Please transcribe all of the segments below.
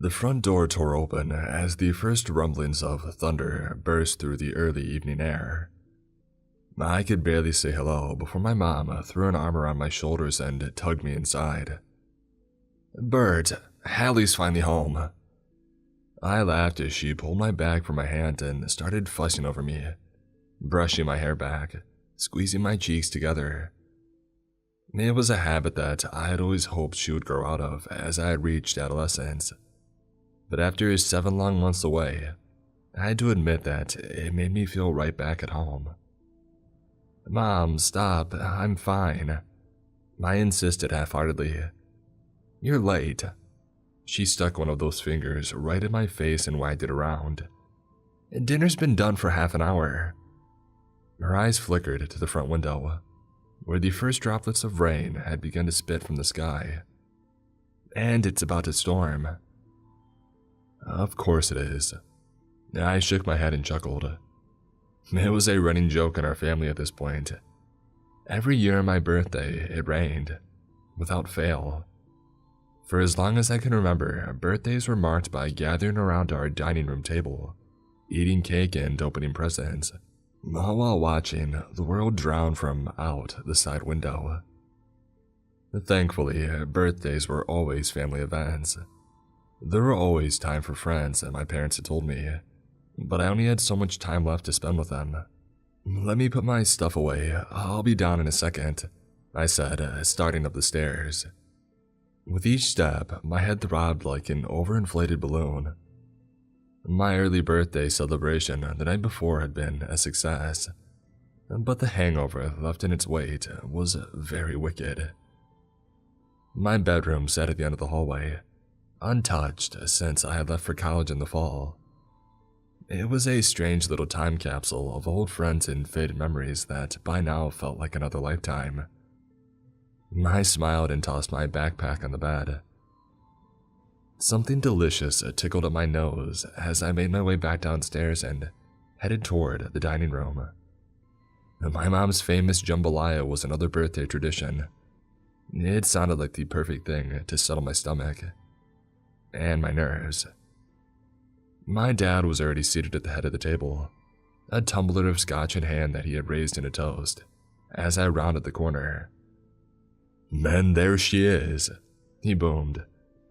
The front door tore open as the first rumblings of thunder burst through the early evening air. I could barely say hello before my mom threw an arm around my shoulders and tugged me inside. "Bert, Hallie's finally home." I laughed as she pulled my bag from my hand and started fussing over me, brushing my hair back, squeezing my cheeks together. It was a habit that I had always hoped she would grow out of as I had reached adolescence. But after 7 long months away, I had to admit that it made me feel right back at home. "Mom, stop, I'm fine," I insisted half-heartedly. "You're late." She stuck one of those fingers right in my face and wagged it around. "Dinner's been done for half an hour." Her eyes flickered to the front window, where the first droplets of rain had begun to spit from the sky. "And it's about to storm." "Of course it is." I shook my head and chuckled. It was a running joke in our family at this point. Every year on my birthday, it rained, without fail. For as long as I can remember, birthdays were marked by gathering around our dining room table, eating cake and opening presents, all while watching the world drown from out the side window. Thankfully, birthdays were always family events. There were always time for friends, and my parents had told me, but I only had so much time left to spend with them. "Let me put my stuff away, I'll be down in a second," I said, starting up the stairs. With each step, my head throbbed like an overinflated balloon. My early birthday celebration the night before had been a success, but the hangover left in its wake was very wicked. My bedroom sat at the end of the hallway, untouched since I had left for college in the fall. It was a strange little time capsule of old friends and faded memories that by now felt like another lifetime. I smiled and tossed my backpack on the bed. Something delicious tickled at my nose as I made my way back downstairs and headed toward the dining room. My mom's famous jambalaya was another birthday tradition. It sounded like the perfect thing to settle my stomach and my nerves. My dad was already seated at the head of the table, a tumbler of scotch in hand that he had raised in a toast, as I rounded the corner. "And there she is," he boomed,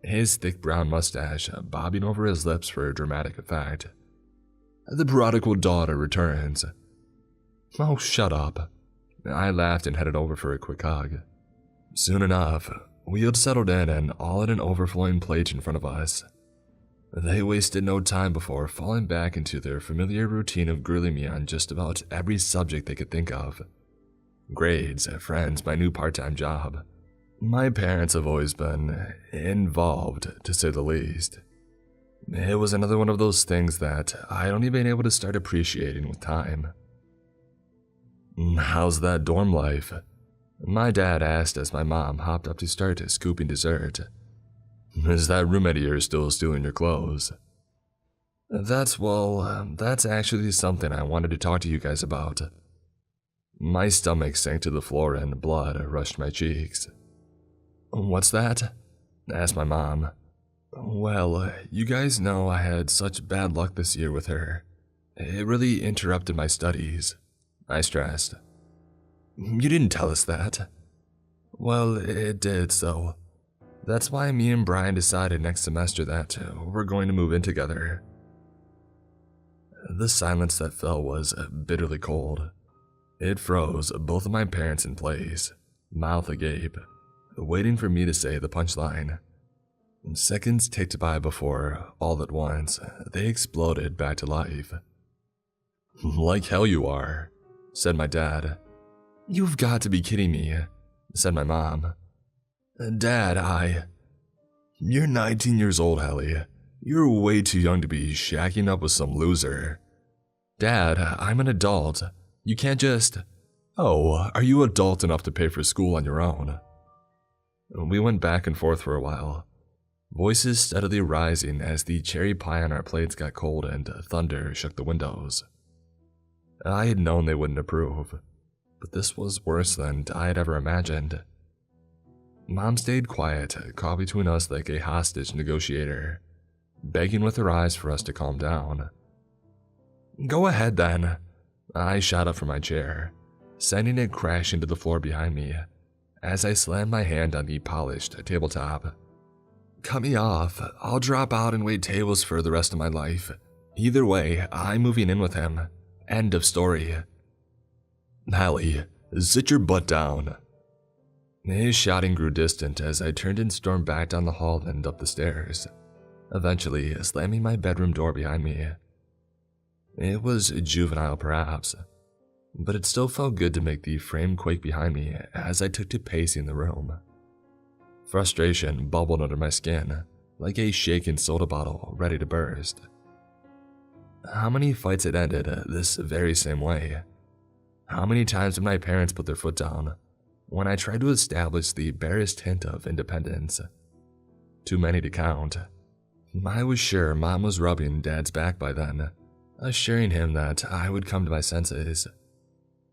his thick brown mustache bobbing over his lips for dramatic effect. "The prodigal daughter returns." "Oh, shut up." I laughed and headed over for a quick hug. Soon enough, we had settled in and all had an overflowing plate in front of us. They wasted no time before falling back into their familiar routine of grilling me on just about every subject they could think of. Grades, friends, my new part-time job. My parents have always been involved, to say the least. It was another one of those things that I'd only been able to start appreciating with time. "How's that dorm life?" my dad asked as my mom hopped up to start scooping dessert. "Is that roommate of yours still stealing your clothes?" That's actually something I wanted to talk to you guys about." My stomach sank to the floor and blood rushed my cheeks. "What's that?" asked my mom. "Well, you guys know I had such bad luck this year with her. It really interrupted my studies," I stressed. "You didn't tell us that." "Well, it did, so that's why me and Brian decided next semester that we're going to move in together." The silence that fell was bitterly cold. It froze both of my parents in place, mouth agape, waiting for me to say the punchline. Seconds ticked by before, all at once, they exploded back to life. "Like hell you are," said my dad. "You've got to be kidding me," said my mom. "Dad, You're 19 years old, Hallie. You're way too young to be shacking up with some loser." "Dad, I'm an adult. You can't just..." "Oh, are you adult enough to pay for school on your own?" We went back and forth for a while, voices steadily rising as the cherry pie on our plates got cold and thunder shook the windows. I had known they wouldn't approve, but this was worse than I had ever imagined. Mom stayed quiet, caught between us like a hostage negotiator. begging with her eyes for us to calm down. "Go ahead then," I shot up from my chair, sending it crashing to the floor behind me as I slammed my hand on the polished tabletop. "Cut me off. I'll drop out and wait tables for the rest of my life. Either way, I'm moving in with him. End of story." "Hallie, sit your butt down." His shouting grew distant as I turned and stormed back down the hall and up the stairs, eventually slamming my bedroom door behind me. It was juvenile perhaps, but it still felt good to make the frame quake behind me as I took to pacing the room. Frustration bubbled under my skin, like a shaken soda bottle ready to burst. How many fights had ended this very same way? How many times did my parents put their foot down when I tried to establish the barest hint of independence? Too many to count. I was sure Mom was rubbing Dad's back by then, assuring him that I would come to my senses.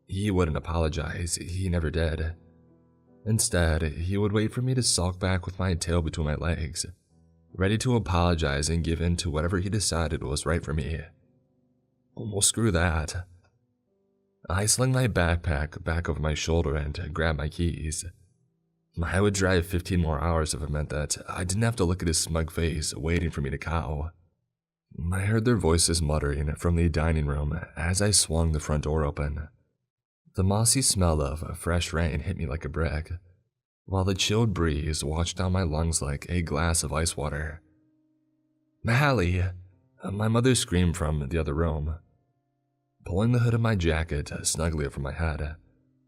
He wouldn't apologize, he never did. Instead, he would wait for me to sulk back with my tail between my legs, ready to apologize and give in to whatever he decided was right for me. Well, screw that. I slung my backpack back over my shoulder and grabbed my keys. I would drive 15 more hours if it meant that I didn't have to look at his smug face waiting for me to cow. I heard their voices muttering from the dining room as I swung the front door open. The mossy smell of fresh rain hit me like a brick, while the chilled breeze washed down my lungs like a glass of ice water. "Hallie!" My mother screamed from the other room. Pulling the hood of my jacket snugly over my head,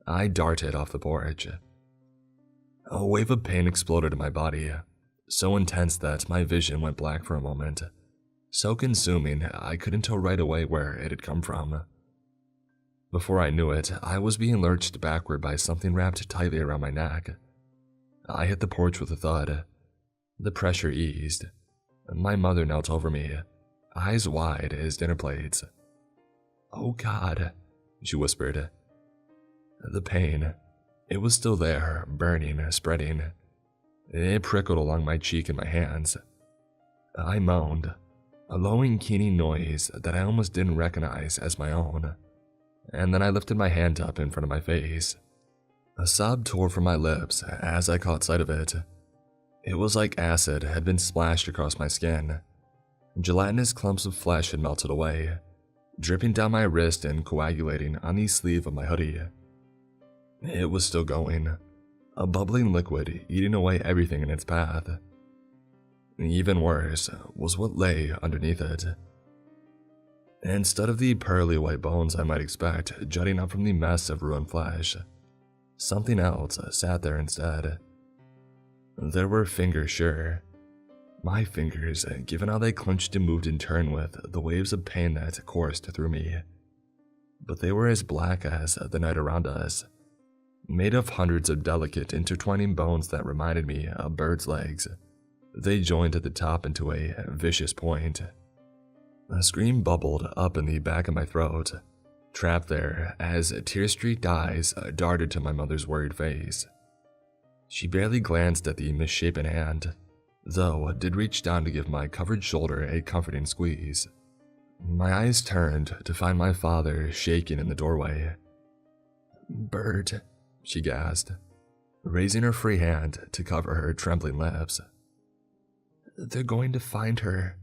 I darted off the porch. A wave of pain exploded in my body, so intense that my vision went black for a moment, so consuming I couldn't tell right away where it had come from. Before I knew it, I was being lurched backward by something wrapped tightly around my neck. I hit the porch with a thud. The pressure eased. My mother knelt over me, eyes wide as dinner plates. "Oh God," she whispered. The pain, it was still there, burning, spreading. It prickled along my cheek and my hands. I moaned, a low and keening noise that I almost didn't recognize as my own. And then I lifted my hand up in front of my face. A sob tore from my lips as I caught sight of it. It was like acid had been splashed across my skin. Gelatinous clumps of flesh had melted away, dripping down my wrist and coagulating on the sleeve of my hoodie. It was still going, a bubbling liquid eating away everything in its path. Even worse was what lay underneath it. Instead of the pearly white bones I might expect jutting up from the mess of ruined flesh, something else sat there instead. There were fingers, sure. My fingers, given how they clenched and moved in turn with the waves of pain that coursed through me. But they were as black as the night around us, made of hundreds of delicate intertwining bones that reminded me of birds' legs. They joined at the top into a vicious point. A scream bubbled up in the back of my throat, trapped there as tear-streaked eyes darted to my mother's worried face. She barely glanced at the misshapen hand, though did reach down to give my covered shoulder a comforting squeeze. My eyes turned to find my father shaking in the doorway. "Bert," she gasped, raising her free hand to cover her trembling lips. "They're going to find her."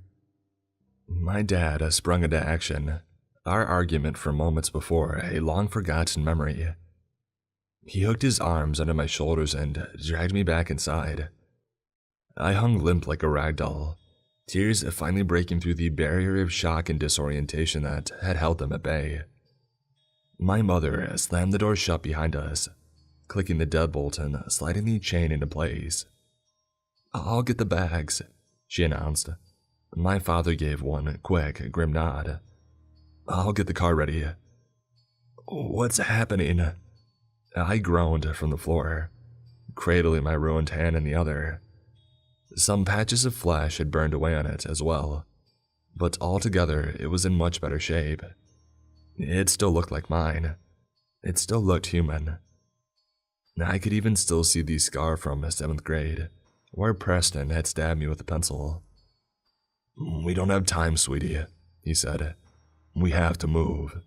My dad sprung into action, our argument from moments before a long-forgotten memory. He hooked his arms under my shoulders and dragged me back inside. I hung limp like a rag doll, tears finally breaking through the barrier of shock and disorientation that had held them at bay. My mother slammed the door shut behind us, clicking the deadbolt and sliding the chain into place. "I'll get the bags," she announced. My father gave one quick, grim nod. "I'll get the car ready." "What's happening?" I groaned from the floor, cradling my ruined hand in the other. Some patches of flesh had burned away on it as well, but altogether it was in much better shape. It still looked like mine. It still looked human. I could even still see the scar from 7th grade, where Preston had stabbed me with a pencil. "We don't have time, sweetie," he said. "We have to move."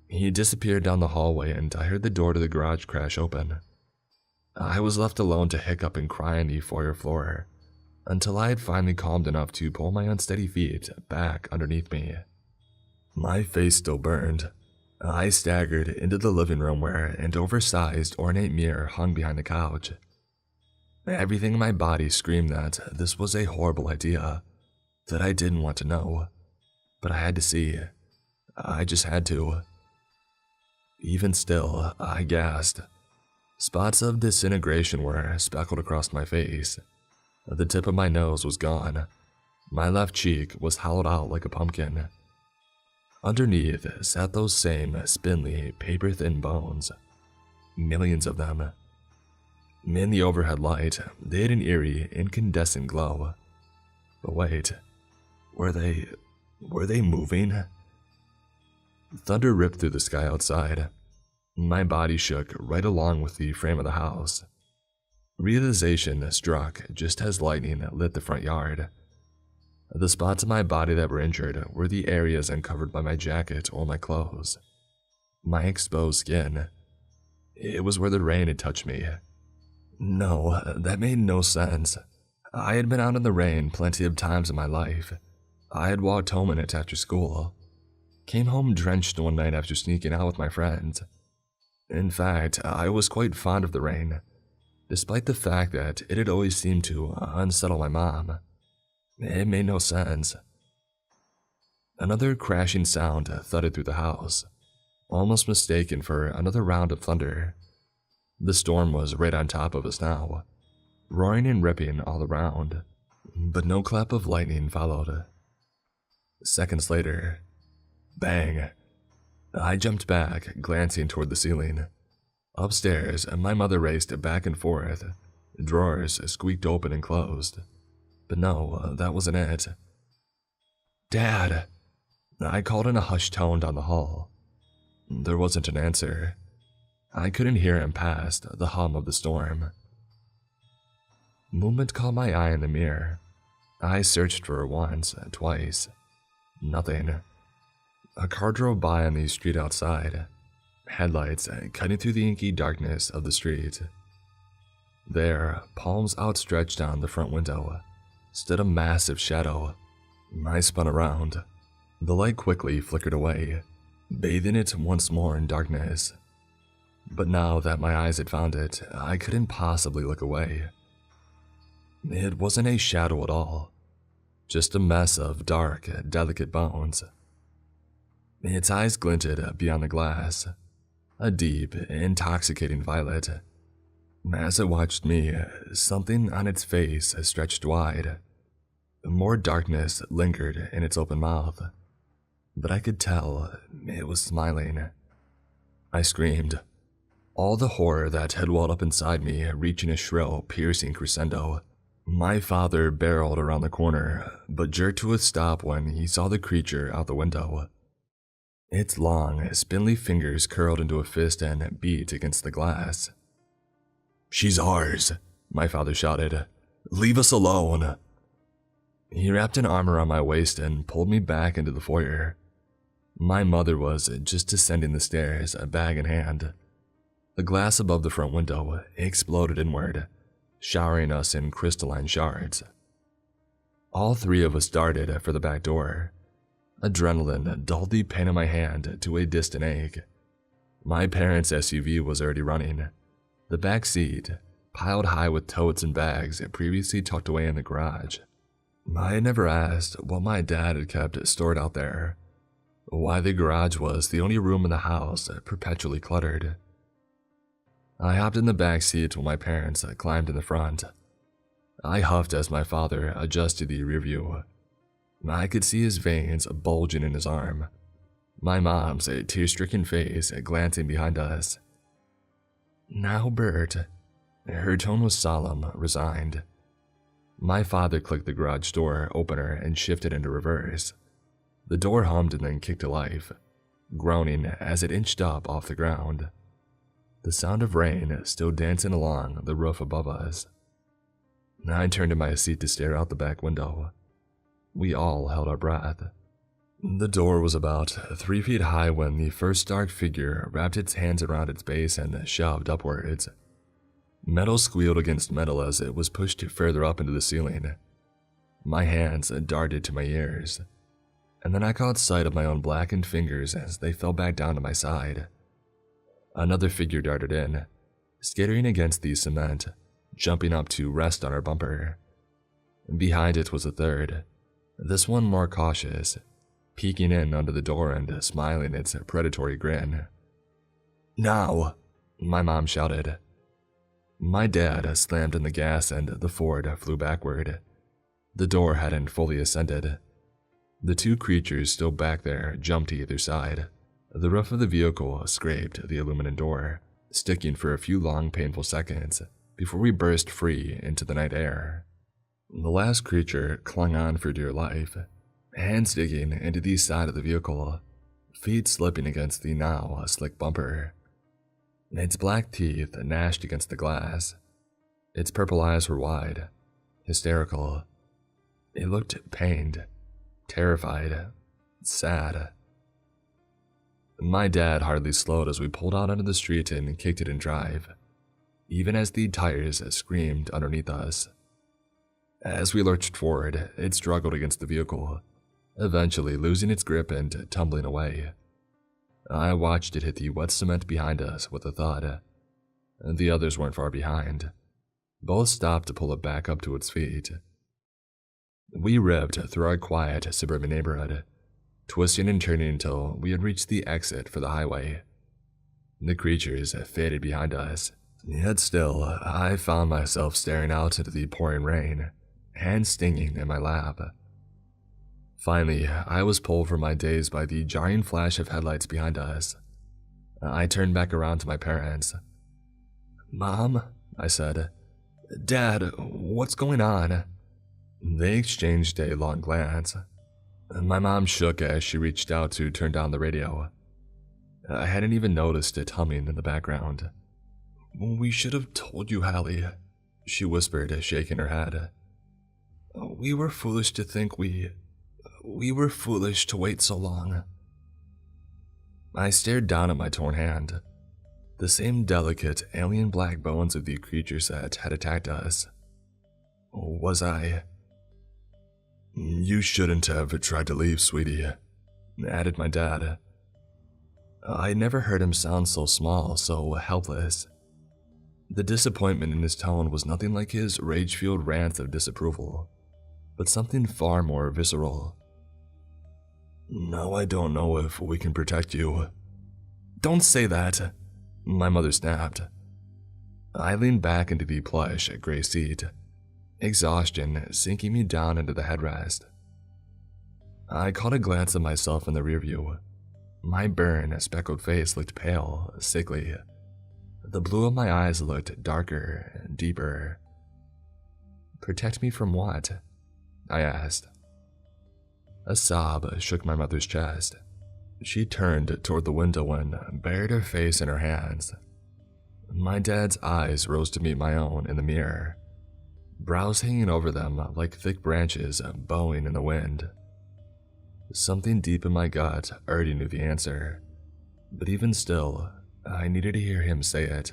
He disappeared down the hallway and I heard the door to the garage crash open. I was left alone to hiccup and cry on the foyer floor until I had finally calmed enough to pull my unsteady feet back underneath me. My face still burned. I staggered into the living room where an oversized, ornate mirror hung behind the couch. Everything in my body screamed that this was a horrible idea, that I didn't want to know, but I had to see. I just had to. Even still, I gasped. Spots of disintegration were speckled across my face. The tip of my nose was gone. My left cheek was hollowed out like a pumpkin. Underneath sat those same spindly, paper-thin bones. Millions of them. In the overhead light, they had an eerie, incandescent glow. But wait, were they moving? Thunder ripped through the sky outside. My body shook right along with the frame of the house. Realization struck just as lightning lit the front yard. The spots of my body that were injured were the areas uncovered by my jacket or my clothes. My exposed skin. It was where the rain had touched me. No, that made no sense. I had been out in the rain plenty of times in my life. I had walked home in it after school. Came home drenched one night after sneaking out with my friends. In fact, I was quite fond of the rain, despite the fact that it had always seemed to unsettle my mom. It made no sense. Another crashing sound thudded through the house, almost mistaken for another round of thunder. The storm was right on top of us now, roaring and ripping all around, but no clap of lightning followed. Seconds later, bang! I jumped back, glancing toward the ceiling. Upstairs, my mother raced back and forth. Drawers squeaked open and closed. But no, that wasn't it. "Dad!" I called in a hushed tone down the hall. There wasn't an answer. I couldn't hear him past the hum of the storm. Movement caught my eye in the mirror. I searched for it once, twice. Nothing. A car drove by on the street outside, headlights cutting through the inky darkness of the street. There, palms outstretched on the front window, stood a massive shadow. I spun around. The light quickly flickered away, bathing it once more in darkness. But now that my eyes had found it, I couldn't possibly look away. It wasn't a shadow at all, just a mess of dark, delicate bones. Its eyes glinted beyond the glass, a deep, intoxicating violet. As it watched me, something on its face stretched wide. More darkness lingered in its open mouth, but I could tell it was smiling. I screamed, all the horror that had welled up inside me reaching a shrill, piercing crescendo. My father barreled around the corner, but jerked to a stop when he saw the creature out the window. Its long, spindly fingers curled into a fist and beat against the glass. "She's ours," my father shouted. "Leave us alone." He wrapped an arm around my waist and pulled me back into the foyer. My mother was just descending the stairs, a bag in hand. The glass above the front window exploded inward, showering us in crystalline shards. All three of us darted for the back door. Adrenaline dulled the pain in my hand to a distant ache. My parents' SUV was already running. The back seat, piled high with totes and bags previously tucked away in the garage. I had never asked what my dad had kept stored out there, why the garage was the only room in the house perpetually cluttered. I hopped in the back seat while my parents climbed in the front. I huffed as my father adjusted the rear view. I could see his veins bulging in his arm. My mom's tear-stricken face glancing behind us. "Now, Bert." Her tone was solemn, resigned. My father clicked the garage door opener and shifted into reverse. The door hummed and then kicked to life, groaning as it inched up off the ground. The sound of rain still dancing along the roof above us. I turned in my seat to stare out the back window. We all held our breath. The door was about 3 feet high when the first dark figure wrapped its hands around its base and shoved upwards. Metal squealed against metal as it was pushed further up into the ceiling. My hands darted to my ears, and then I caught sight of my own blackened fingers as they fell back down to my side. Another figure darted in, skittering against the cement, jumping up to rest on our bumper. Behind it was a third, this one more cautious, peeking in under the door and smiling its predatory grin. "Now!" my mom shouted. My dad slammed in the gas and the Ford flew backward. The door hadn't fully ascended. The two creatures still back there jumped to either side. The roof of the vehicle scraped the aluminum door, sticking for a few long, painful seconds before we burst free into the night air. The last creature clung on for dear life, hands digging into the side of the vehicle, feet slipping against the now slick bumper. Its black teeth gnashed against the glass. Its purple eyes were wide, hysterical. It looked pained, terrified, sad. My dad hardly slowed as we pulled out onto the street and kicked it in drive, even as the tires screamed underneath us. As we lurched forward, it struggled against the vehicle, eventually losing its grip and tumbling away. I watched it hit the wet cement behind us with a thud. The others weren't far behind. Both stopped to pull it back up to its feet. We ripped through our quiet suburban neighborhood, twisting and turning until we had reached the exit for the highway. The creatures faded behind us, yet still, I found myself staring out into the pouring rain, hands stinging in my lap. Finally, I was pulled from my daze by the jarring flash of headlights behind us. I turned back around to my parents. "Mom," I said. "Dad, what's going on?" They exchanged a long glance. My mom shook as she reached out to turn down the radio. I hadn't even noticed it humming in the background. "We should have told you, Hallie," she whispered, shaking her head. "We were foolish to think we were foolish to wait so long." I stared down at my torn hand. The same delicate, alien black bones of the creatures that had attacked us. Was I? "You shouldn't have tried to leave, sweetie," added my dad. I never heard him sound so small, so helpless. The disappointment in his tone was nothing like his rage-fueled rants of disapproval, but something far more visceral. "Now I don't know if we can protect you." "Don't say that," my mother snapped. I leaned back into the plush gray seat, exhaustion sinking me down into the headrest. I caught a glance at myself in the rearview. My burned, speckled face looked pale, sickly. The blue of my eyes looked darker, deeper. "Protect me from what?" I asked. A sob shook my mother's chest. She turned toward the window and buried her face in her hands. My dad's eyes rose to meet my own in the mirror, brows hanging over them like thick branches bowing in the wind. Something deep in my gut already knew the answer, but even still, I needed to hear him say it.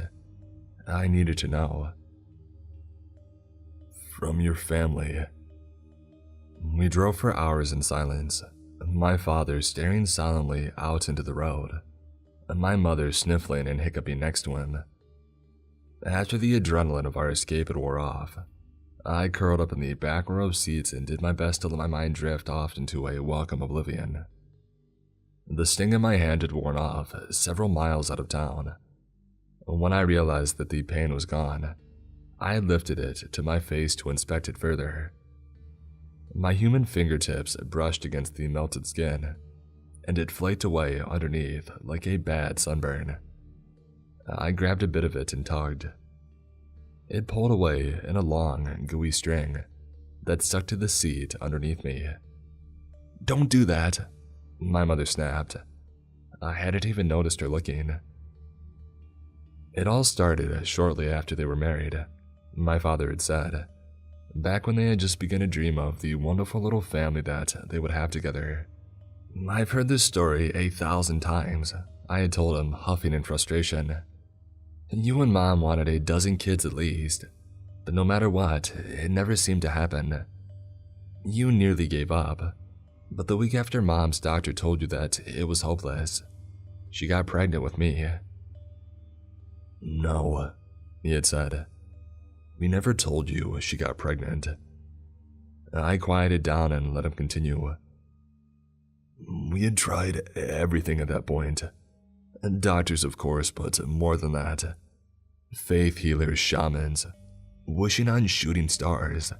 I needed to know. "From your family." We drove for hours in silence, my father staring silently out into the road, and my mother sniffling and hiccuping next to him. After the adrenaline of our escape had wore off, I curled up in the back row of seats and did my best to let my mind drift off into a welcome oblivion. The sting in my hand had worn off several miles out of town. When I realized that the pain was gone, I lifted it to my face to inspect it further. My human fingertips brushed against the melted skin, and it flaked away underneath like a bad sunburn. I grabbed a bit of it and tugged. It pulled away in a long, gooey string that stuck to the seat underneath me. "Don't do that," my mother snapped. I hadn't even noticed her looking. It all started shortly after they were married, my father had said. back when they had just begun to dream of the wonderful little family that they would have together. "I've heard this story 1,000 times," I had told him, huffing in frustration. "You and Mom wanted a dozen kids at least, but no matter what, it never seemed to happen. You nearly gave up, but the week after Mom's doctor told you that it was hopeless, she got pregnant with me." "No," he had said. "We never told you she got pregnant." I quieted down and let him continue. "We had tried everything at that point. Doctors, of course, but more than that. Faith healers, shamans, wishing on shooting stars.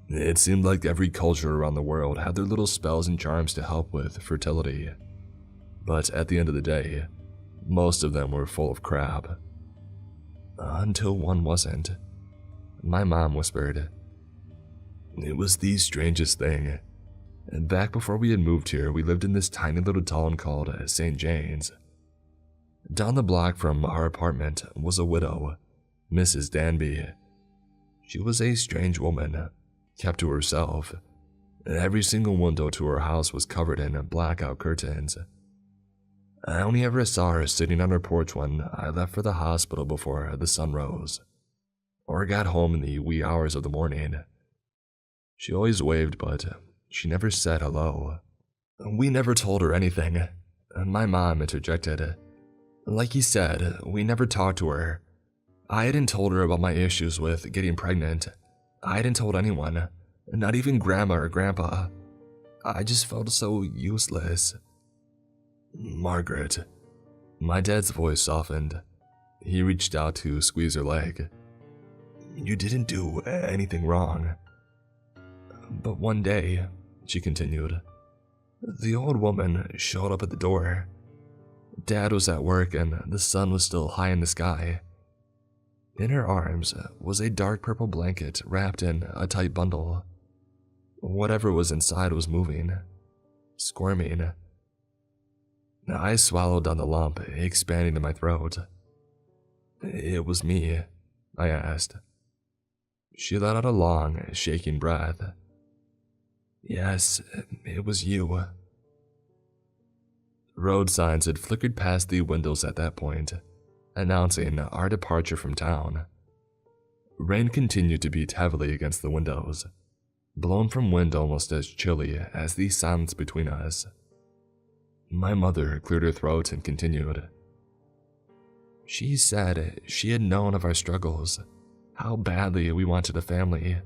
It seemed like every culture around the world had their little spells and charms to help with fertility. But at the end of the day, most of them were full of crap. Until one wasn't," my mom whispered. "It was the strangest thing. Back before we had moved here, we lived in this tiny little town called St. James. Down the block from our apartment was a widow, Mrs. Danby. She was a strange woman, kept to herself. Every single window to her house was covered in blackout curtains. I only ever saw her sitting on her porch when I left for the hospital before the sun rose, or got home in the wee hours of the morning. She always waved, but she never said hello. We never told her anything," my mom interjected. "Like he said, we never talked to her. I hadn't told her about my issues with getting pregnant. I hadn't told anyone, not even Grandma or Grandpa. I just felt so useless." "Margaret." My dad's voice softened. He reached out to squeeze her leg. "You didn't do anything wrong." "But one day," she continued, "the old woman showed up at the door. Dad was at work and the sun was still high in the sky. In her arms was a dark purple blanket wrapped in a tight bundle. Whatever was inside was moving, squirming. I swallowed down the lump, expanding in my throat. "It was me?" I asked. She let out a long, shaking breath. "Yes, it was you." Road signs had flickered past the windows at that point, announcing our departure from town. Rain continued to beat heavily against the windows, blown from wind almost as chilly as the silence between us. My mother cleared her throat and continued. "She said she had known of our struggles, how badly we wanted a family.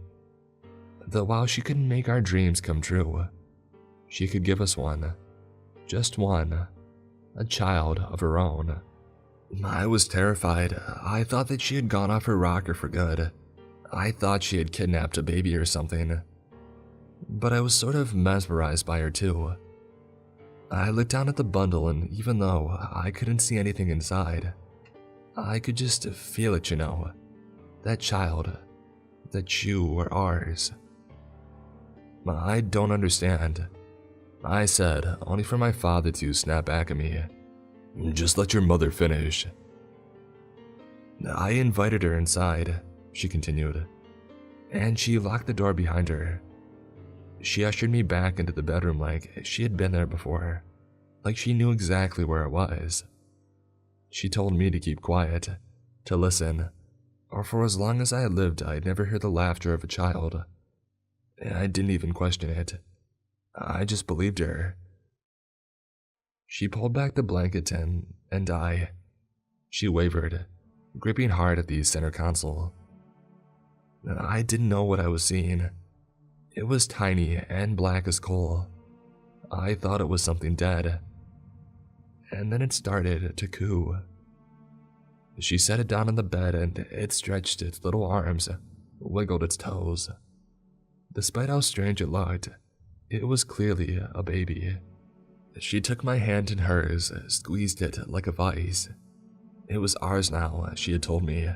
That while she couldn't make our dreams come true, she could give us one. Just one. A child of her own." I was terrified. I thought that she had gone off her rocker for good. I thought she had kidnapped a baby or something. But I was sort of mesmerized by her too. I looked down at the bundle, and even though I couldn't see anything inside, I could just feel it, you know. That child. That you were ours. "I don't understand," I said, only for my father to snap back at me. "Just let your mother finish." "I invited her inside," she continued, "and she locked the door behind her. She ushered me back into the bedroom like she had been there before, like she knew exactly where it was. She told me to keep quiet, to listen, or for as long as I had lived I'd never hear the laughter of a child. I didn't even question it. I just believed her." She pulled back the blanket and she wavered, gripping hard at the center console. I didn't know what I was seeing. It was tiny and black as coal. I thought it was something dead. And then it started to coo. She set it down on the bed and it stretched its little arms, wiggled its toes. Despite how strange it looked, it was clearly a baby. She took my hand in hers, squeezed it like a vice. It was ours now, she had told me.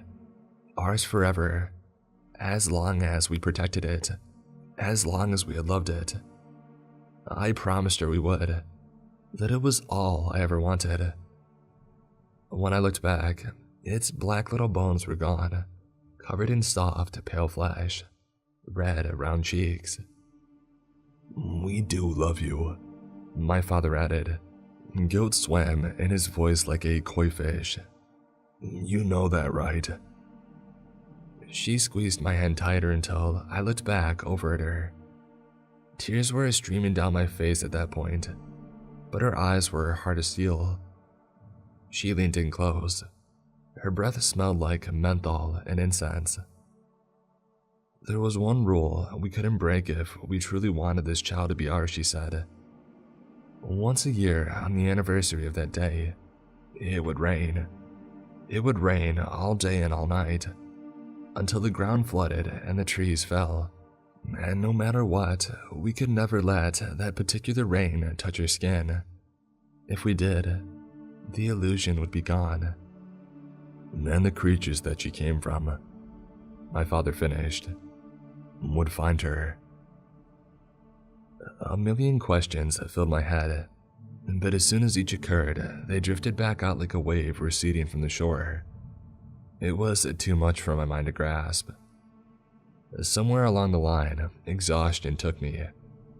Ours forever. As long as we protected it. As long as we had loved it. I promised her we would. That it was all I ever wanted. When I looked back, its black little bones were gone, covered in soft, pale flesh, red, round cheeks. "We do love you," my father added. Guilt swam in his voice like a koi fish. "You know that, right?" She squeezed my hand tighter until I looked back over at her. Tears were streaming down my face at that point, but her eyes were hard as steel. She leaned in close. Her breath smelled like menthol and incense. "There was one rule we couldn't break if we truly wanted this child to be ours," she said. "Once a year, on the anniversary of that day, it would rain. It would rain all day and all night, until the ground flooded and the trees fell. And no matter what, we could never let that particular rain touch her skin. If we did, the illusion would be gone. And the creatures that she came from," my father finished, "would find her." A million questions filled my head, but as soon as each occurred, they drifted back out like a wave receding from the shore. It was too much for my mind to grasp. Somewhere along the line, exhaustion took me,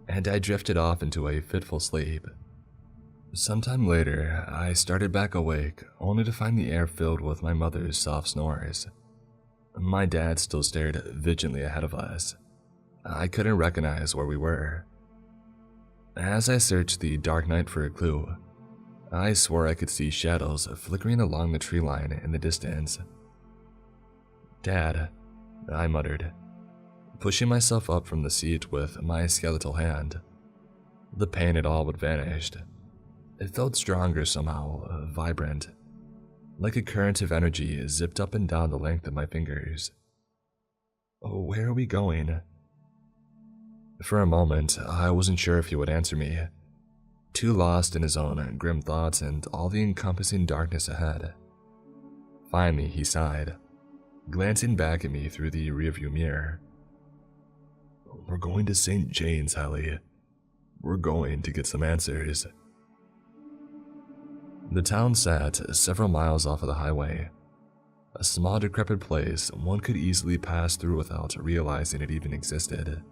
and I drifted off into a fitful sleep. Sometime later, I started back awake, only to find the air filled with my mother's soft snores. My dad still stared vigilantly ahead of us. I couldn't recognize where we were. As I searched the dark night for a clue, I swore I could see shadows flickering along the tree line in the distance. "Dad," I muttered, pushing myself up from the seat with my skeletal hand. The pain had all but vanished. It felt stronger somehow, vibrant, like a current of energy zipped up and down the length of my fingers. "Where are we going?" For a moment, I wasn't sure if he would answer me, too lost in his own grim thoughts and all the encompassing darkness ahead. Finally, he sighed, glancing back at me through the rearview mirror. "We're going to St. Jane's, Hallie. We're going to get some answers." The town sat several miles off of the highway, a small decrepit place one could easily pass through without realizing it even existed.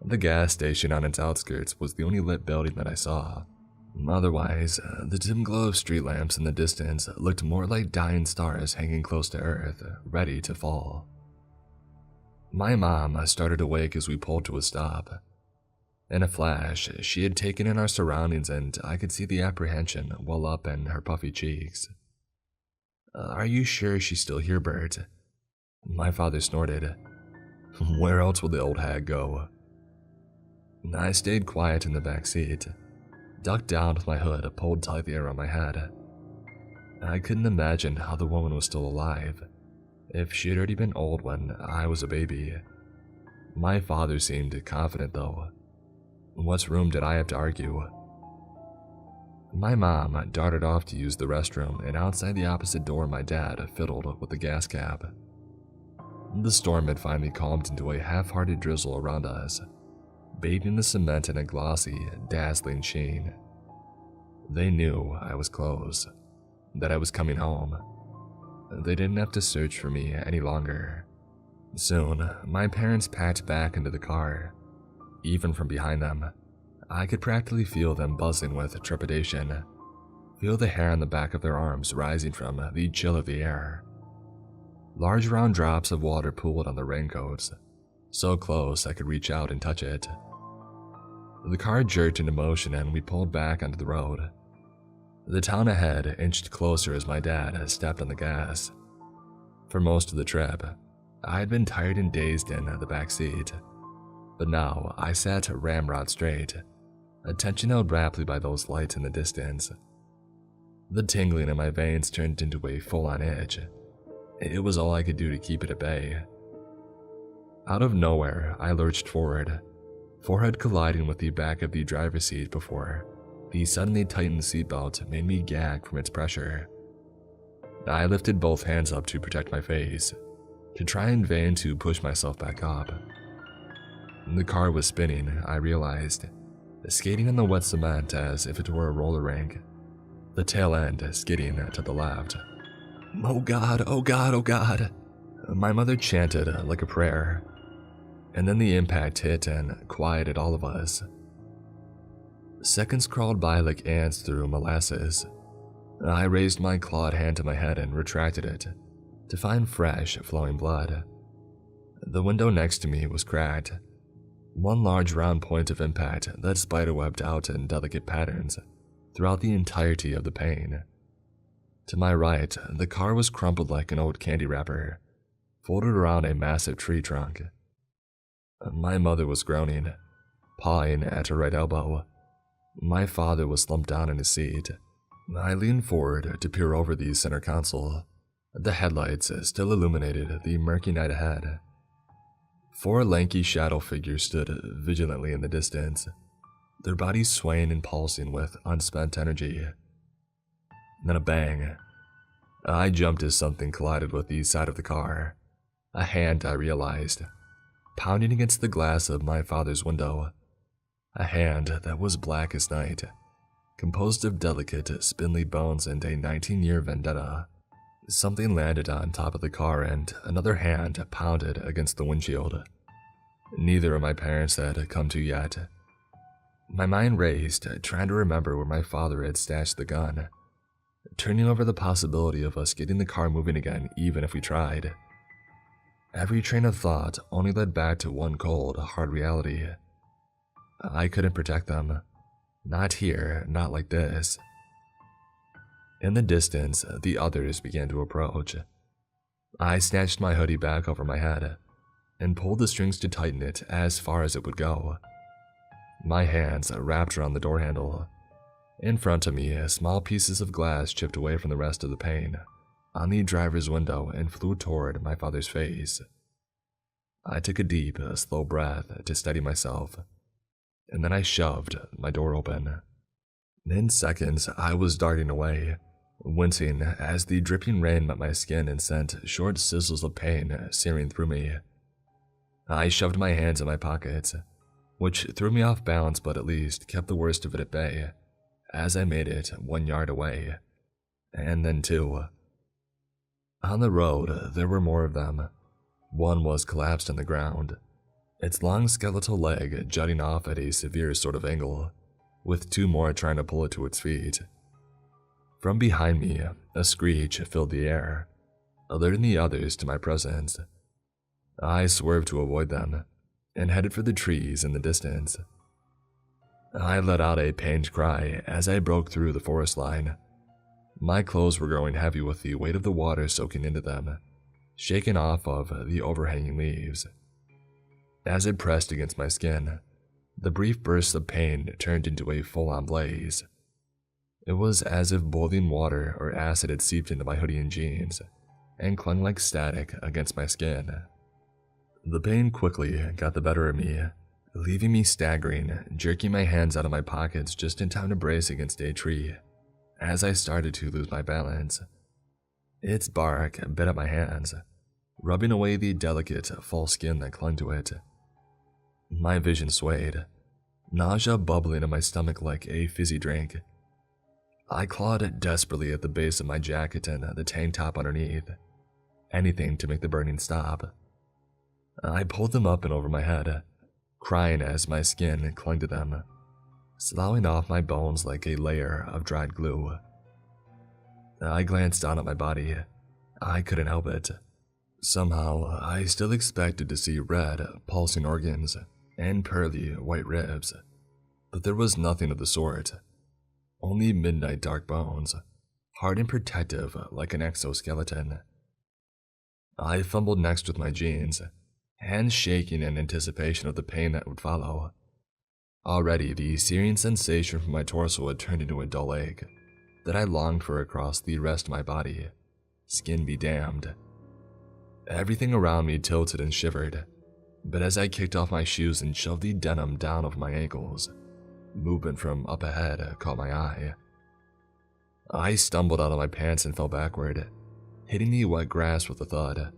The gas station on its outskirts was the only lit building that I saw. Otherwise, the dim glow of street lamps in the distance looked more like dying stars hanging close to Earth, ready to fall. My mom started to wake as we pulled to a stop. In a flash, she had taken in our surroundings and I could see the apprehension well up in her puffy cheeks. "Are you sure she's still here, Bert?" My father snorted. "Where else would the old hag go?" I stayed quiet in the back seat, ducked down with my hood pulled tightly around my head. I couldn't imagine how the woman was still alive, if she had already been old when I was a baby. My father seemed confident though. What room did I have to argue? My mom darted off to use the restroom, and outside the opposite door my dad fiddled with the gas cap. The storm had finally calmed into a half-hearted drizzle around us, bathing the cement in a glossy, dazzling sheen. They knew I was close, that I was coming home. They didn't have to search for me any longer. Soon, my parents packed back into the car. Even from behind them, I could practically feel them buzzing with trepidation, feel the hair on the back of their arms rising from the chill of the air. Large round drops of water pooled on their raincoats, so close I could reach out and touch it. The car jerked into motion and we pulled back onto the road. The town ahead inched closer as my dad stepped on the gas. For most of the trip, I had been tired and dazed in the back seat, but now I sat ramrod straight, attention held rapidly by those lights in the distance. The tingling in my veins turned into a full-on itch. It was all I could do to keep it at bay. Out of nowhere, I lurched forward, forehead colliding with the back of the driver's seat before the suddenly tightened seatbelt made me gag from its pressure. I lifted both hands up to protect my face, to try in vain to push myself back up. The car was spinning, I realized, skating on the wet cement as if it were a roller rink, the tail end skidding to the left. "Oh God, oh God, oh God," my mother chanted like a prayer. and then the impact hit and quieted all of us. Seconds crawled by like ants through molasses. I raised my clawed hand to my head and retracted it, to find fresh, flowing blood. The window next to me was cracked, one large round point of impact that spiderwebbed out in delicate patterns throughout the entirety of the pane. To my right, the car was crumpled like an old candy wrapper, folded around a massive tree trunk. My mother was groaning, pawing at her right elbow. My father was slumped down in his seat. I leaned forward to peer over the center console. The headlights still illuminated the murky night ahead. 4 lanky shadow figures stood vigilantly in the distance, their bodies swaying and pulsing with unspent energy. Then a bang. I jumped as something collided with the side of the car. A hand, I realized, pounding against the glass of my father's window. A hand that was black as night, composed of delicate, spindly bones and a 19-year vendetta. Something landed on top of the car and another hand pounded against the windshield. Neither of my parents had come to yet. My mind raced, trying to remember where my father had stashed the gun, turning over the possibility of us getting the car moving again even if we tried. Every train of thought only led back to one cold, hard reality. I couldn't protect them. Not here, not like this. In the distance, the others began to approach. I snatched my hoodie back over my head and pulled the strings to tighten it as far as it would go. My hands wrapped around the door handle. In front of me, small pieces of glass chipped away from the rest of the pane on the driver's window and flew toward my father's face. I took a deep, slow breath to steady myself, and then I shoved my door open. In seconds, I was darting away, wincing as the dripping rain met my skin and sent short sizzles of pain searing through me. I shoved my hands in my pockets, which threw me off balance but at least kept the worst of it at bay, as I made it 1 yard away, and then 2. On the road, there were more of them. One was collapsed on the ground, its long skeletal leg jutting off at a severe sort of angle, with 2 more trying to pull it to its feet. From behind me, a screech filled the air, alerting the others to my presence. I swerved to avoid them, and headed for the trees in the distance. I let out a pained cry as I broke through the forest line. My clothes were growing heavy with the weight of the water soaking into them, shaken off of the overhanging leaves. As it pressed against my skin, the brief bursts of pain turned into a full-on blaze. It was as if boiling water or acid had seeped into my hoodie and jeans and clung like static against my skin. The pain quickly got the better of me, leaving me staggering, jerking my hands out of my pockets just in time to brace against a tree as I started to lose my balance. Its bark bit at my hands, rubbing away the delicate, full skin that clung to it. My vision swayed, nausea bubbling in my stomach like a fizzy drink. I clawed desperately at the base of my jacket and the tank top underneath, anything to make the burning stop. I pulled them up and over my head, crying as my skin clung to them, sloughing off my bones like a layer of dried glue. I glanced down at my body. I couldn't help it. Somehow, I still expected to see red, pulsing organs and pearly, white ribs, but there was nothing of the sort. Only midnight dark bones, hard and protective like an exoskeleton. I fumbled next with my jeans, hands shaking in anticipation of the pain that would follow. Already, the searing sensation from my torso had turned into a dull ache that I longed for across the rest of my body, skin be damned. Everything around me tilted and shivered, but as I kicked off my shoes and shoved the denim down over my ankles, movement from up ahead caught my eye. I stumbled out of my pants and fell backward, hitting the wet grass with a thud.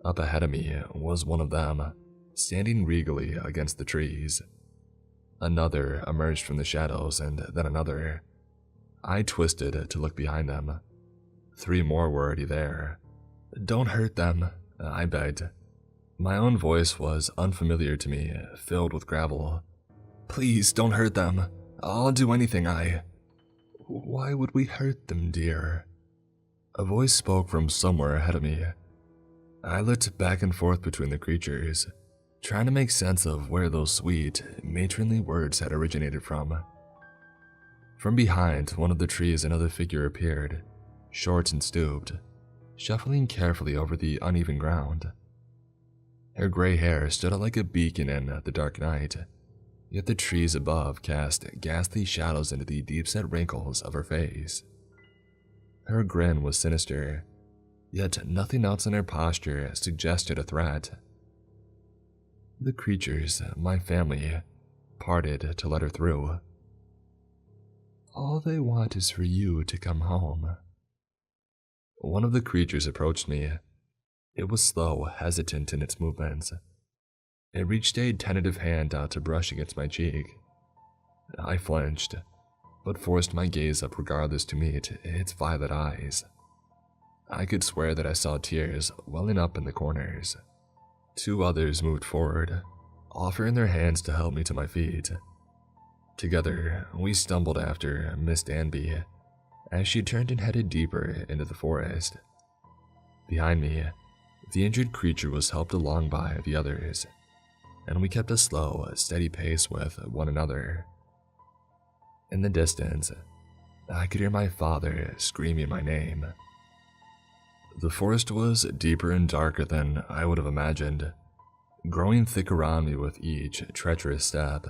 Up ahead of me was one of them, standing regally against the trees. Another emerged from the shadows, and then another. I twisted to look behind them. 3 more were already there. "Don't hurt them," I begged. My own voice was unfamiliar to me, filled with gravel. "Please don't hurt them. I'll do anything Why would we hurt them, dear?" A voice spoke from somewhere ahead of me. I looked back and forth between the creatures, trying to make sense of where those sweet, matronly words had originated from. From behind one of the trees, another figure appeared, short and stooped, shuffling carefully over the uneven ground. Her gray hair stood out like a beacon in the dark night, yet the trees above cast ghastly shadows into the deep-set wrinkles of her face. Her grin was sinister, yet nothing else in her posture suggested a threat. The creatures, my family, parted to let her through. "All they want is for you to come home." One of the creatures approached me. It was slow, hesitant in its movements. It reached a tentative hand out to brush against my cheek. I flinched, but forced my gaze up regardless to meet its violet eyes. I could swear that I saw tears welling up in the corners. Two others moved forward, offering their hands to help me to my feet. Together, we stumbled after Miss Danby as she turned and headed deeper into the forest. Behind me, the injured creature was helped along by the others, and we kept a slow, steady pace with one another. In the distance, I could hear my father screaming my name. The forest was deeper and darker than I would have imagined, growing thick around me with each treacherous step.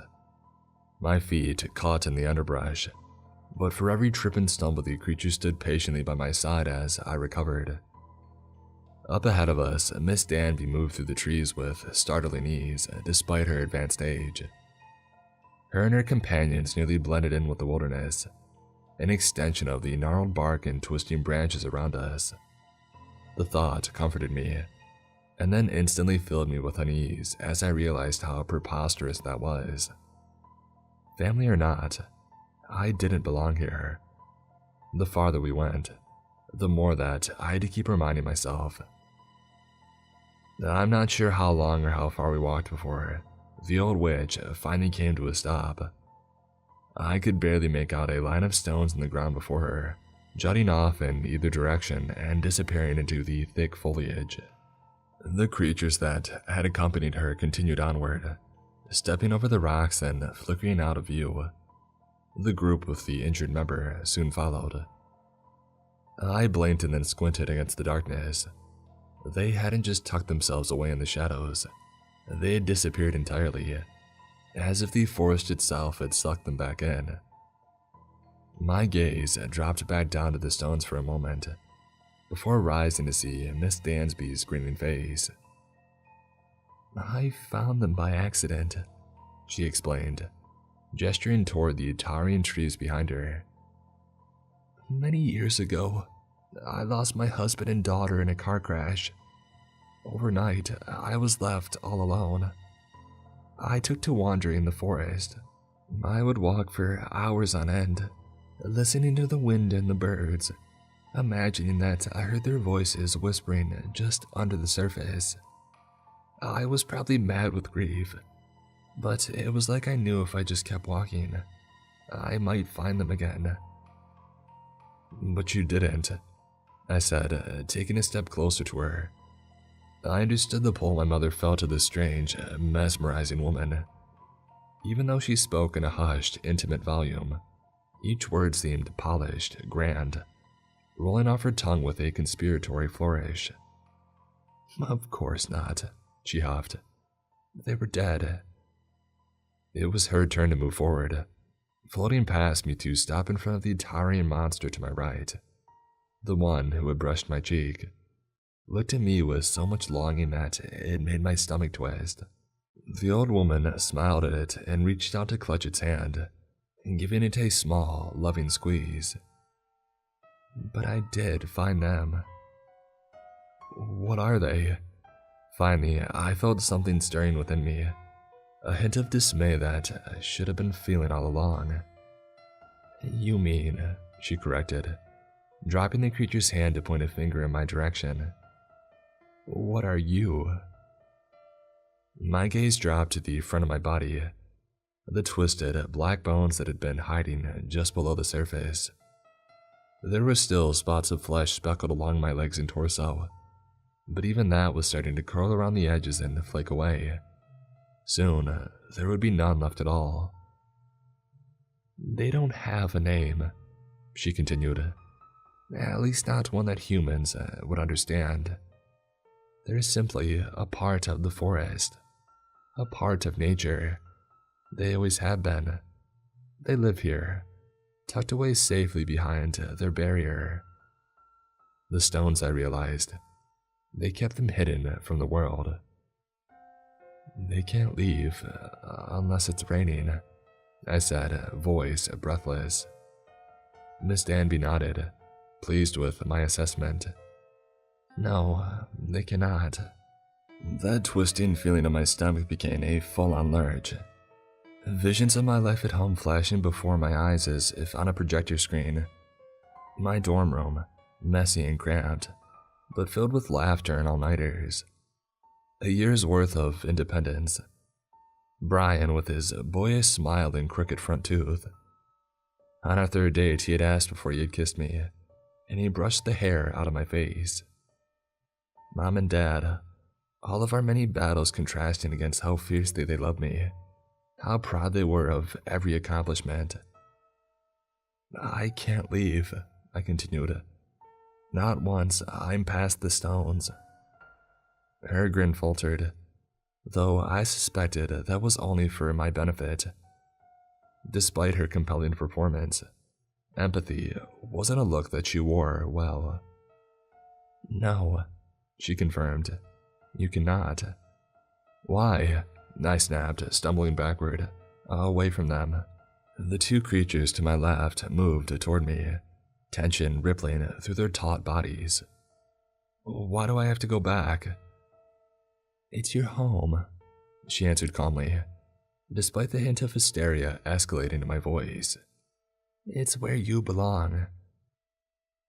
My feet caught in the underbrush, but for every trip and stumble the creature stood patiently by my side as I recovered. Up ahead of us, Miss Danby moved through the trees with startling ease, despite her advanced age. Her and her companions nearly blended in with the wilderness, an extension of the gnarled bark and twisting branches around us. The thought comforted me, and then instantly filled me with unease as I realized how preposterous that was. Family or not, I didn't belong here. The farther we went, the more that I had to keep reminding myself. I'm not sure how long or how far we walked before the old witch finally came to a stop. I could barely make out a line of stones in the ground before her, jutting off in either direction and disappearing into the thick foliage. The creatures that had accompanied her continued onward, stepping over the rocks and flickering out of view. The group with the injured member soon followed. I blinked and then squinted against the darkness. They hadn't just tucked themselves away in the shadows. They had disappeared entirely, as if the forest itself had sucked them back in. My gaze dropped back down to the stones for a moment, before rising to see Miss Dansby's grinning face. "I found them by accident," she explained, gesturing toward the towering trees behind her. "Many years ago, I lost my husband and daughter in a car crash. Overnight, I was left all alone. I took to wandering in the forest. I would walk for hours on end, listening to the wind and the birds, imagining that I heard their voices whispering just under the surface. I was probably mad with grief, but it was like I knew if I just kept walking, I might find them again." "But you didn't," I said, taking a step closer to her. I understood the pull my mother felt to this strange, mesmerizing woman. Even though she spoke in a hushed, intimate volume, each word seemed polished, grand, rolling off her tongue with a conspiratory flourish. "Of course not," she huffed. "They were dead." It was her turn to move forward, floating past me to stop in front of the towering monster to my right. The one who had brushed my cheek looked at me with so much longing that it made my stomach twist. The old woman smiled at it and reached out to clutch its hand, giving it a small, loving squeeze. "But I did find them." "What are they?" Finally, I felt something stirring within me, a hint of dismay that I should have been feeling all along. "You mean," she corrected, dropping the creature's hand to point a finger in my direction. "What are you?" My gaze dropped to the front of my body, the twisted, black bones that had been hiding just below the surface. There were still spots of flesh speckled along my legs and torso, but even that was starting to curl around the edges and flake away. Soon, there would be none left at all. "They don't have a name," she continued. "At least not one that humans would understand. They're simply a part of the forest, a part of nature. They always have been. They live here, tucked away safely behind their barrier." The stones, I realized, they kept them hidden from the world. "They can't leave unless it's raining," I said, voice breathless. Miss Danby nodded, pleased with my assessment. "No, they cannot." That twisting feeling in my stomach became a full-on lurch. Visions of my life at home flashing before my eyes as if on a projector screen. My dorm room, messy and cramped, but filled with laughter and all-nighters. A year's worth of independence. Brian with his boyish smile and crooked front tooth. On our third date, he had asked before he had kissed me, and he brushed the hair out of my face. Mom and Dad, all of our many battles contrasting against how fiercely they loved me, how proud they were of every accomplishment. "I can't leave," I continued. "Not once I'm past the stones." Her grin faltered, though I suspected that was only for my benefit. Despite her compelling performance, empathy wasn't a look that she wore well. "No," she confirmed. "You cannot." "Why?" I snapped, stumbling backward, away from them. The two creatures to my left moved toward me, tension rippling through their taut bodies. "Why do I have to go back?" "It's your home," she answered calmly, despite the hint of hysteria escalating in my voice. "It's where you belong."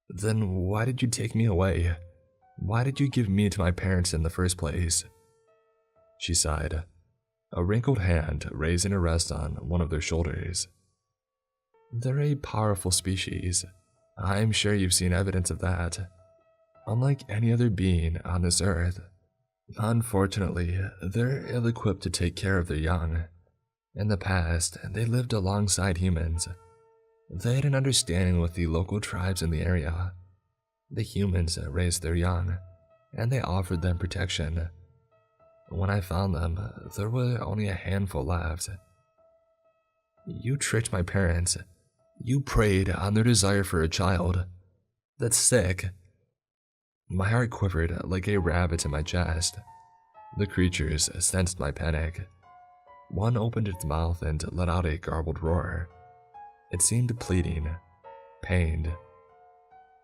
"Then why did you take me away? Why did you give me to my parents in the first place?" She sighed, a wrinkled hand raised in a rest on one of their shoulders. "They're a powerful species. I'm sure you've seen evidence of that. Unlike any other being on this earth. Unfortunately, they're ill-equipped to take care of their young. In the past, they lived alongside humans. They had an understanding with the local tribes in the area. The humans raised their young, and they offered them protection. When I found them, there were only a handful left. You tricked my parents. You preyed on their desire for a child. That's sick." My heart quivered like a rabbit in my chest. The creatures sensed my panic. One opened its mouth and let out a garbled roar. It seemed pleading, pained.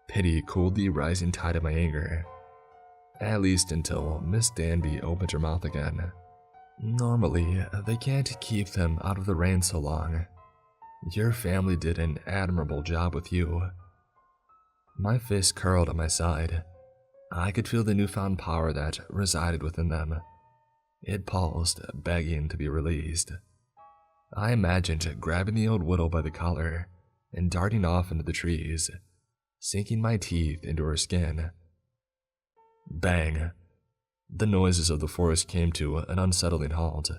Pity cooled the rising tide of my anger. At least until Miss Danby opened her mouth again. "Normally, they can't keep them out of the rain so long. Your family did an admirable job with you." My fist curled at my side. I could feel the newfound power that resided within them. It pulsed, begging to be released. I imagined grabbing the old widow by the collar and darting off into the trees, sinking my teeth into her skin. Bang! The noises of the forest came to an unsettling halt,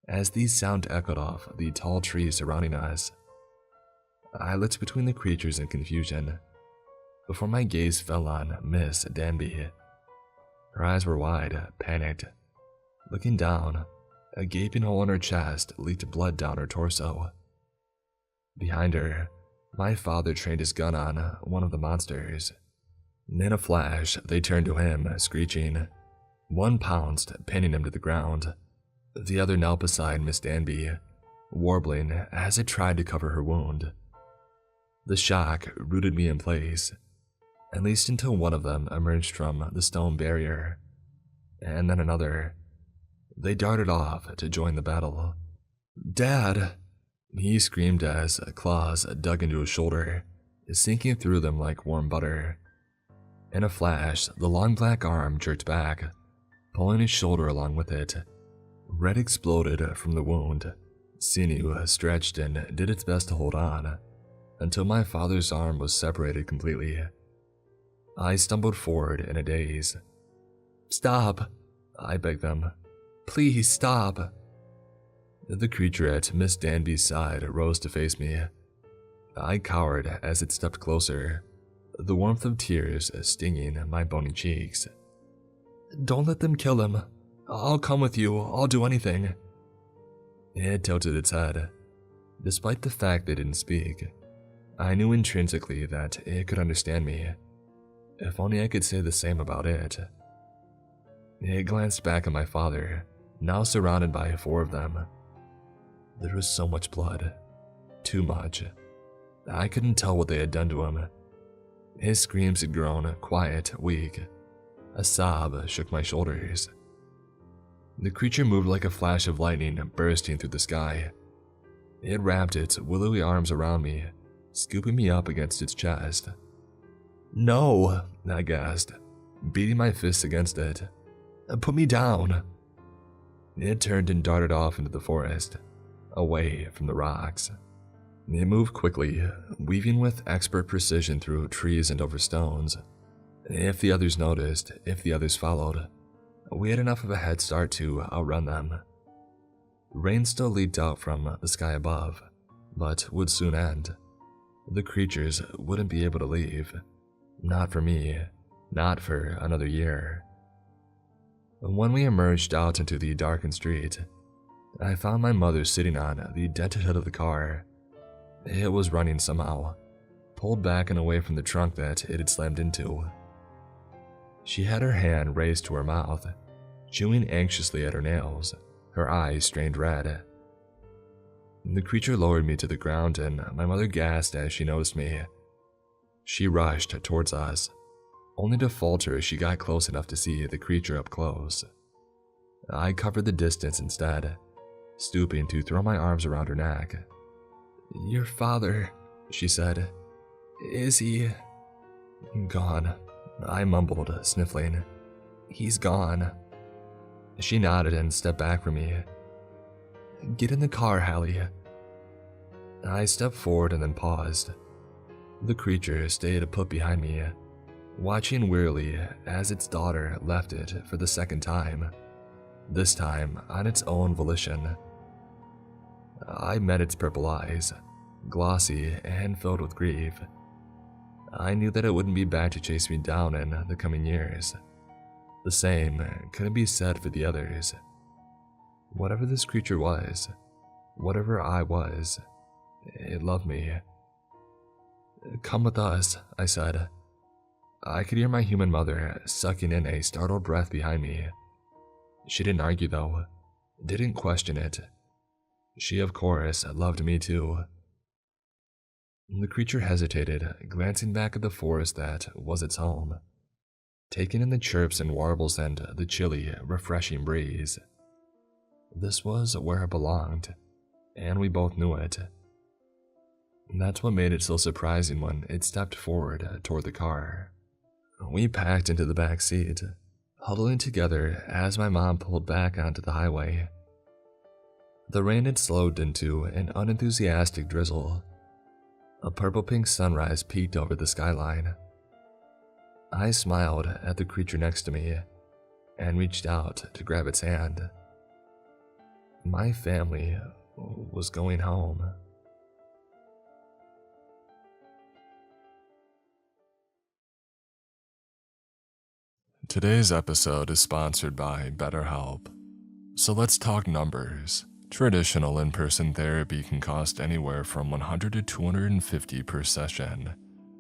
as these sounds echoed off the tall trees surrounding us. I looked between the creatures in confusion, before my gaze fell on Miss Danby. Her eyes were wide, panicked. Looking down, a gaping hole in her chest leaked blood down her torso. Behind her, my father trained his gun on one of the monsters. In a flash, they turned to him, screeching. One pounced, pinning him to the ground. The other knelt beside Miss Danby, warbling as it tried to cover her wound. The shock rooted me in place, at least until one of them emerged from the stone barrier, and then another. They darted off to join the battle. "Dad!" he screamed as claws dug into his shoulder, sinking through them like warm butter. In a flash, the long black arm jerked back, pulling his shoulder along with it. Red exploded from the wound. Sinew stretched and did its best to hold on, until my father's arm was separated completely. I stumbled forward in a daze. "Stop," I begged them. "Please stop." The creature at Miss Danby's side rose to face me. I cowered as it stepped closer, the warmth of tears stinging my bony cheeks. "Don't let them kill him. I'll come with you. I'll do anything." It tilted its head. Despite the fact they didn't speak, I knew intrinsically that it could understand me. If only I could say the same about it. It glanced back at my father, now surrounded by 4 of them. There was so much blood. Too much. I couldn't tell what they had done to him. His screams had grown quiet, weak. A sob shook my shoulders. The creature moved like a flash of lightning bursting through the sky. It wrapped its willowy arms around me, scooping me up against its chest. "No," I gasped, beating my fists against it. "Put me down." It turned and darted off into the forest, away from the rocks. It moved quickly, weaving with expert precision through trees and over stones. If the others noticed, if the others followed, we had enough of a head start to outrun them. Rain still leaked out from the sky above, but would soon end. The creatures wouldn't be able to leave. Not for me, not for another year. When we emerged out into the darkened street, I found my mother sitting on the dented hood of the car. It was running somehow, pulled back and away from the trunk that it had slammed into. She had her hand raised to her mouth, chewing anxiously at her nails, her eyes strained red. The creature lowered me to the ground and my mother gasped as she noticed me. She rushed towards us, only to falter as she got close enough to see the creature up close. I covered the distance instead, stooping to throw my arms around her neck. "Your father," she said. "Is he?" "Gone," I mumbled, sniffling. "He's gone." She nodded and stepped back from me. "Get in the car, Hallie." I stepped forward and then paused. The creature stayed put behind me, watching wearily as its daughter left it for the second time, this time on its own volition. I met its purple eyes, glossy and filled with grief. I knew that it wouldn't be back to chase me down in the coming years. The same couldn't be said for the others. Whatever this creature was, whatever I was, it loved me. "Come with us," I said. I could hear my human mother sucking in a startled breath behind me. She didn't argue though, didn't question it. She, of course, loved me too. The creature hesitated, glancing back at the forest that was its home, taking in the chirps and warbles and the chilly, refreshing breeze. This was where it belonged, and we both knew it. That's what made it so surprising when it stepped forward toward the car. We packed into the back seat, huddling together as my mom pulled back onto the highway. The rain had slowed into an unenthusiastic drizzle. A purple-pink sunrise peeked over the skyline. I smiled at the creature next to me and reached out to grab its hand. My family was going home. Today's episode is sponsored by BetterHelp. So let's talk numbers. Traditional in-person therapy can cost anywhere from $100 to $250 per session,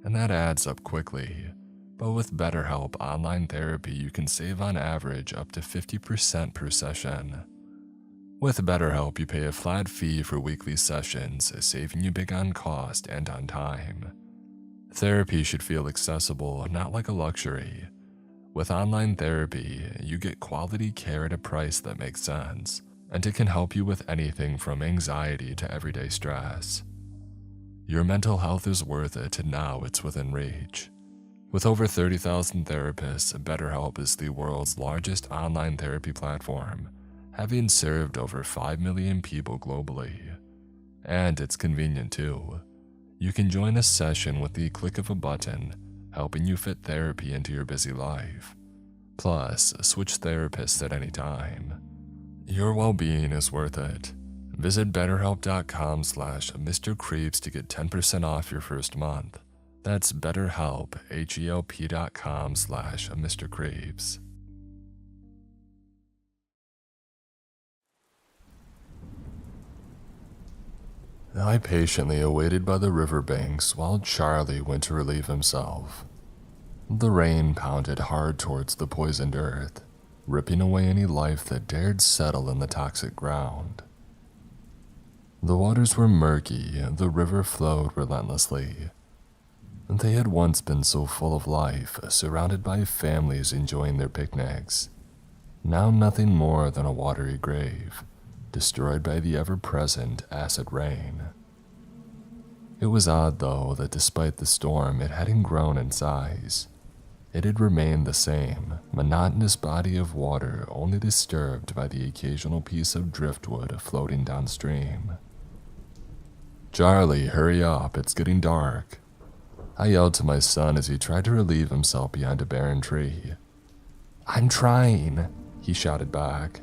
and that adds up quickly. But with BetterHelp online therapy, you can save on average up to 50% per session. With BetterHelp, you pay a flat fee for weekly sessions, saving you big on cost and on time. Therapy should feel accessible, not like a luxury. With online therapy, you get quality care at a price that makes sense, and it can help you with anything from anxiety to everyday stress. Your mental health is worth it, and now it's within reach. With over 30,000 therapists, BetterHelp is the world's largest online therapy platform, having served over 5 million people globally. And it's convenient too. You can join a session with the click of a button, helping you fit therapy into your busy life. Plus, switch therapists at any time. Your well-being is worth it. Visit betterhelp.com/MrCreeps to get 10% off your first month. That's BetterHelp, HELP.com/MrCreeps. I patiently awaited by the riverbanks while Charlie went to relieve himself. The rain pounded hard towards the poisoned earth, ripping away any life that dared settle in the toxic ground. The waters were murky, and the river flowed relentlessly. They had once been so full of life, surrounded by families enjoying their picnics. Now nothing more than a watery grave, destroyed by the ever-present acid rain. It was odd, though, that despite the storm, it hadn't grown in size. It had remained the same, monotonous body of water, only disturbed by the occasional piece of driftwood floating downstream. "Charlie, hurry up, it's getting dark," I yelled to my son as he tried to relieve himself behind a barren tree. "I'm trying," he shouted back.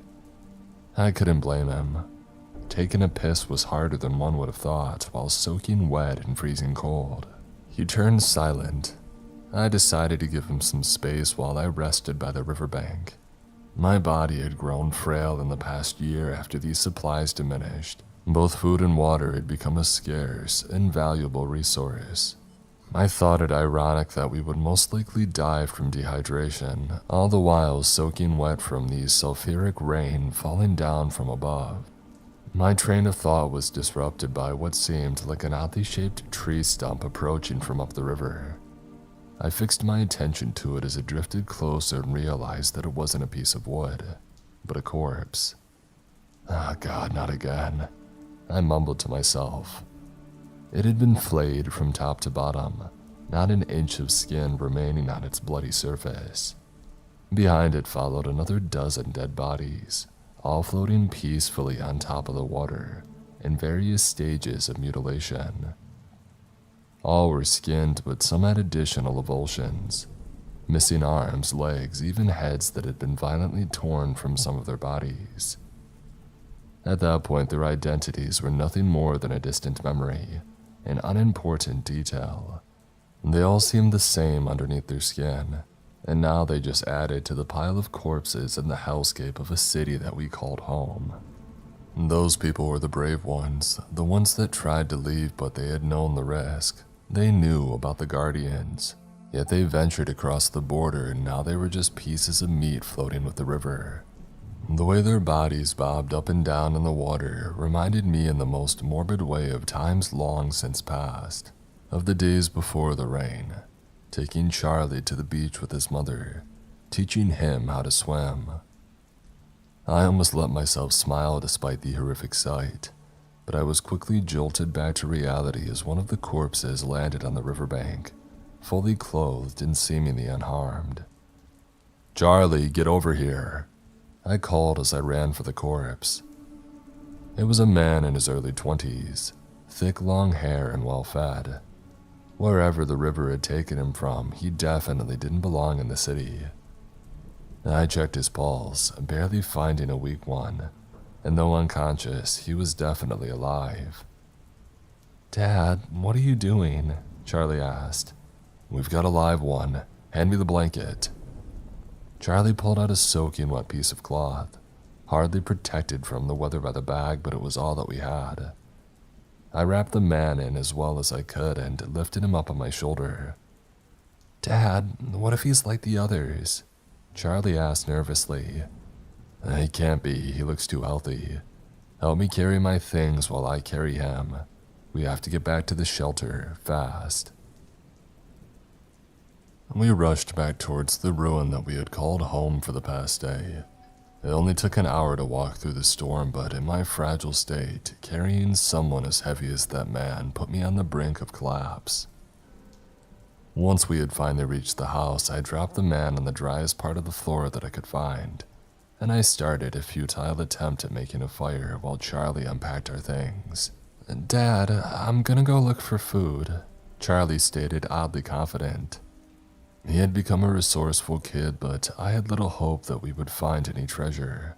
I couldn't blame him. Taking a piss was harder than one would have thought while soaking wet and freezing cold. He turned silent. I decided to give him some space while I rested by the riverbank. My body had grown frail in the past year after these supplies diminished. Both food and water had become a scarce, invaluable resource. I thought it ironic that we would most likely die from dehydration, all the while soaking wet from the sulfuric rain falling down from above. My train of thought was disrupted by what seemed like an oddly shaped tree stump approaching from up the river. I fixed my attention to it as it drifted closer and realized that it wasn't a piece of wood, but a corpse. Ah, God, not again, I mumbled to myself. It had been flayed from top to bottom, not an inch of skin remaining on its bloody surface. Behind it followed another dozen dead bodies, all floating peacefully on top of the water, in various stages of mutilation. All were skinned, but some had additional avulsions, missing arms, legs, even heads that had been violently torn from some of their bodies. At that point, their identities were nothing more than a distant memory, an unimportant detail. They all seemed the same underneath their skin, and now they just added to the pile of corpses in the hellscape of a city that we called home. Those people were the brave ones, the ones that tried to leave but they had known the risk. They knew about the Guardians, yet they ventured across the border and now they were just pieces of meat floating with the river. The way their bodies bobbed up and down in the water reminded me in the most morbid way of times long since past, of the days before the rain, taking Charlie to the beach with his mother, teaching him how to swim. I almost let myself smile despite the horrific sight, but I was quickly jolted back to reality as one of the corpses landed on the riverbank, fully clothed and seemingly unharmed. "Charlie, get over here," I called as I ran for the corpse. It was a man in his early 20s, thick long hair and well-fed. Wherever the river had taken him from, he definitely didn't belong in the city. I checked his pulse, barely finding a weak one, and though unconscious, he was definitely alive. "Dad, what are you doing?" Charlie asked. "We've got a live one. Hand me the blanket." Charlie pulled out a soaking wet piece of cloth, hardly protected from the weather by the bag, but it was all that we had. I wrapped the man in as well as I could and lifted him up on my shoulder. "Dad, what if he's like the others?" Charlie asked nervously. "He can't be, he looks too healthy. Help me carry my things while I carry him. We have to get back to the shelter, fast." We rushed back towards the ruin that we had called home for the past day. It only took an hour to walk through the storm, but in my fragile state, carrying someone as heavy as that man put me on the brink of collapse. Once we had finally reached the house, I dropped the man on the driest part of the floor that I could find, and I started a futile attempt at making a fire while Charlie unpacked our things. "Dad, I'm gonna go look for food," Charlie stated, oddly confident. He had become a resourceful kid, but I had little hope that we would find any treasure.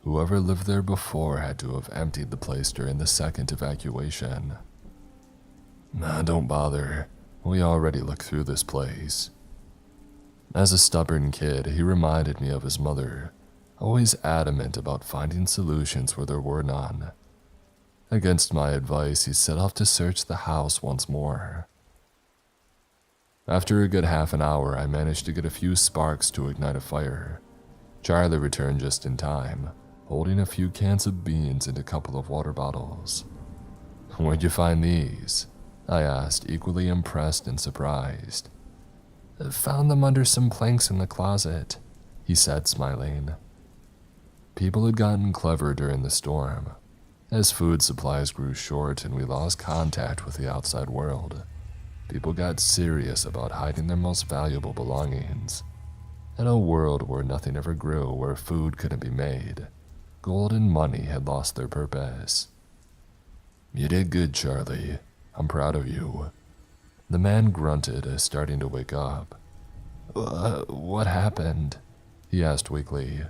Whoever lived there before had to have emptied the place during the second evacuation. "Nah, don't bother. We already looked through this place." As a stubborn kid, he reminded me of his mother, always adamant about finding solutions where there were none. Against my advice, he set off to search the house once more. After a good half an hour, I managed to get a few sparks to ignite a fire. Charlie returned just in time, holding a few cans of beans and a couple of water bottles. "Where'd you find these?" I asked, equally impressed and surprised. "Found them under some planks in the closet," he said, smiling. People had gotten clever during the storm. As food supplies grew short and we lost contact with the outside world, people got serious about hiding their most valuable belongings. In a world where nothing ever grew, where food couldn't be made, gold and money had lost their purpose. "You did good, Charlie. I'm proud of you." The man grunted, starting to wake up. What happened?" he asked weakly.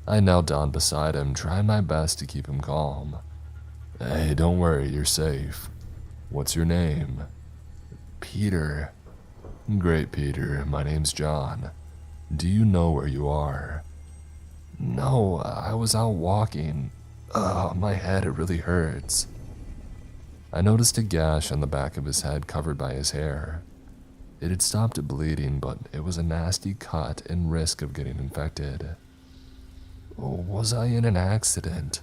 I knelt down beside him, trying my best to keep him calm. "Hey, don't worry, you're safe. What's your name?" "Peter." "Great, Peter. My name's John. Do you know where you are?" "No, I was out walking. My head, it really hurts." I noticed a gash on the back of his head covered by his hair. It had stopped bleeding, but it was a nasty cut and risk of getting infected. "Was I in an accident?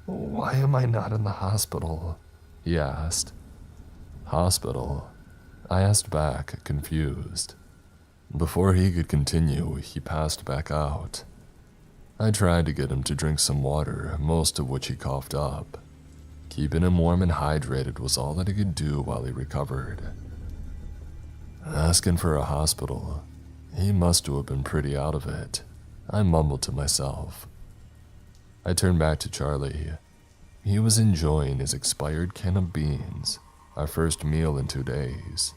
Why am I not in the hospital?" he asked. "Hospital?" I asked back, confused. Before he could continue, he passed back out. I tried to get him to drink some water, most of which he coughed up. Keeping him warm and hydrated was all that I could do while he recovered. Asking for a hospital. He must have been pretty out of it, I mumbled to myself. I turned back to Charlie. He was enjoying his expired can of beans, our first meal in 2 days.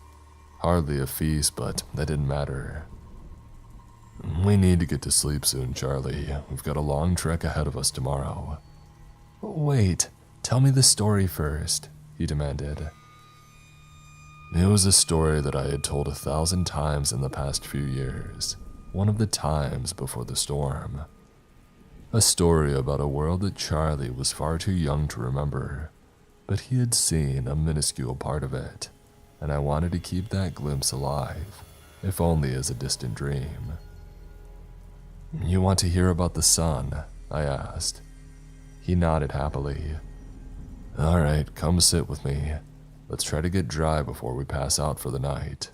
Hardly a feast, but that didn't matter. "We need to get to sleep soon, Charlie. We've got a long trek ahead of us tomorrow." "Wait, tell me the story first," he demanded. It was a story that I had told 1,000 times in the past few years, one of the times before the storm. A story about a world that Charlie was far too young to remember, but he had seen a minuscule part of it, and I wanted to keep that glimpse alive, if only as a distant dream. "You want to hear about the sun?" I asked. He nodded happily. "All right, come sit with me. Let's try to get dry before we pass out for the night."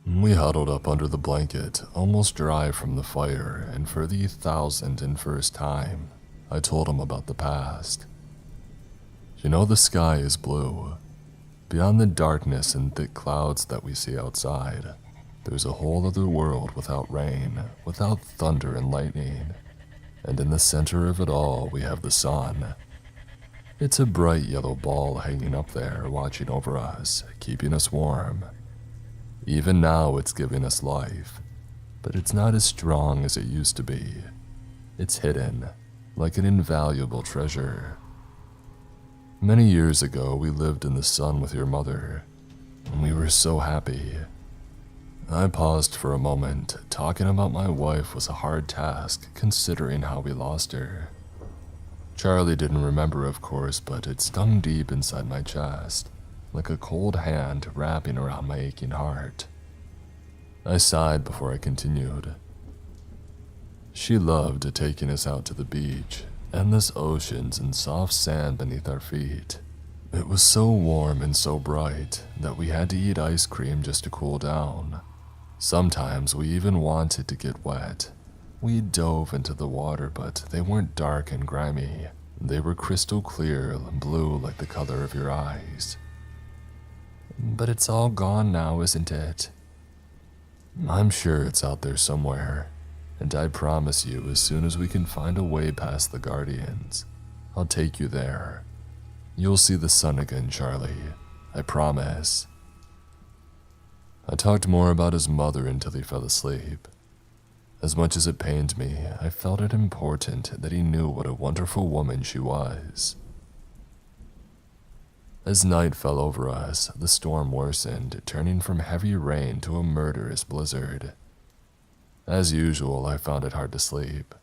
We huddled up under the blanket, almost dry from the fire, and for the 1,001st time, I told him about the past. "You know, the sky is blue. Beyond the darkness and thick clouds that we see outside, there's a whole other world without rain, without thunder and lightning. And in the center of it all, we have the sun. It's a bright yellow ball hanging up there, watching over us, keeping us warm. Even now, it's giving us life, but it's not as strong as it used to be. It's hidden, like an invaluable treasure. Many years ago, we lived in the sun with your mother, and we were so happy." I paused for a moment. Talking about my wife was a hard task, considering how we lost her. Charlie didn't remember, of course, but it stung deep inside my chest, like a cold hand wrapping around my aching heart. I sighed before I continued. "She loved taking us out to the beach, endless oceans and soft sand beneath our feet. It was so warm and so bright that we had to eat ice cream just to cool down. Sometimes we even wanted to get wet. We dove into the water, but they weren't dark and grimy. They were crystal clear and blue like the color of your eyes." "But it's all gone now, isn't it?" "I'm sure it's out there somewhere. And I promise you, as soon as we can find a way past the Guardians, I'll take you there. You'll see the sun again, Charlie. I promise. I talked more about his mother until he fell asleep. As much as it pained me, I felt it important that he knew what a wonderful woman she was. As night fell over us, the storm worsened, turning from heavy rain to a murderous blizzard. As usual, I found it hard to sleep,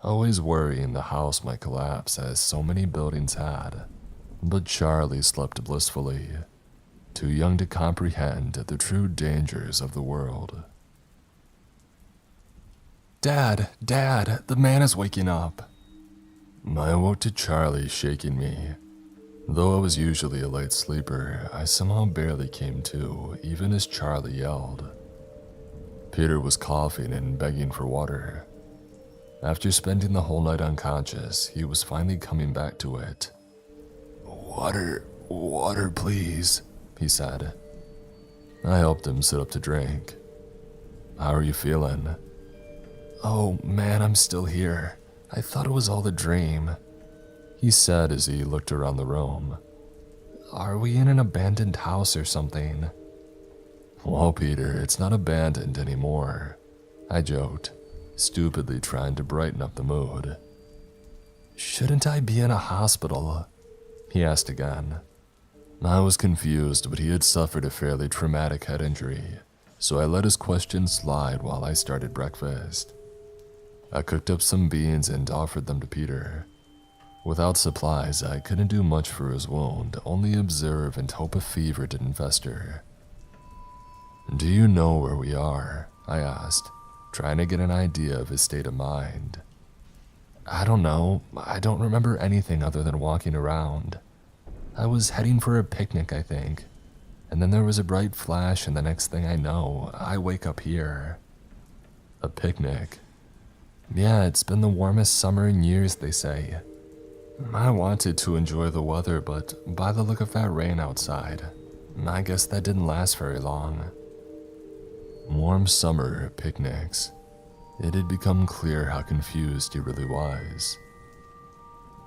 always worrying the house might collapse as so many buildings had. But Charlie slept blissfully, too young to comprehend the true dangers of the world. Dad, the man is waking up. I awoke to Charlie shaking me. Though I was usually a light sleeper, I somehow barely came to, even as Charlie yelled. Peter was coughing and begging for water. After spending the whole night unconscious, he was finally coming back to it. Water, please, he said. I helped him sit up to drink. How are you feeling? Oh man, I'm still here. I thought it was all a dream, he said as he looked around the room. Are we in an abandoned house or something? Well, Peter, it's not abandoned anymore, I joked, stupidly trying to brighten up the mood. Shouldn't I be in a hospital? He asked again. I was confused, but he had suffered a fairly traumatic head injury, so I let his question slide while I started breakfast. I cooked up some beans and offered them to Peter. Without supplies, I couldn't do much for his wound, only observe and hope a fever didn't fester. Do you know where we are? I asked, trying to get an idea of his state of mind. I don't know. I don't remember anything other than walking around. I was heading for a picnic, I think. And then there was a bright flash, and the next thing I know, I wake up here. A picnic? Yeah, it's been the warmest summer in years, they say. I wanted to enjoy the weather, but by the look of that rain outside, I guess that didn't last very long. Warm summer picnics. It had become clear how confused he really was.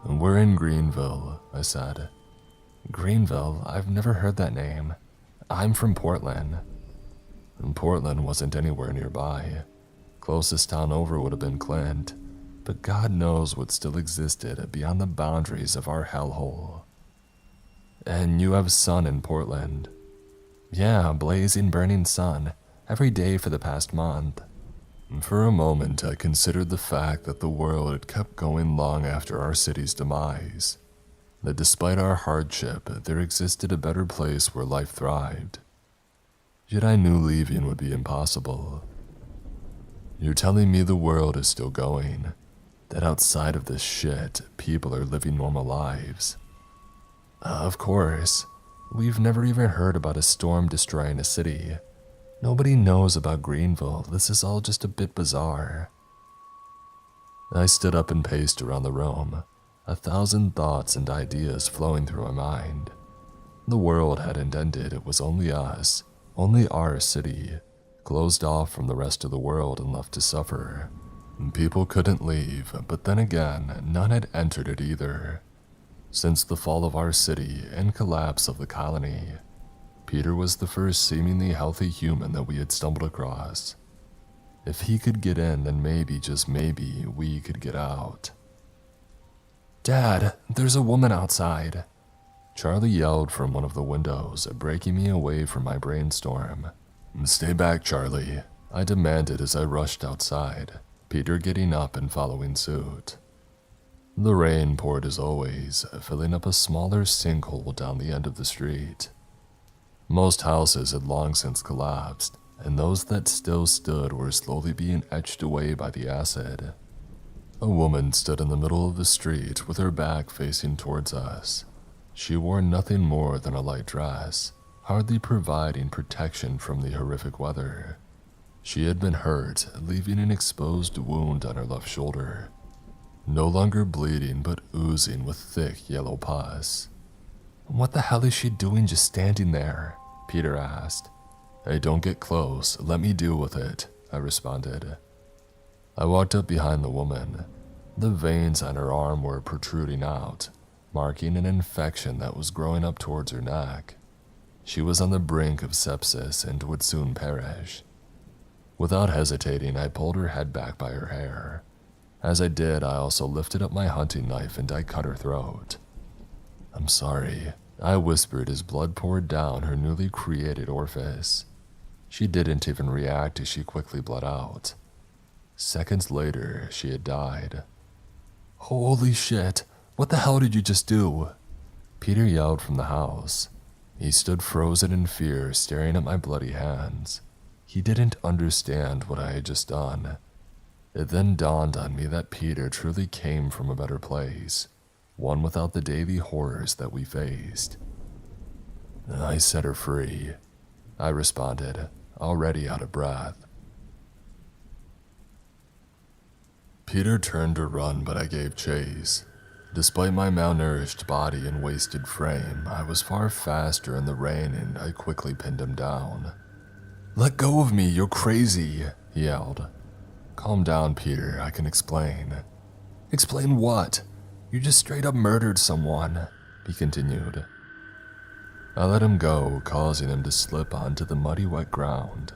We're in Greenville, I said. Greenville? I've never heard that name. I'm from Portland. Portland wasn't anywhere nearby. Closest town over would have been Clint, but God knows what still existed beyond the boundaries of our hellhole. And you have sun in Portland? Yeah, blazing burning sun, every day for the past month. For a moment, I considered the fact that the world had kept going long after our city's demise, that despite our hardship, there existed a better place where life thrived. Yet I knew leaving would be impossible. You're telling me the world is still going, that outside of this shit, people are living normal lives? Of course. We've never even heard about a storm destroying a city. Nobody knows about Greenville. This is all just a bit bizarre. I stood up and paced around the room, 1,000 thoughts and ideas flowing through my mind. The world hadn't ended, it was only us, only our city, closed off from the rest of the world and left to suffer. People couldn't leave, but then again, none had entered it either. Since the fall of our city and collapse of the colony, Peter was the first seemingly healthy human that we had stumbled across. If he could get in, then maybe, just maybe, we could get out. Dad, there's a woman outside, Charlie yelled from one of the windows, breaking me away from my brainstorm. Stay back, Charlie, I demanded as I rushed outside, Peter getting up and following suit. The rain poured as always, filling up a smaller sinkhole down the end of the street. Most houses had long since collapsed, and those that still stood were slowly being etched away by the acid. A woman stood in the middle of the street with her back facing towards us. She wore nothing more than a light dress, hardly providing protection from the horrific weather. She had been hurt, leaving an exposed wound on her left shoulder, no longer bleeding but oozing with thick yellow pus. What the hell is she doing just standing there? Peter asked. Hey, don't get close, let me deal with it, I responded. I walked up behind the woman. The veins on her arm were protruding out, marking an infection that was growing up towards her neck. She was on the brink of sepsis and would soon perish. Without hesitating, I pulled her head back by her hair. As I did, I also lifted up my hunting knife and I cut her throat. "I'm sorry," I whispered as blood poured down her newly created orifice. She didn't even react as she quickly bled out. Seconds later, she had died. "Holy shit, what the hell did you just do?" Peter yelled from the house. He stood frozen in fear, staring at my bloody hands. He didn't understand what I had just done. It then dawned on me that Peter truly came from a better place, one without the daily horrors that we faced. "I set her free," I responded, already out of breath. Peter turned to run, but I gave chase. Despite my malnourished body and wasted frame, I was far faster in the rain and I quickly pinned him down. "Let go of me, you're crazy," he yelled. "Calm down, Peter, I can explain." "Explain what? You just straight up murdered someone," he continued. I let him go, causing him to slip onto the muddy wet ground.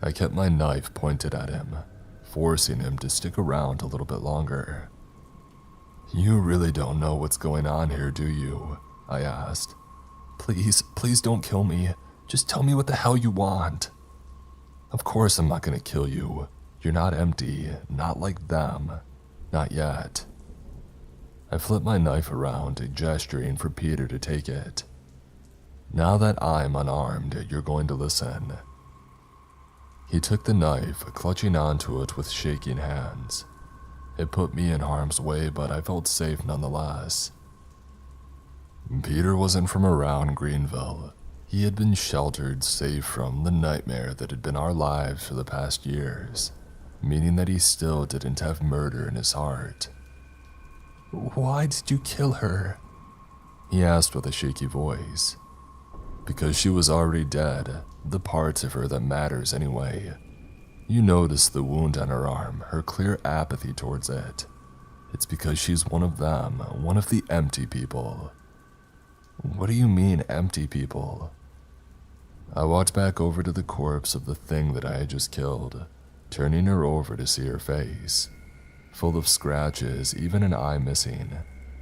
I kept my knife pointed at him, forcing him to stick around a little bit longer. "You really don't know what's going on here, do you?" I asked. Please don't kill me. Just tell me what the hell you want." "Of course I'm not gonna kill you. You're not empty, not like them. Not yet." I flipped my knife around, gesturing for Peter to take it. "Now that I'm unarmed, you're going to listen." He took the knife, clutching onto it with shaking hands. It put me in harm's way, but I felt safe nonetheless. Peter wasn't from around Greenville. He had been sheltered, safe from the nightmare that had been our lives for the past years, meaning that he still didn't have murder in his heart. "Why did you kill her?" he asked with a shaky voice. "Because she was already dead, the parts of her that matters anyway. You notice the wound on her arm, her clear apathy towards it. It's because she's one of them, one of the empty people." "What do you mean, empty people?" I walked back over to the corpse of the thing that I had just killed, turning her over to see her face. Full of scratches, even an eye missing,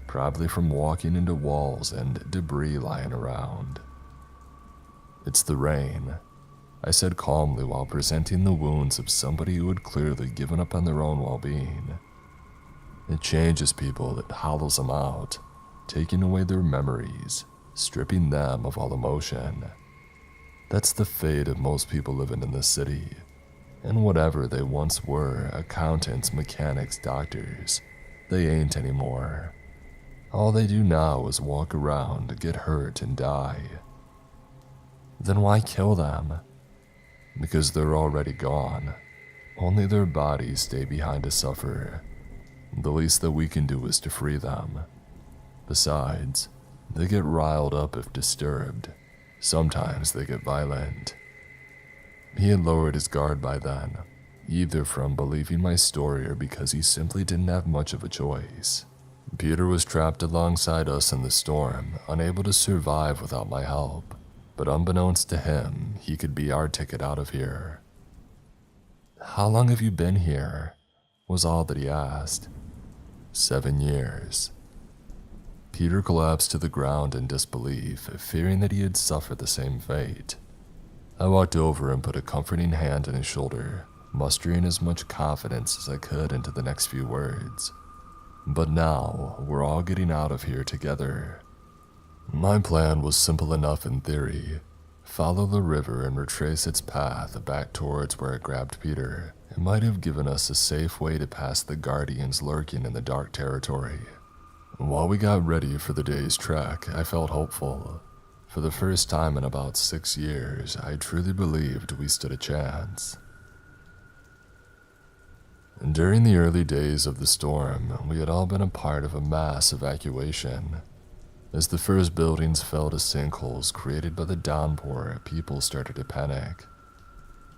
probably from walking into walls and debris lying around. "It's the rain," I said calmly while presenting the wounds of somebody who had clearly given up on their own well-being. "It changes people, it hollows them out, taking away their memories, stripping them of all emotion. That's the fate of most people living in this city, and whatever they once were, accountants, mechanics, doctors, they ain't anymore. All they do now is walk around, get hurt, and die." "Then why kill them?" "Because they're already gone. Only their bodies stay behind to suffer. The least that we can do is to free them. Besides, they get riled up if disturbed. Sometimes they get violent." He had lowered his guard by then, either from believing my story or because he simply didn't have much of a choice. Peter was trapped alongside us in the storm, unable to survive without my help. But unbeknownst to him, he could be our ticket out of here. "How long have you been here?" was all that he asked. 7 years. Peter collapsed to the ground in disbelief, fearing that he had suffered the same fate. I walked over and put a comforting hand on his shoulder, mustering as much confidence as I could into the next few words. "But now, we're all getting out of here together." My plan was simple enough in theory. Follow the river and retrace its path back towards where it grabbed Peter. It might have given us a safe way to pass the guardians lurking in the dark territory. While we got ready for the day's trek, I felt hopeful. For the first time in about 6 years, I truly believed we stood a chance. During the early days of the storm, we had all been a part of a mass evacuation. As the first buildings fell to sinkholes created by the downpour, people started to panic.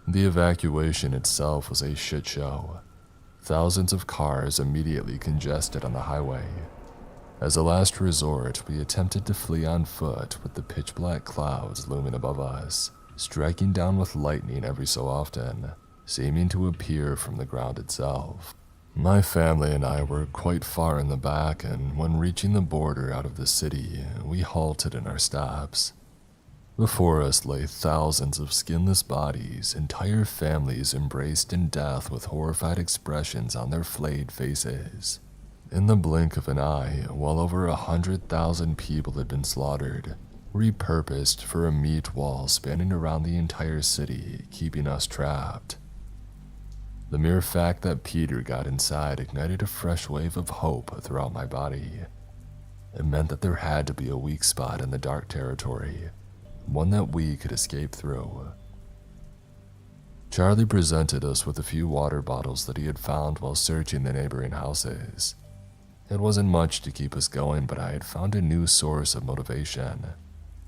The evacuation itself was a shit show. Thousands of cars immediately congested on the highway. As a last resort, we attempted to flee on foot with the pitch-black clouds looming above us, striking down with lightning every so often, seeming to appear from the ground itself. My family and I were quite far in the back, and when reaching the border out of the city, we halted in our steps. Before us lay thousands of skinless bodies, entire families embraced in death with horrified expressions on their flayed faces. In the blink of an eye, well over 100,000 people had been slaughtered, repurposed for a meat wall spanning around the entire city, keeping us trapped. The mere fact that Peter got inside ignited a fresh wave of hope throughout my body. It meant that there had to be a weak spot in the dark territory, one that we could escape through. Charlie presented us with a few water bottles that he had found while searching the neighboring houses. It wasn't much to keep us going, but I had found a new source of motivation.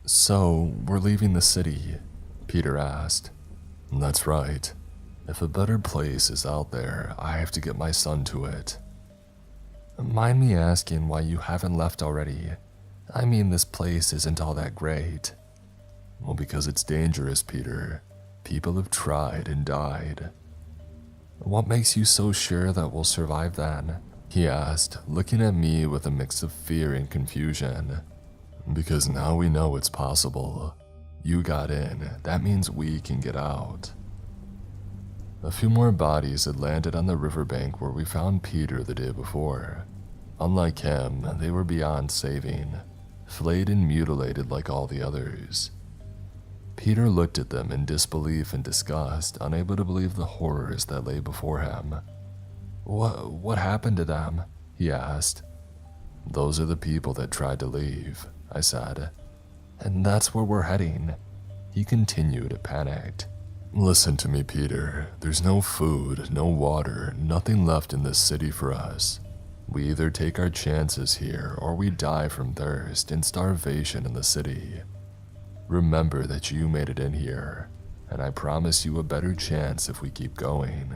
"So, we're leaving the city?" Peter asked. "That's right. If a better place is out there, I have to get my son to it." "Mind me asking why you haven't left already? I mean, this place isn't all that great." "Well, because it's dangerous, Peter. People have tried and died." "What makes you so sure that we'll survive then?" he asked, looking at me with a mix of fear and confusion. "Because now we know it's possible. You got in, that means we can get out." A few more bodies had landed on the riverbank where we found Peter the day before. Unlike him, they were beyond saving, flayed and mutilated like all the others. Peter looked at them in disbelief and disgust, unable to believe the horrors that lay before him. What happened to them?" he asked. "Those are the people that tried to leave," I said. "And that's where we're heading," he continued, panicked. "Listen to me, Peter. There's no food, no water, nothing left in this city for us. We either take our chances here or we die from thirst and starvation in the city. Remember that you made it in here, and I promise you a better chance if we keep going."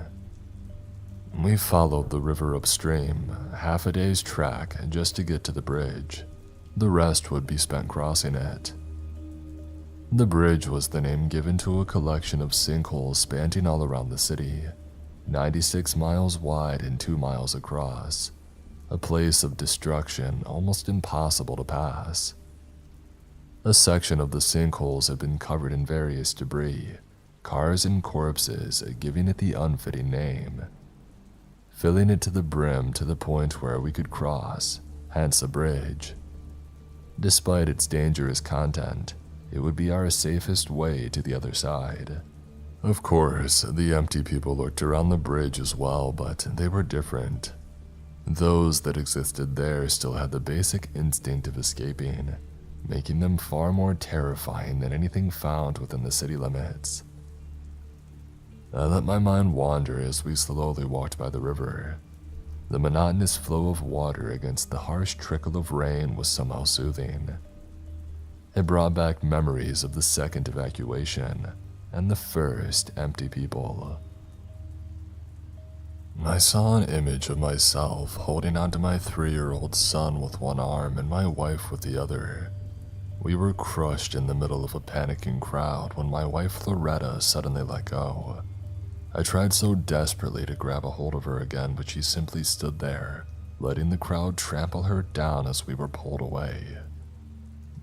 We followed the river upstream, half a day's track just to get to the bridge. The rest would be spent crossing it. The bridge was the name given to a collection of sinkholes spanning all around the city, 96 miles wide and 2 miles across, a place of destruction almost impossible to pass. A section of the sinkholes had been covered in various debris, cars and corpses, giving it the unfitting name. Filling it to the brim to the point where we could cross, hence a bridge. Despite its dangerous content, it would be our safest way to the other side. Of course, the empty people looked around the bridge as well, but they were different. Those that existed there still had the basic instinct of escaping, making them far more terrifying than anything found within the city limits. I let my mind wander as we slowly walked by the river. The monotonous flow of water against the harsh trickle of rain was somehow soothing. It brought back memories of the second evacuation and the first empty people. I saw an image of myself holding onto my 3-year-old son with one arm and my wife with the other. We were crushed in the middle of a panicking crowd when my wife Loretta suddenly let go. I tried so desperately to grab a hold of her again, but she simply stood there, letting the crowd trample her down as we were pulled away.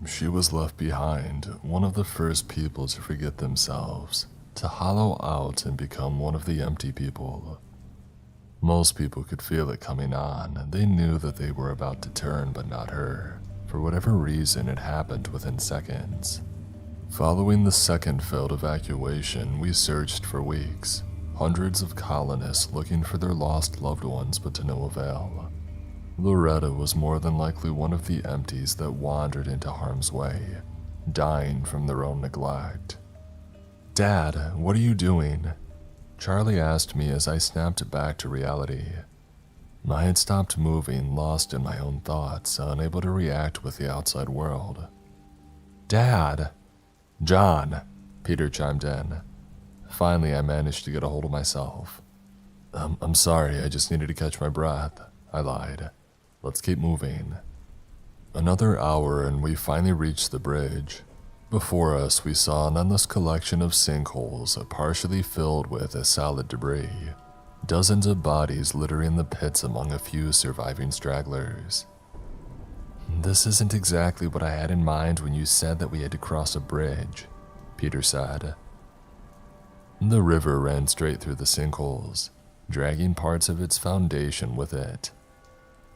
She was left behind, one of the first people to forget themselves, to hollow out and become one of the empty people. Most people could feel it coming on. They knew that they were about to turn, but not her. For whatever reason, it happened within seconds. Following the second failed evacuation, we searched for weeks. Hundreds of colonists looking for their lost loved ones, but to no avail. Loretta was more than likely one of the empties that wandered into harm's way, dying from their own neglect. "Dad, what are you doing?" Charlie asked me as I snapped back to reality. I had stopped moving, lost in my own thoughts, unable to react with the outside world. "Dad!" "John!" Peter chimed in. Finally, I managed to get a hold of myself. I'm sorry, I just needed to catch my breath, I lied. Let's keep moving. Another hour and we finally reached the bridge. Before us, we saw an endless collection of sinkholes partially filled with solid debris. Dozens of bodies littering the pits among a few surviving stragglers. This isn't exactly what I had in mind when you said that we had to cross a bridge, Peter said. The river ran straight through the sinkholes, dragging parts of its foundation with it.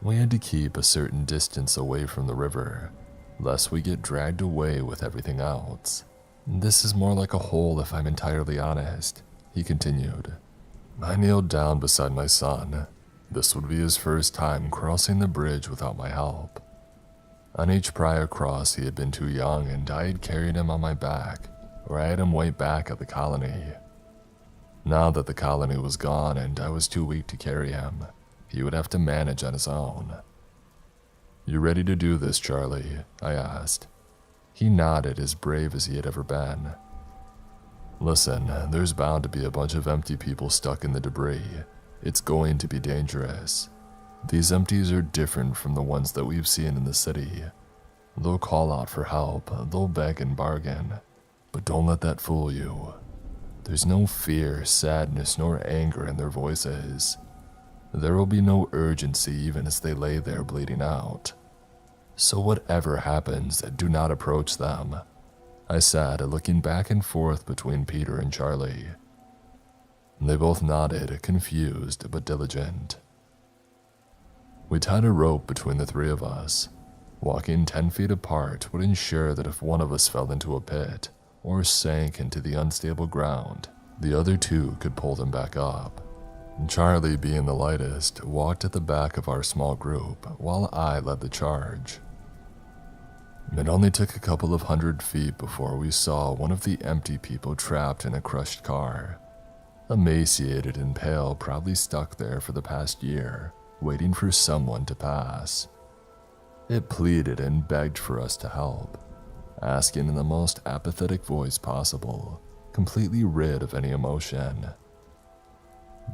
We had to keep a certain distance away from the river, lest we get dragged away with everything else. This is more like a hole if I'm entirely honest, he continued. I kneeled down beside my son. This would be his first time crossing the bridge without my help. On each prior cross he had been too young and I had carried him on my back, or I had him way back at the colony. Now that the colony was gone and I was too weak to carry him, he would have to manage on his own. You ready to do this, Charlie? I asked. He nodded, as brave as he had ever been. Listen, there's bound to be a bunch of empty people stuck in the debris. It's going to be dangerous. These empties are different from the ones that we've seen in the city. They'll call out for help, they'll beg and bargain, but don't let that fool you. There's no fear, sadness, nor anger in their voices. There will be no urgency even as they lay there bleeding out. So whatever happens, do not approach them, I said, looking back and forth between Peter and Charlie. They both nodded, confused but diligent. We tied a rope between the three of us. Walking 10 feet apart would ensure that if one of us fell into a pit or sank into the unstable ground, the other two could pull them back up. Charlie, being the lightest, walked at the back of our small group while I led the charge. It only took a couple of 100 feet before we saw one of the empty people trapped in a crushed car. Emaciated and pale, probably stuck there for the past year, waiting for someone to pass. It pleaded and begged for us to help, asking in the most apathetic voice possible, completely rid of any emotion.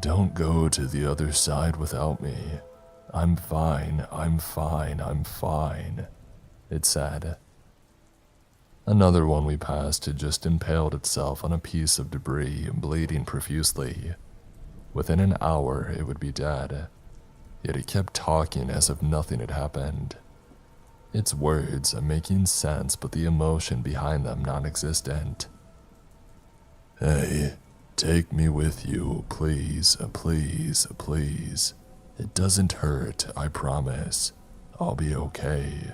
Don't go to the other side without me. I'm fine, I'm fine, I'm fine, it said. Another one we passed had just impaled itself on a piece of debris, bleeding profusely. Within an hour, it would be dead. Yet it kept talking as if nothing had happened. Its words making sense, but the emotion behind them non-existent. Hey, take me with you, please, please, please. It doesn't hurt, I promise. I'll be okay.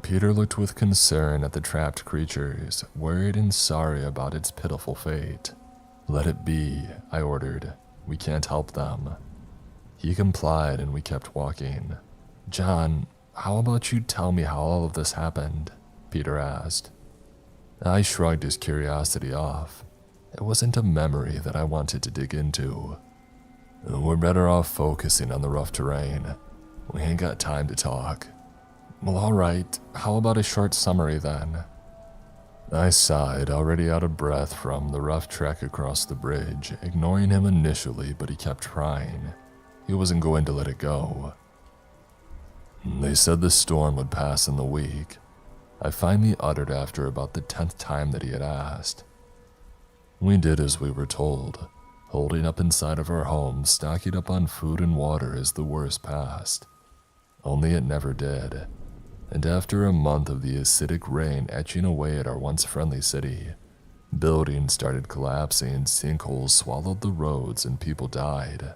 Peter looked with concern at the trapped creatures, worried and sorry about its pitiful fate. Let it be, I ordered. We can't help them. He complied and we kept walking. John, how about you tell me how all of this happened? Peter asked. I shrugged his curiosity off. It wasn't a memory that I wanted to dig into. We're better off focusing on the rough terrain. We ain't got time to talk. Well, alright, how about a short summary then? I sighed, already out of breath from the rough trek across the bridge, ignoring him initially, but he kept trying. He wasn't going to let it go. They said the storm would pass in the week. I finally uttered after about the 10th time that he had asked. We did as we were told, holding up inside of our home, stocking up on food and water as the worst passed. Only it never did. And after a month of the acidic rain etching away at our once friendly city, buildings started collapsing, sinkholes swallowed the roads, and people died.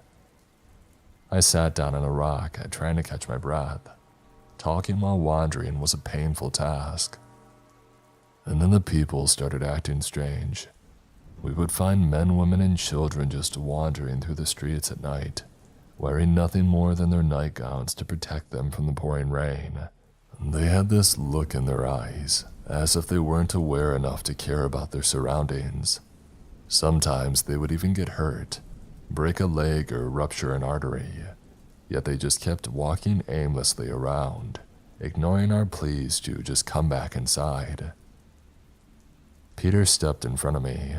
I sat down on a rock, trying to catch my breath. Talking while wandering was a painful task. And then the people started acting strange. We would find men, women, and children just wandering through the streets at night, wearing nothing more than their nightgowns to protect them from the pouring rain. They had this look in their eyes, as if they weren't aware enough to care about their surroundings. Sometimes they would even get hurt, break a leg or rupture an artery, yet they just kept walking aimlessly around, ignoring our pleas to just come back inside. Peter stepped in front of me.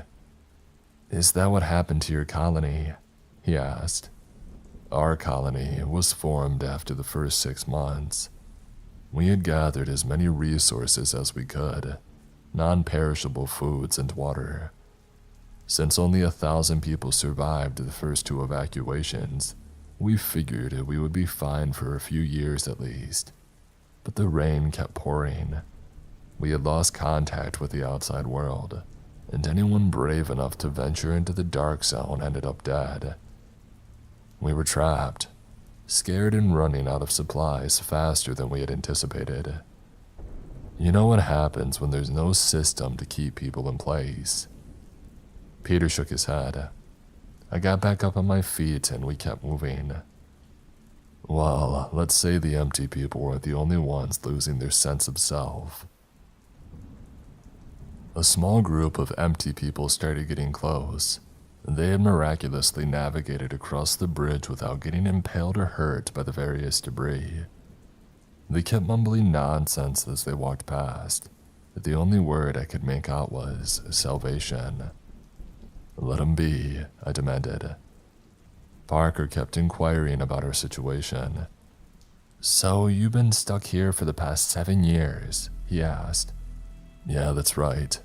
Is that what happened to your colony? he asked. Our colony was formed after the first 6 months. We had gathered as many resources as we could, non-perishable foods and water. Since only 1,000 people survived the first 2 evacuations, we figured we would be fine for a few years at least. But the rain kept pouring. We had lost contact with the outside world, and anyone brave enough to venture into the dark zone ended up dead. We were trapped, scared and running out of supplies faster than we had anticipated. You know what happens when there's no system to keep people in place. Peter shook his head. I got back up on my feet and we kept moving. Well, let's say the empty people weren't the only ones losing their sense of self. A small group of empty people started getting close. They had miraculously navigated across the bridge without getting impaled or hurt by the various debris. They kept mumbling nonsense as they walked past, but the only word I could make out was salvation. Let 'em be, I demanded. Parker kept inquiring about our situation. So you've been stuck here for the past 7 years, he asked. Yeah, that's right.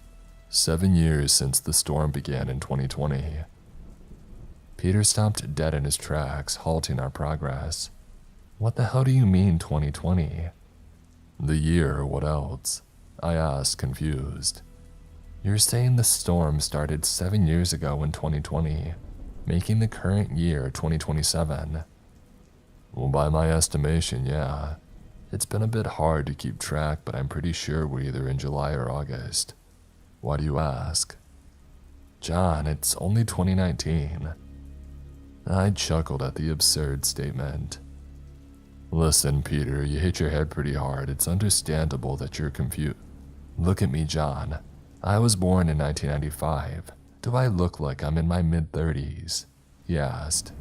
7 years since the storm began in 2020. Peter stopped dead in his tracks, halting our progress. What the hell do you mean 2020? The year, what else? I asked, confused. You're saying the storm started 7 years ago in 2020, making the current year 2027. Well, by my estimation, yeah. It's been a bit hard to keep track, but I'm pretty sure we're either in July or August. Why do you ask? John, it's only 2019. I chuckled at the absurd statement. Listen, Peter, you hit your head pretty hard. It's understandable that you're confused. Look at me, John. I was born in 1995. Do I look like I'm in my mid-30s? He asked.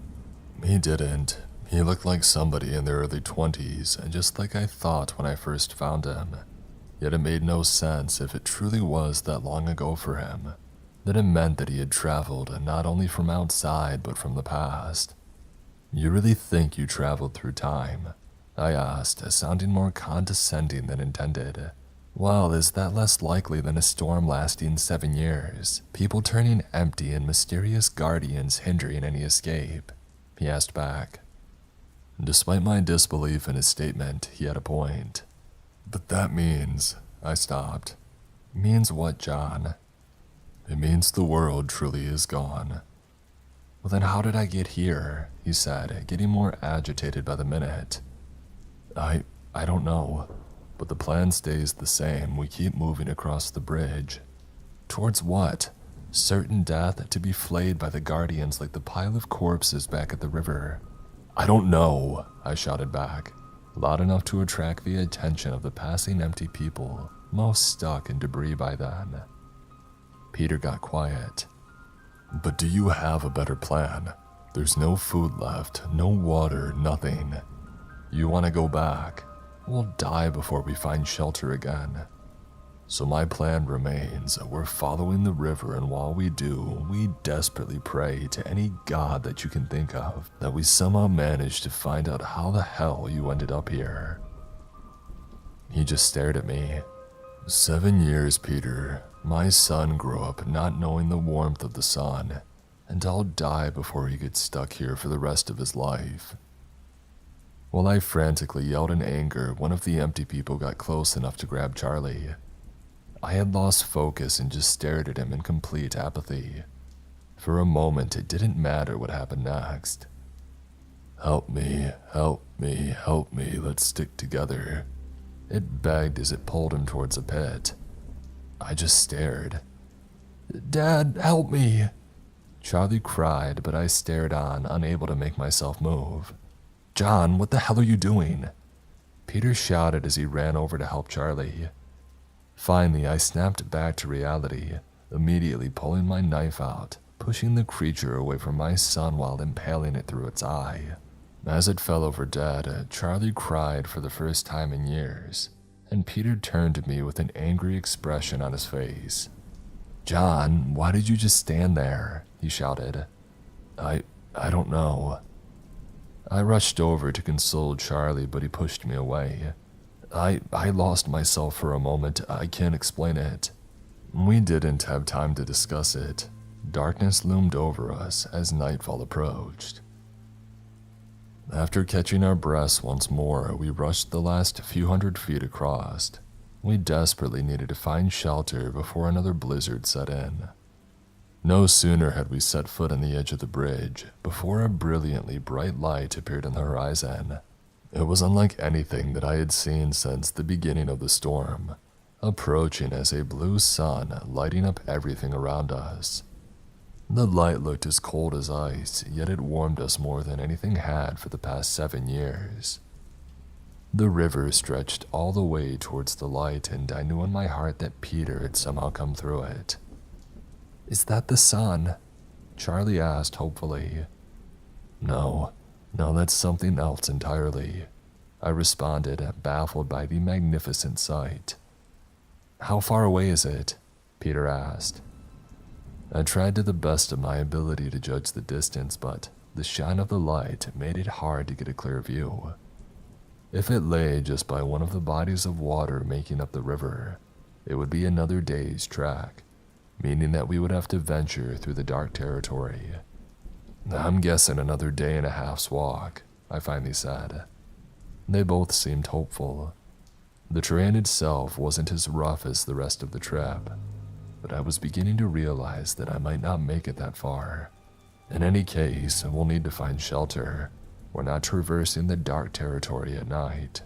He didn't. He looked like somebody in their early 20s, and just like I thought when I first found him. Yet it made no sense if it truly was that long ago for him. That it meant that he had traveled not only from outside but from the past. You really think you traveled through time? I asked, sounding more condescending than intended. Well, is that less likely than a storm lasting 7 years? People turning empty and mysterious guardians hindering any escape? He asked back. Despite my disbelief in his statement, he had a point. But that means... I stopped. Means what, John? It means the world truly is gone. Well, then how did I get here? He said, getting more agitated by the minute. I don't know, but the plan stays the same. We keep moving across the bridge. Towards what? Certain death, to be flayed by the guardians like the pile of corpses back at the river. I don't know, I shouted back, loud enough to attract the attention of the passing empty people, most stuck in debris by then. Peter got quiet. But do you have a better plan? There's no food left, no water, nothing. You want to go back? We'll die before we find shelter again. So my plan remains. We're following the river, and while we do, we desperately pray to any god that you can think of that we somehow manage to find out how the hell you ended up here. He just stared at me. 7 years, Peter. My son grew up not knowing the warmth of the sun, and I'll die before he gets stuck here for the rest of his life. While I frantically yelled in anger, one of the empty people got close enough to grab Charlie. I had lost focus and just stared at him in complete apathy. For a moment, it didn't matter what happened next. Help me, help me, help me, let's stick together. It begged as it pulled him towards a pit. I just stared. Dad, help me! Charlie cried, but I stared on, unable to make myself move. John, what the hell are you doing? Peter shouted as he ran over to help Charlie. Finally, I snapped back to reality, immediately pulling my knife out, pushing the creature away from my son while impaling it through its eye. As it fell over dead, Charlie cried for the first time in years, and Peter turned to me with an angry expression on his face. John, why did you just stand there? He shouted. I don't know. I rushed over to console Charlie, but he pushed me away. I lost myself for a moment. I can't explain it. We didn't have time to discuss it. Darkness loomed over us as nightfall approached. After catching our breaths once more, we rushed the last few hundred feet across. We desperately needed to find shelter before another blizzard set in. No sooner had we set foot on the edge of the bridge before a brilliantly bright light appeared on the horizon. It was unlike anything that I had seen since the beginning of the storm, approaching as a blue sun lighting up everything around us. The light looked as cold as ice, yet it warmed us more than anything had for the past 7 years. The river stretched all the way towards the light, and I knew in my heart that Peter had somehow come through it. "Is that the sun?" Charlie asked hopefully. No, that's something else entirely," I responded, baffled by the magnificent sight. "How far away is it?" Peter asked. I tried to the best of my ability to judge the distance, but the shine of the light made it hard to get a clear view. If it lay just by one of the bodies of water making up the river, it would be another day's trek, meaning that we would have to venture through the dark territory. "I'm guessing another day and a half's walk," I finally said. They both seemed hopeful. The terrain itself wasn't as rough as the rest of the trip, but I was beginning to realize that I might not make it that far. In any case, we'll need to find shelter. We're not traversing the dark territory at night.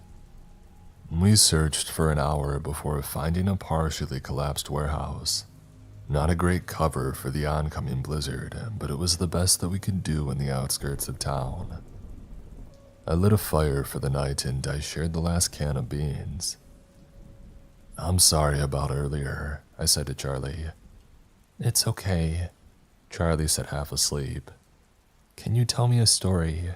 We searched for an hour before finding a partially collapsed warehouse. Not a great cover for the oncoming blizzard, but it was the best that we could do in the outskirts of town. I lit a fire for the night and I shared the last can of beans. "I'm sorry about earlier," I said to Charlie. "It's okay," Charlie said half asleep. "Can you tell me a story?"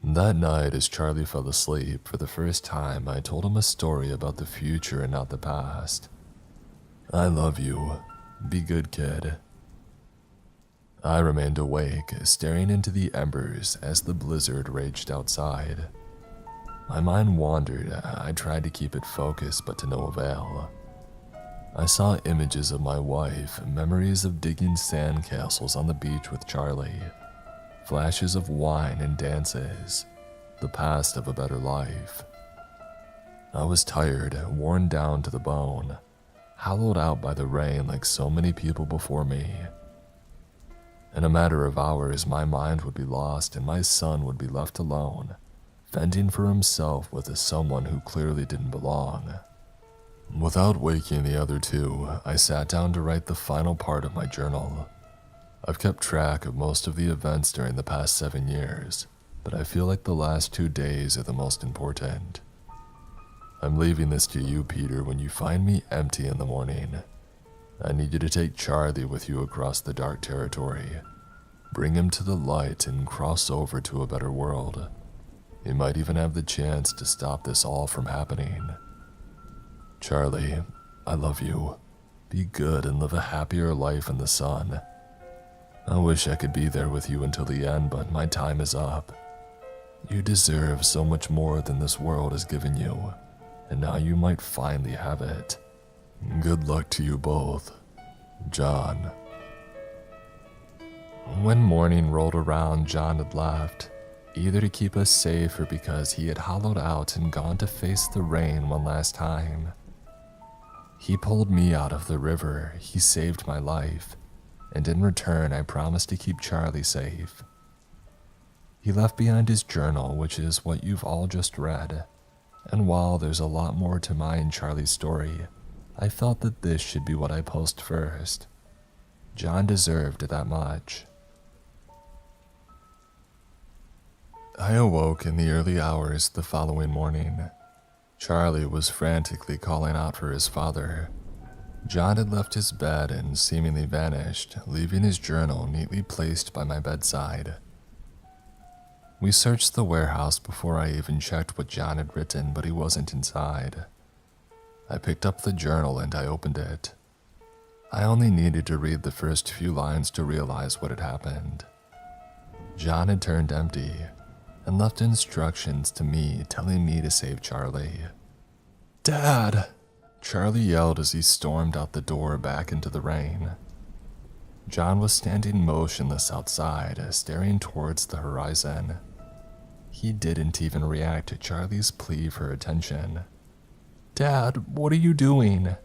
That night, as Charlie fell asleep, for the first time, I told him a story about the future and not the past. "I love you. Be good, kid." I remained awake, staring into the embers as the blizzard raged outside. My mind wandered. I tried to keep it focused, but to no avail. I saw images of my wife, memories of digging sandcastles on the beach with Charlie, flashes of wine and dances, the past of a better life. I was tired, worn down to the bone, hollowed out by the rain like so many people before me. In a matter of hours, my mind would be lost and my son would be left alone, fending for himself with someone who clearly didn't belong. Without waking the other two, I sat down to write the final part of my journal. I've kept track of most of the events during the past 7 years, but I feel like the last 2 days are the most important. I'm leaving this to you, Peter, when you find me empty in the morning. I need you to take Charlie with you across the dark territory. Bring him to the light and cross over to a better world. You might even have the chance to stop this all from happening. Charlie, I love you. Be good and live a happier life in the sun. I wish I could be there with you until the end, but my time is up. You deserve so much more than this world has given you, and now you might finally have it. Good luck to you both. John. When morning rolled around, John had left, either to keep us safe or because he had hollowed out and gone to face the rain one last time. He pulled me out of the river, he saved my life, and in return I promised to keep Charlie safe. He left behind his journal, which is what you've all just read, and while there's a lot more to my and Charlie's story, I felt that this should be what I post first. John deserved that much. I awoke in the early hours the following morning. Charlie was frantically calling out for his father. John had left his bed and seemingly vanished, leaving his journal neatly placed by my bedside. We searched the warehouse before I even checked what John had written, but he wasn't inside. I picked up the journal and I opened it. I only needed to read the first few lines to realize what had happened. John had turned empty and left instructions to me telling me to save Charlie. "Dad!" Charlie yelled as he stormed out the door back into the rain. John was standing motionless outside, staring towards the horizon. He didn't even react to Charlie's plea for attention. "Dad, what are you doing?"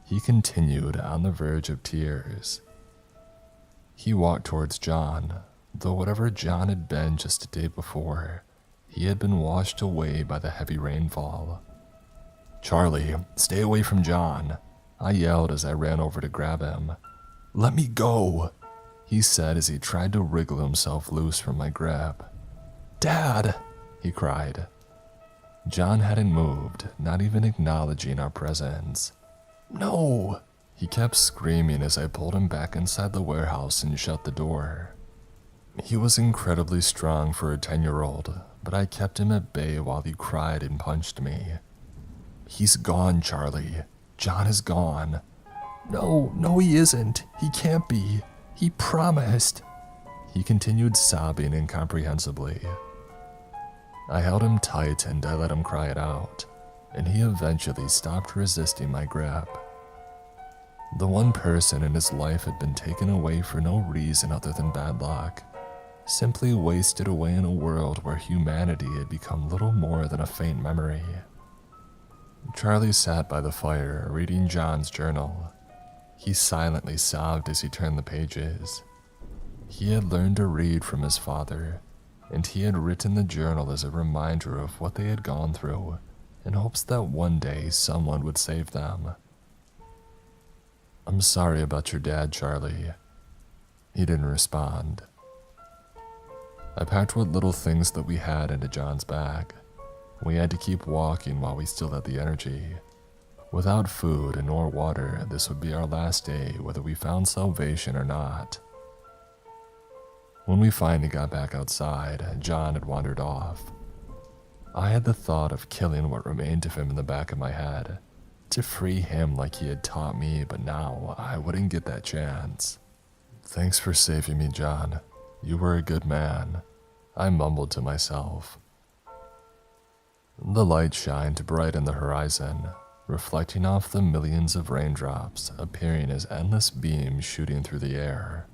He continued, on the verge of tears. He walked towards John, though whatever John had been just a day before, he had been washed away by the heavy rainfall. "Charlie, stay away from John," I yelled as I ran over to grab him. "Let me go," he said as he tried to wriggle himself loose from my grip. "Dad!" he cried. John hadn't moved, not even acknowledging our presence. "No!" He kept screaming as I pulled him back inside the warehouse and shut the door. He was incredibly strong for a 10-year-old, but I kept him at bay while he cried and punched me. "He's gone, Charlie. John is gone." No, he isn't. He can't be. He promised." He continued sobbing incomprehensibly. I held him tight and I let him cry it out, and he eventually stopped resisting my grip. The one person in his life had been taken away for no reason other than bad luck, simply wasted away in a world where humanity had become little more than a faint memory. Charlie sat by the fire, reading John's journal. He silently sobbed as he turned the pages. He had learned to read from his father, and he had written the journal as a reminder of what they had gone through, in hopes that one day someone would save them. "I'm sorry about your dad, Charlie." He didn't respond. I packed what little things that we had into John's bag. We had to keep walking while we still had the energy. Without food nor water, this would be our last day, whether we found salvation or not. When we finally got back outside, John had wandered off. I had the thought of killing what remained of him in the back of my head, to free him like he had taught me, but now I wouldn't get that chance. "Thanks for saving me, John. You were a good man," I mumbled to myself. The light shined bright in the horizon, reflecting off the millions of raindrops, appearing as endless beams shooting through the air.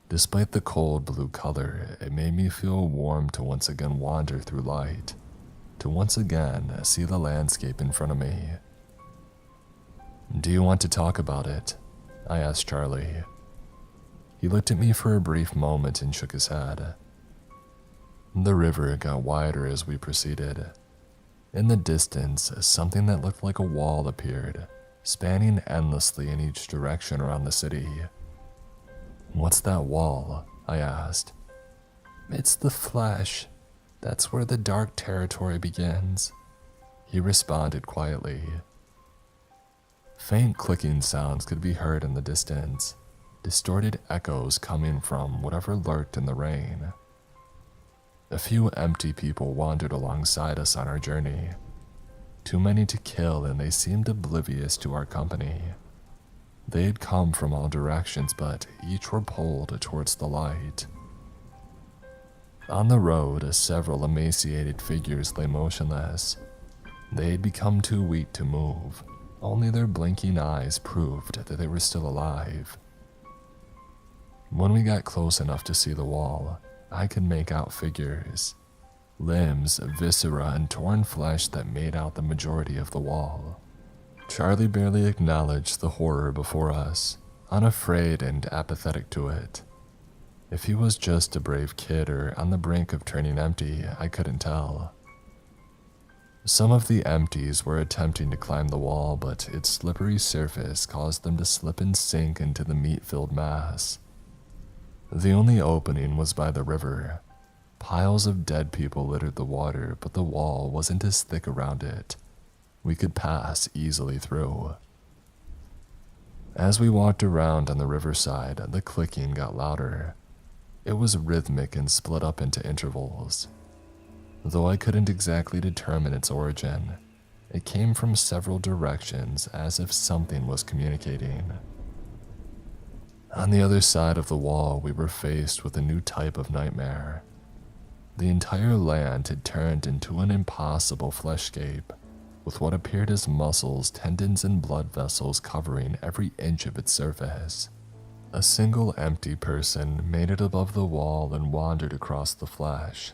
Despite the cold blue color, it made me feel warm to once again wander through light, to once again see the landscape in front of me. "Do you want to talk about it?" I asked Charlie. He looked at me for a brief moment and shook his head. The river got wider as we proceeded. In the distance, something that looked like a wall appeared, spanning endlessly in each direction around the city. "What's that wall?" I asked. "It's the flesh. That's where the dark territory begins," he responded quietly. Faint clicking sounds could be heard in the distance, distorted echoes coming from whatever lurked in the rain. A few empty people wandered alongside us on our journey. Too many to kill, and they seemed oblivious to our company. They had come from all directions, but each were pulled towards the light. On the road, several emaciated figures lay motionless. They had become too weak to move. Only their blinking eyes proved that they were still alive. When we got close enough to see the wall, I could make out figures. Limbs, viscera, and torn flesh that made out the majority of the wall. Charlie barely acknowledged the horror before us, unafraid and apathetic to it. If he was just a brave kid or on the brink of turning empty, I couldn't tell. Some of the empties were attempting to climb the wall, but its slippery surface caused them to slip and sink into the meat-filled mass. The only opening was by the river. Piles of dead people littered the water, but the wall wasn't as thick around it. We could pass easily through. As we walked around on the riverside, the clicking got louder. It was rhythmic and split up into intervals. Though I couldn't exactly determine its origin, it came from several directions as if something was communicating. On the other side of the wall, we were faced with a new type of nightmare. The entire land had turned into an impossible fleshscape, with what appeared as muscles, tendons, and blood vessels covering every inch of its surface. A single empty person made it above the wall and wandered across the flesh.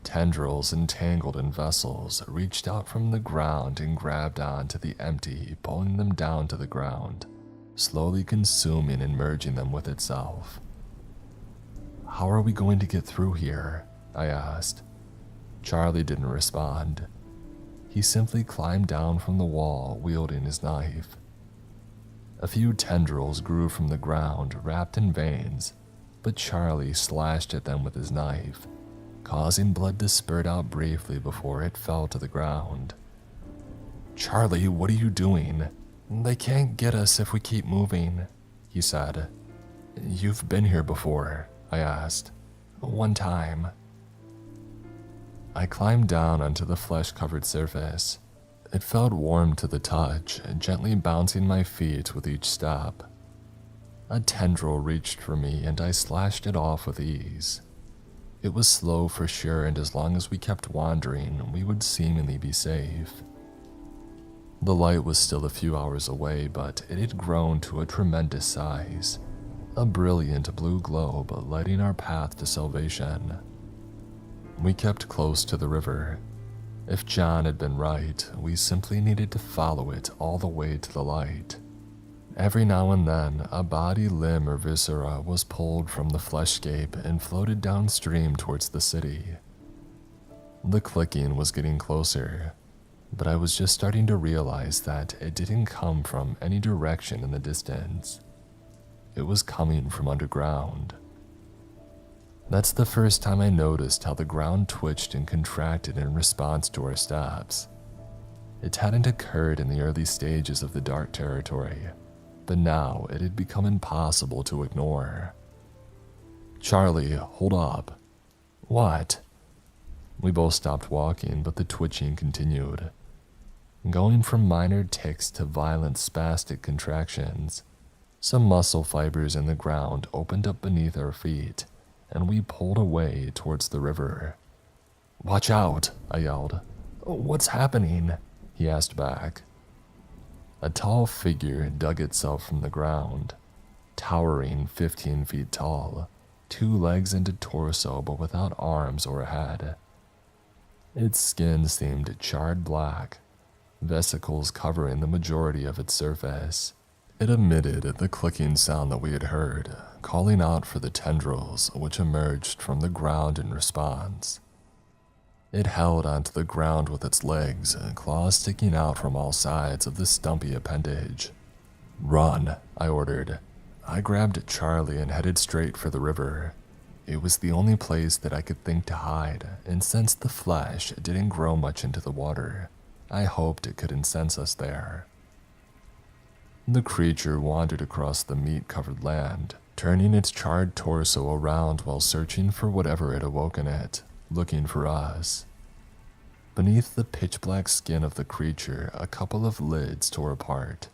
Tendrils entangled in vessels reached out from the ground and grabbed onto the empty, pulling them down to the ground, slowly consuming and merging them with itself. "How are we going to get through here?" I asked. Charlie didn't respond. He simply climbed down from the wall, wielding his knife. A few tendrils grew from the ground, wrapped in veins, but Charlie slashed at them with his knife, causing blood to spurt out briefly before it fell to the ground. "Charlie, what are you doing? They can't get us if we keep moving," he said. "You've been here before?" I asked. "One time." I climbed down onto the flesh-covered surface. It felt warm to the touch, gently bouncing my feet with each step. A tendril reached for me and I slashed it off with ease. It was slow for sure, and as long as we kept wandering, we would seemingly be safe. The light was still a few hours away, but it had grown to a tremendous size, a brilliant blue globe lighting our path to salvation. We kept close to the river. If John had been right, we simply needed to follow it all the way to the light. Every now and then, a body, limb, or viscera was pulled from the fleshscape and floated downstream towards the city. The clicking was getting closer, but I was just starting to realize that it didn't come from any direction in the distance. It was coming from underground. That's the first time I noticed how the ground twitched and contracted in response to our steps. It hadn't occurred in the early stages of the dark territory, but now it had become impossible to ignore. "Charlie, hold up." "What?" We both stopped walking, but the twitching continued, going from minor tics to violent spastic contractions. Some muscle fibers in the ground opened up beneath our feet, and we pulled away towards the river. "Watch out," I yelled. "What's happening?" he asked back. A tall figure dug itself from the ground, towering 15 feet tall, 2 legs and a torso but without arms or a head. Its skin seemed charred black, vesicles covering the majority of its surface. It emitted the clicking sound that we had heard, calling out for the tendrils which emerged from the ground in response. It held onto the ground with its legs and claws sticking out from all sides of the stumpy appendage. "Run," I ordered. I grabbed Charlie and headed straight for the river. It was the only place that I could think to hide, and since the flesh didn't grow much into the water, I hoped it could incense us there. The creature wandered across the meat-covered land, turning its charred torso around while searching for whatever had awoken it, looking for us. Beneath the pitch-black skin of the creature, a couple of lids tore apart,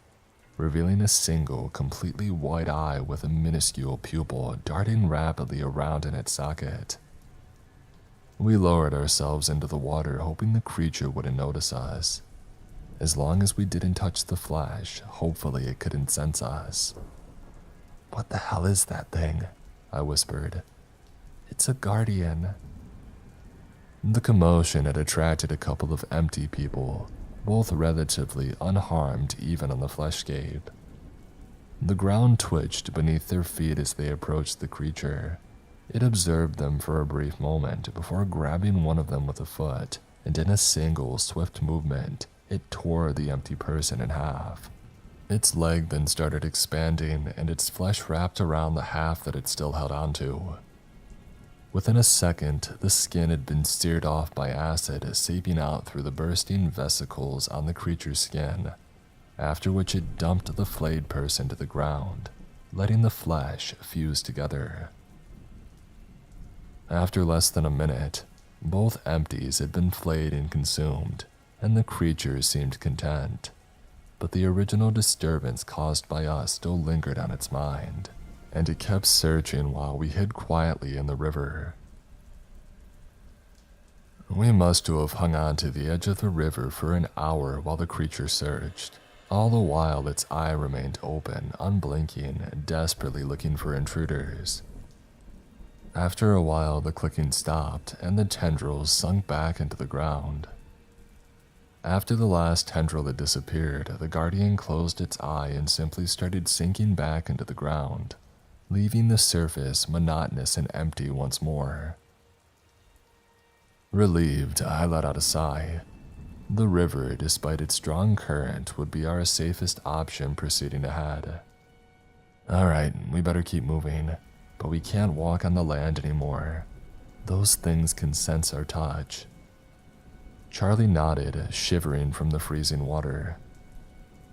revealing a single, completely white eye with a minuscule pupil darting rapidly around in its socket. We lowered ourselves into the water, hoping the creature wouldn't notice us. As long as we didn't touch the flesh, hopefully it could incense us. "What the hell is that thing?" I whispered. "It's a guardian." The commotion had attracted a couple of empty people, both relatively unharmed even on the fleshscape. The ground twitched beneath their feet as they approached the creature. It observed them for a brief moment before grabbing one of them with a foot, and in a single swift movement, it tore the empty person in half. Its leg then started expanding, and its flesh wrapped around the half that it still held onto. Within a second, the skin had been seared off by acid, seeping out through the bursting vesicles on the creature's skin, after which it dumped the flayed person to the ground, letting the flesh fuse together. After less than a minute, both empties had been flayed and consumed, and the creature seemed content, but the original disturbance caused by us still lingered on its mind. and it kept searching while we hid quietly in the river. We must have hung on to the edge of the river for an hour while the creature searched, all the while its eye remained open, unblinking, desperately looking for intruders. After a while, the clicking stopped and the tendrils sunk back into the ground. After the last tendril had disappeared, the guardian closed its eye and simply started sinking back into the ground, leaving the surface monotonous and empty once more. Relieved, I let out a sigh. The river, despite its strong current, would be our safest option proceeding ahead. Alright, we better keep moving, but we can't walk on the land anymore. Those things can sense our touch. Charlie nodded, shivering from the freezing water.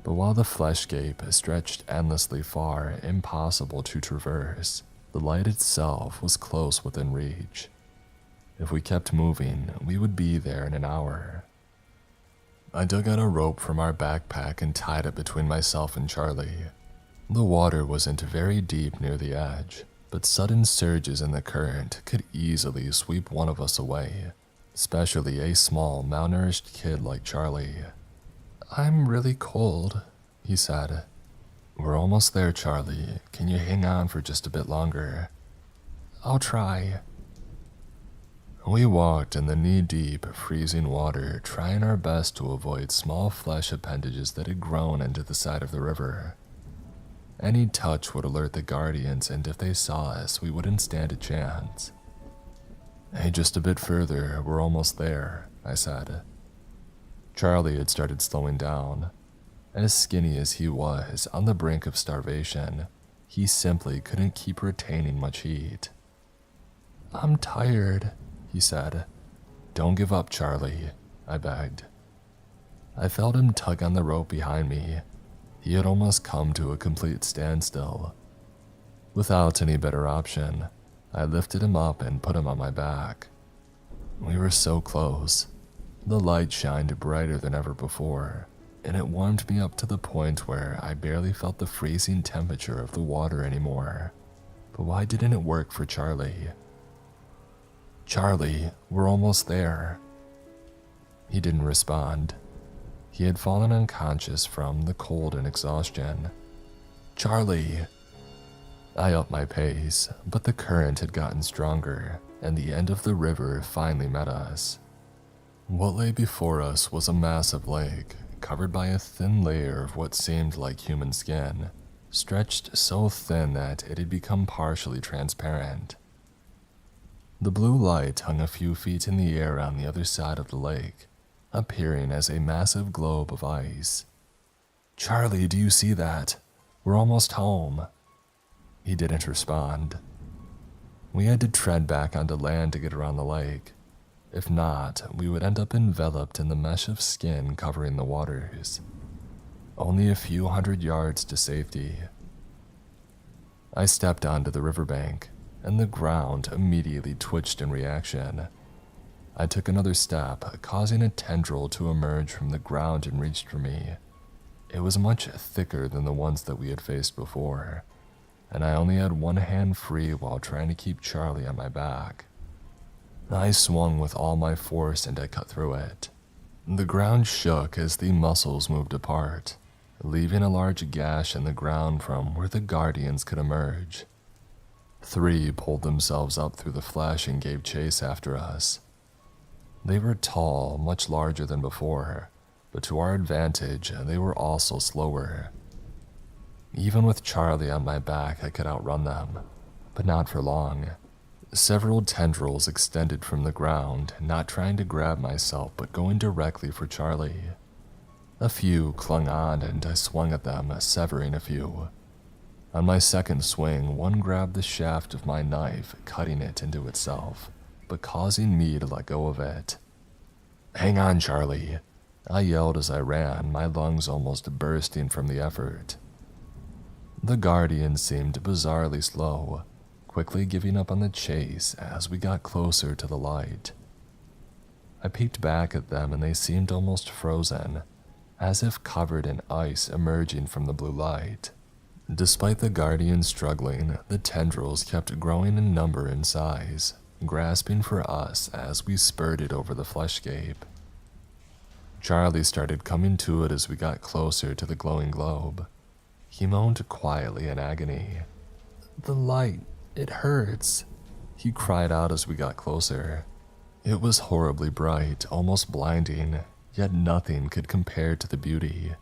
But while the fleshscape stretched endlessly far, impossible to traverse, the light itself was close within reach. If we kept moving, we would be there in an hour. I dug out a rope from our backpack and tied it between myself and Charlie. The water wasn't very deep near the edge, but sudden surges in the current could easily sweep one of us away, especially a small, malnourished kid like Charlie. "I'm really cold," he said. "We're almost there, Charlie. Can you hang on for just a bit longer?" "I'll try." We walked in the knee-deep, freezing water, trying our best to avoid small flesh appendages that had grown into the side of the river. Any touch would alert the guardians, and if they saw us, we wouldn't stand a chance. "Hey, just a bit further, we're almost there," I said. Charlie had started slowing down. As skinny as he was, on the brink of starvation, he simply couldn't keep retaining much heat. "I'm tired," he said. "Don't give up, Charlie," I begged. I felt him tug on the rope behind me. He had almost come to a complete standstill. Without any better option, I lifted him up and put him on my back. We were so close. The light shined brighter than ever before, and it warmed me up to the point where I barely felt the freezing temperature of the water anymore. But why didn't it work for Charlie? "Charlie, we're almost there." He didn't respond. He had fallen unconscious from the cold and exhaustion. "Charlie!" I upped my pace, but the current had gotten stronger, and the end of the river finally met us. What lay before us was a massive lake, covered by a thin layer of what seemed like human skin, stretched so thin that it had become partially transparent. The blue light hung a few feet in the air on the other side of the lake, appearing as a massive globe of ice. "Charlie, do you see that? We're almost home." He didn't respond. We had to tread back onto land to get around the lake. If not, we would end up enveloped in the mesh of skin covering the waters. Only a few hundred yards to safety. I stepped onto the riverbank, and the ground immediately twitched in reaction. I took another step, causing a tendril to emerge from the ground and reach for me. It was much thicker than the ones that we had faced before, and I only had one hand free while trying to keep Charlie on my back. I swung with all my force and I cut through it. The ground shook as the muscles moved apart, leaving a large gash in the ground from where the guardians could emerge. 3 pulled themselves up through the flesh and gave chase after us. They were tall, much larger than before, but to our advantage, they were also slower. Even with Charlie on my back, I could outrun them, but not for long. Several tendrils extended from the ground, not trying to grab myself, but going directly for Charlie. A few clung on, and I swung at them, severing a few. On my second swing, one grabbed the shaft of my knife, cutting it into itself, but causing me to let go of it. "Hang on, Charlie," I yelled as I ran, my lungs almost bursting from the effort. The guardian seemed bizarrely slow, quickly giving up on the chase as we got closer to the light. I peeked back at them and they seemed almost frozen, as if covered in ice emerging from the blue light. Despite the guardians struggling, the tendrils kept growing in number and size, grasping for us as we spurted over the fleshscape. Charlie started coming to it as we got closer to the glowing globe. He moaned quietly in agony. "The light, it hurts," he cried out as we got closer. It was horribly bright, almost blinding, yet nothing could compare to the beauty.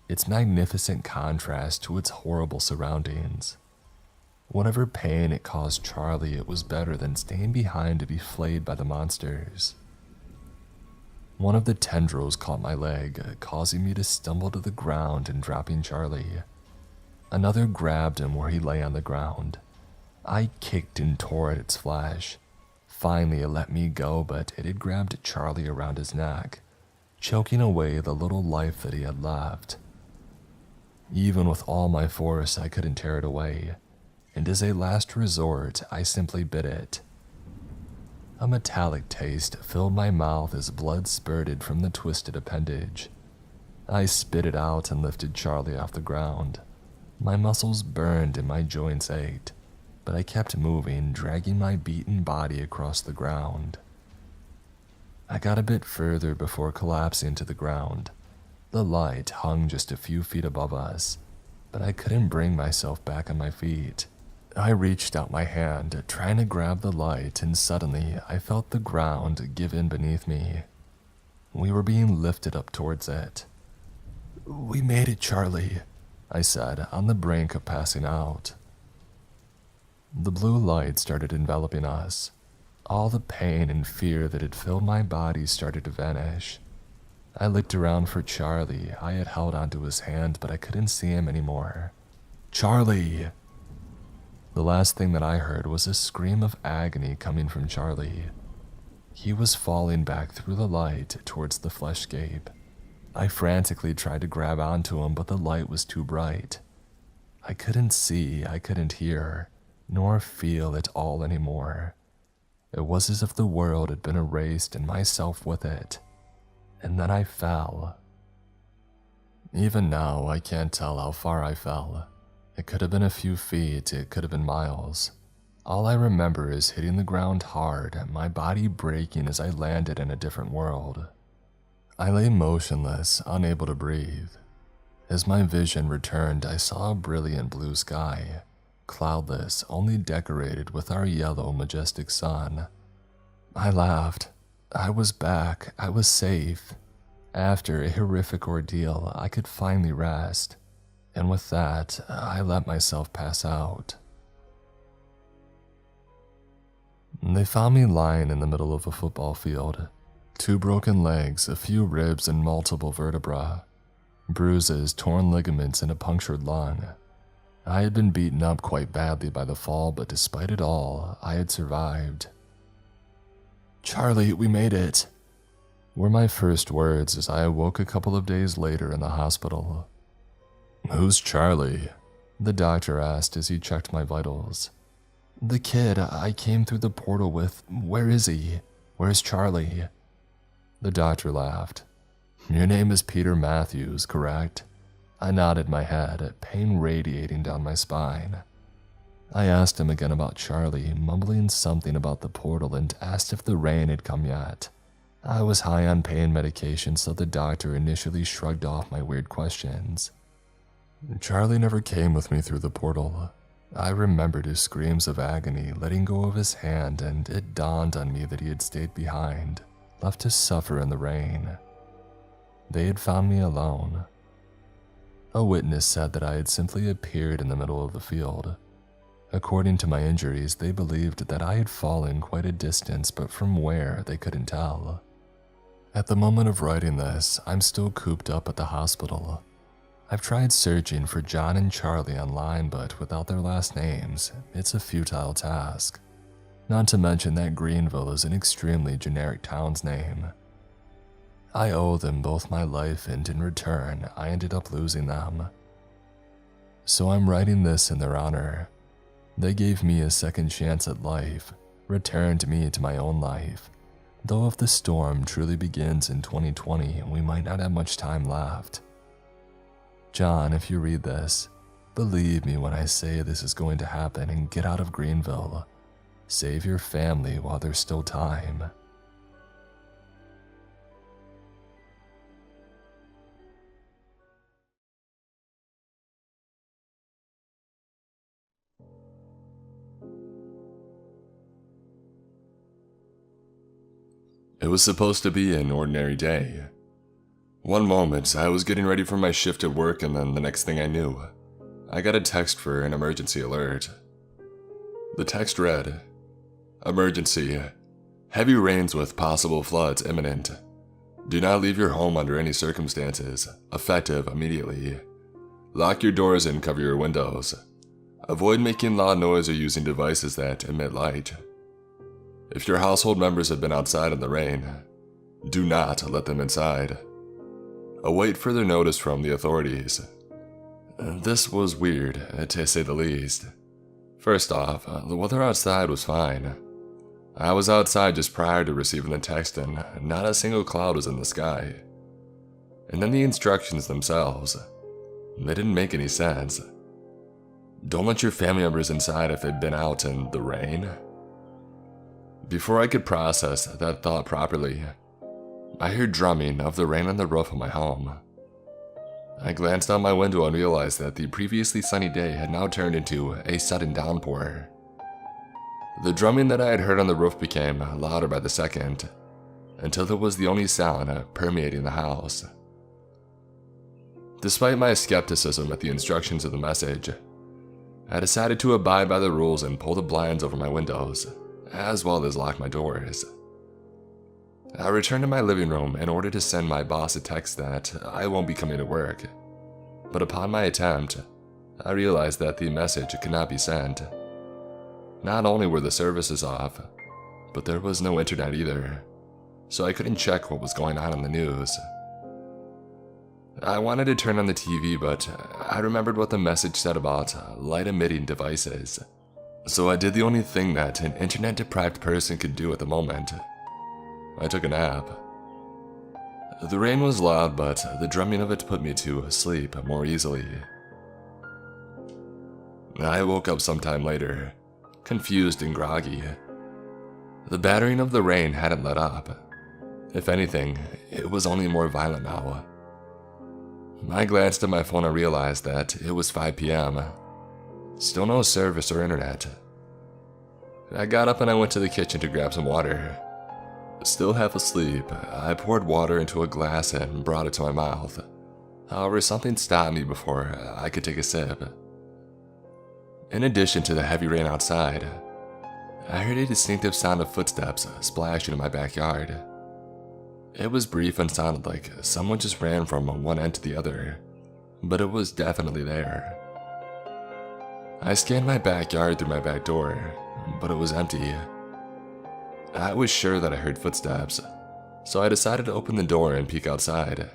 Its magnificent contrast to its horrible surroundings. Whatever pain it caused Charlie, it was better than staying behind to be flayed by the monsters. One of the tendrils caught my leg, causing me to stumble to the ground and dropping Charlie. Another grabbed him where he lay on the ground. I kicked and tore at its flesh. Finally, it let me go, but it had grabbed Charlie around his neck, choking away the little life that he had left. Even with all my force, I couldn't tear it away, and as a last resort, I simply bit it. A metallic taste filled my mouth as blood spurted from the twisted appendage. I spit it out and lifted Charlie off the ground. My muscles burned and my joints ached, but I kept moving, dragging my beaten body across the ground. I got a bit further before collapsing to the ground. The light hung just a few feet above us, but I couldn't bring myself back on my feet. I reached out my hand, trying to grab the light, and suddenly I felt the ground give in beneath me. We were being lifted up towards it. "We made it, Charlie," I said, on the brink of passing out. The blue light started enveloping us. All the pain and fear that had filled my body started to vanish. I looked around for Charlie. I had held onto his hand, but I couldn't see him anymore. "Charlie!" The last thing that I heard was a scream of agony coming from Charlie. He was falling back through the light towards the fleshscape. I frantically tried to grab onto him, but the light was too bright. I couldn't see, I couldn't hear, nor feel at all anymore. It was as if the world had been erased and myself with it. And then I fell. Even now, I can't tell how far I fell. It could have been a few feet, it could have been miles. All I remember is hitting the ground hard, my body breaking as I landed in a different world. I lay motionless, unable to breathe. As my vision returned, I saw a brilliant blue sky, cloudless, only decorated with our yellow, majestic sun. I laughed. I was back. I was safe. After a horrific ordeal, I could finally rest. And with that, I let myself pass out. They found me lying in the middle of a football field. 2 broken legs, a few ribs, and multiple vertebrae. Bruises, torn ligaments, and a punctured lung. I had been beaten up quite badly by the fall, but despite it all, I had survived. "Charlie, we made it," were my first words as I awoke a couple of days later in the hospital. "Who's Charlie?" the doctor asked as he checked my vitals. "The kid I came through the portal with. Where is he? Where's Charlie?" The doctor laughed. "Your name is Peter Matthews, correct?" I nodded my head, pain radiating down my spine. I asked him again about Charlie, mumbling something about the portal, and asked if the rain had come yet. I was high on pain medication, so the doctor initially shrugged off my weird questions. Charlie never came with me through the portal. I remembered his screams of agony, letting go of his hand, and it dawned on me that he had stayed behind, left to suffer in the rain. They had found me alone. A witness said that I had simply appeared in the middle of the field. According to my injuries, they believed that I had fallen quite a distance, but from where, they couldn't tell. At the moment of writing this, I'm still cooped up at the hospital. I've tried searching for John and Charlie online, but without their last names, it's a futile task. Not to mention that Greenville is an extremely generic town's name. I owe them both my life, and in return, I ended up losing them. So I'm writing this in their honor. They gave me a second chance at life, returned me to my own life. Though if the storm truly begins in 2020, we might not have much time left. John, if you read this, Believe me when I say this is going to happen, and get out of Greenville. Save your family while there's still time. It was supposed to be an ordinary day. One moment, I was getting ready for my shift at work, and then the next thing I knew, I got a text for an emergency alert. The text read, "Emergency. Heavy rains with possible floods imminent. Do not leave your home under any circumstances. Effective immediately. Lock your doors and cover your windows. Avoid making loud noise or using devices that emit light. If your household members have been outside in the rain, do not let them inside. Await further notice from the authorities." This was weird, to say the least. First off, the weather outside was fine. I was outside just prior to receiving the text, and not a single cloud was in the sky. And then the instructions themselves, they didn't make any sense. Don't let your family members inside if they've been out in the rain? Before I could process that thought properly, I heard drumming of the rain on the roof of my home. I glanced out my window and realized that the previously sunny day had now turned into a sudden downpour. The drumming that I had heard on the roof became louder by the second, until it was the only sound permeating the house. Despite my skepticism at the instructions of the message, I decided to abide by the rules and pull the blinds over my windows, as well as lock my doors. I returned to my living room in order to send my boss a text that I won't be coming to work, but upon my attempt, I realized that the message could not be sent. Not only were the services off, but there was no internet either, so I couldn't check what was going on in the news. I wanted to turn on the TV, but I remembered what the message said about light-emitting devices, so I did the only thing that an internet-deprived person could do at the moment. I took a nap. The rain was loud, but the drumming of it put me to sleep more easily. I woke up sometime later, confused and groggy. The battering of the rain hadn't let up. If anything, it was only more violent now. I glanced at my phone and realized that it was 5 p.m. Still no service or internet. I got up and I went to the kitchen to grab some water. Still half asleep, I poured water into a glass and brought it to my mouth. However, something stopped me before I could take a sip. In addition to the heavy rain outside, I heard a distinctive sound of footsteps splashing in my backyard. It was brief and sounded like someone just ran from one end to the other, but it was definitely there. I scanned my backyard through my back door, but it was empty. I was sure that I heard footsteps, so I decided to open the door and peek outside.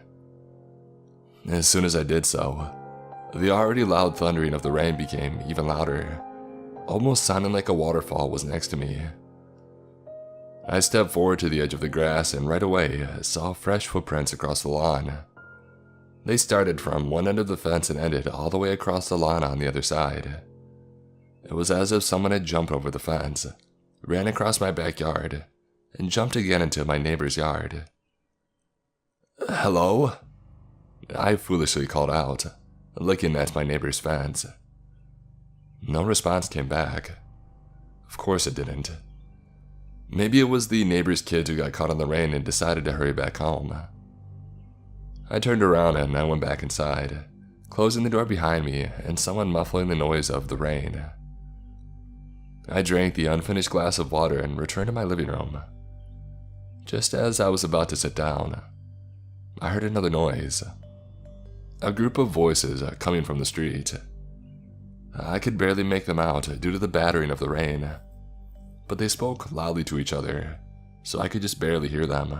As soon as I did so, the already loud thundering of the rain became even louder, almost sounding like a waterfall was next to me. I stepped forward to the edge of the grass and right away saw fresh footprints across the lawn. They started from one end of the fence and ended all the way across the lawn on the other side. It was as if someone had jumped over the fence, ran across my backyard, and jumped again into my neighbor's yard. "Hello?" I foolishly called out, looking at my neighbor's fence. No response came back. Of course it didn't. Maybe it was the neighbor's kids who got caught in the rain and decided to hurry back home. I turned around and I went back inside, closing the door behind me and someone muffling the noise of the rain. I drank the unfinished glass of water and returned to my living room. Just as I was about to sit down, I heard another noise. A group of voices coming from the street. I could barely make them out due to the battering of the rain, but they spoke loudly to each other, so I could just barely hear them.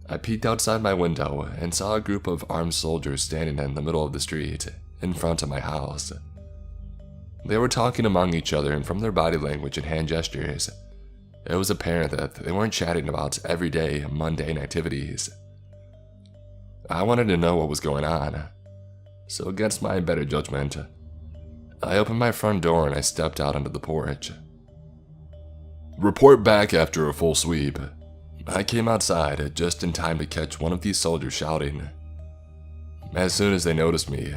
I peeked outside my window and saw a group of armed soldiers standing in the middle of the street, in front of my house. They were talking among each other, and from their body language and hand gestures, it was apparent that they weren't chatting about everyday, mundane activities. I wanted to know what was going on. so against my better judgment, I opened my front door and I stepped out onto the porch. Report back after a full sweep. I came outside just in time to catch one of these soldiers shouting. As soon as they noticed me,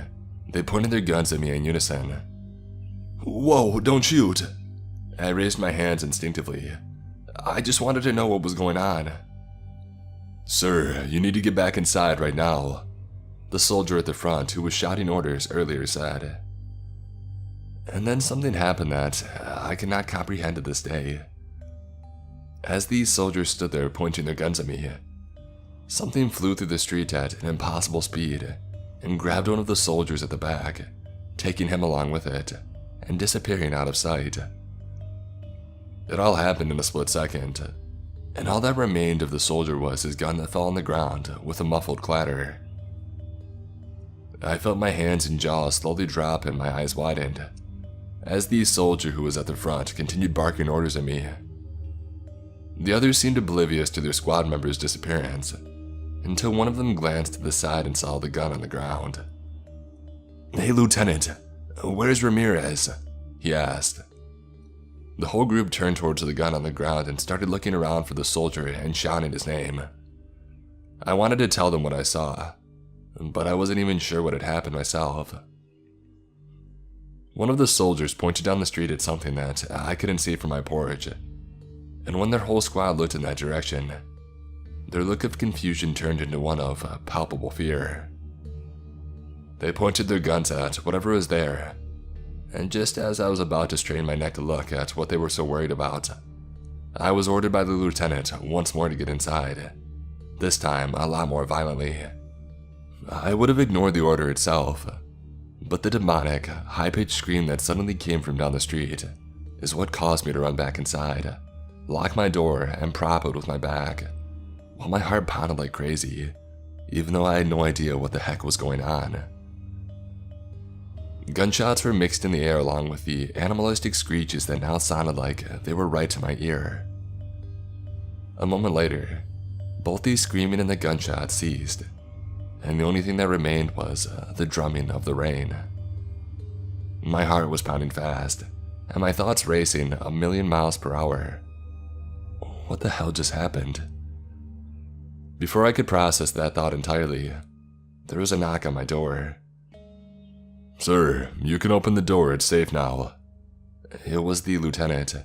they pointed their guns at me in unison. Whoa, don't shoot! I raised my hands instinctively. I just wanted to know what was going on. Sir, you need to get back inside right now, the soldier at the front who was shouting orders earlier said. And then something happened that I cannot comprehend to this day. As these soldiers stood there pointing their guns at me, something flew through the street at an impossible speed and grabbed one of the soldiers at the back, taking him along with it and disappearing out of sight. It all happened in a split second, and all that remained of the soldier was his gun that fell on the ground with a muffled clatter. I felt my hands and jaw slowly drop and my eyes widened as the soldier who was at the front continued barking orders at me. The others seemed oblivious to their squad member's disappearance until one of them glanced to the side and saw the gun on the ground. Hey Lieutenant, where's Ramirez? He asked. The whole group turned towards the gun on the ground and started looking around for the soldier and shouting his name. I wanted to tell them what I saw, but I wasn't even sure what had happened myself. One of the soldiers pointed down the street at something that I couldn't see from my porch, and when their whole squad looked in that direction, their look of confusion turned into one of palpable fear. They pointed their guns at whatever was there, and just as I was about to strain my neck to look at what they were so worried about, I was ordered by the lieutenant once more to get inside, this time a lot more violently. I would have ignored the order itself, but the demonic, high-pitched scream that suddenly came from down the street is what caused me to run back inside, lock my door, and prop it with my back, while my heart pounded like crazy, even though I had no idea what the heck was going on. Gunshots were mixed in the air along with the animalistic screeches that now sounded like they were right to my ear. A moment later, both the screaming and the gunshots ceased, and the only thing that remained was the drumming of the rain. My heart was pounding fast, and my thoughts racing 1,000,000 miles per hour. What the hell just happened? Before I could process that thought entirely, there was a knock on my door. Sir, you can open the door, it's safe now. It was the lieutenant.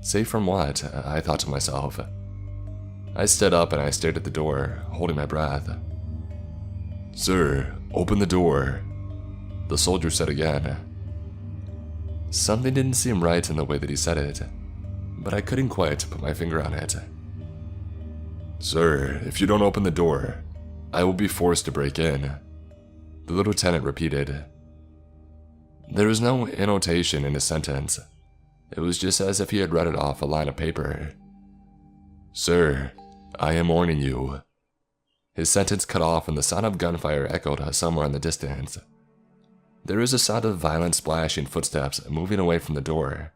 Safe from what? I thought to myself. I stood up and I stared at the door, holding my breath. Sir, open the door, the soldier said again. Something didn't seem right in the way that he said it, but I couldn't quite put my finger on it. Sir, if you don't open the door, I will be forced to break in, the lieutenant repeated. There was no annotation in his sentence. It was just as if he had read it off a line of paper. Sir, I am warning you. His sentence cut off and the sound of gunfire echoed somewhere in the distance. There was a sound of violent splashing footsteps moving away from the door,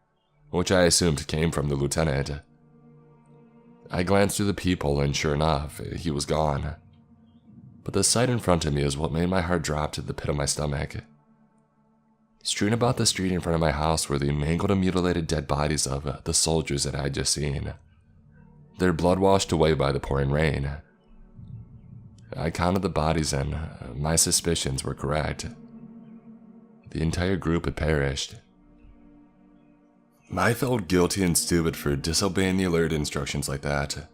which I assumed came from the lieutenant. I glanced through the peephole and sure enough, he was gone. But the sight in front of me is what made my heart drop to the pit of my stomach. Strewn about the street in front of my house were the mangled and mutilated dead bodies of the soldiers that I had just seen, their blood washed away by the pouring rain. I counted the bodies and my suspicions were correct. The entire group had perished. I felt guilty and stupid for disobeying the alert instructions like that.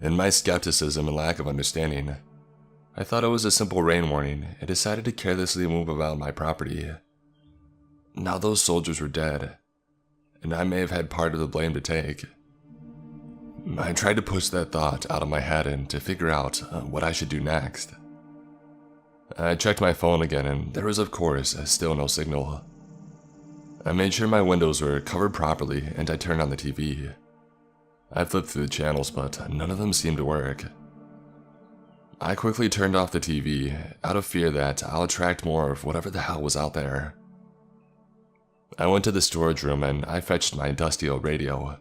In my skepticism and lack of understanding, I thought it was a simple rain warning and decided to carelessly move about my property. Now those soldiers were dead, and I may have had part of the blame to take. I tried to push that thought out of my head and to figure out what I should do next. I checked my phone again and there was of course still no signal. I made sure my windows were covered properly and I turned on the TV. I flipped through the channels but none of them seemed to work. I quickly turned off the TV out of fear that I'll attract more of whatever the hell was out there. I went to the storage room and I fetched my dusty old radio.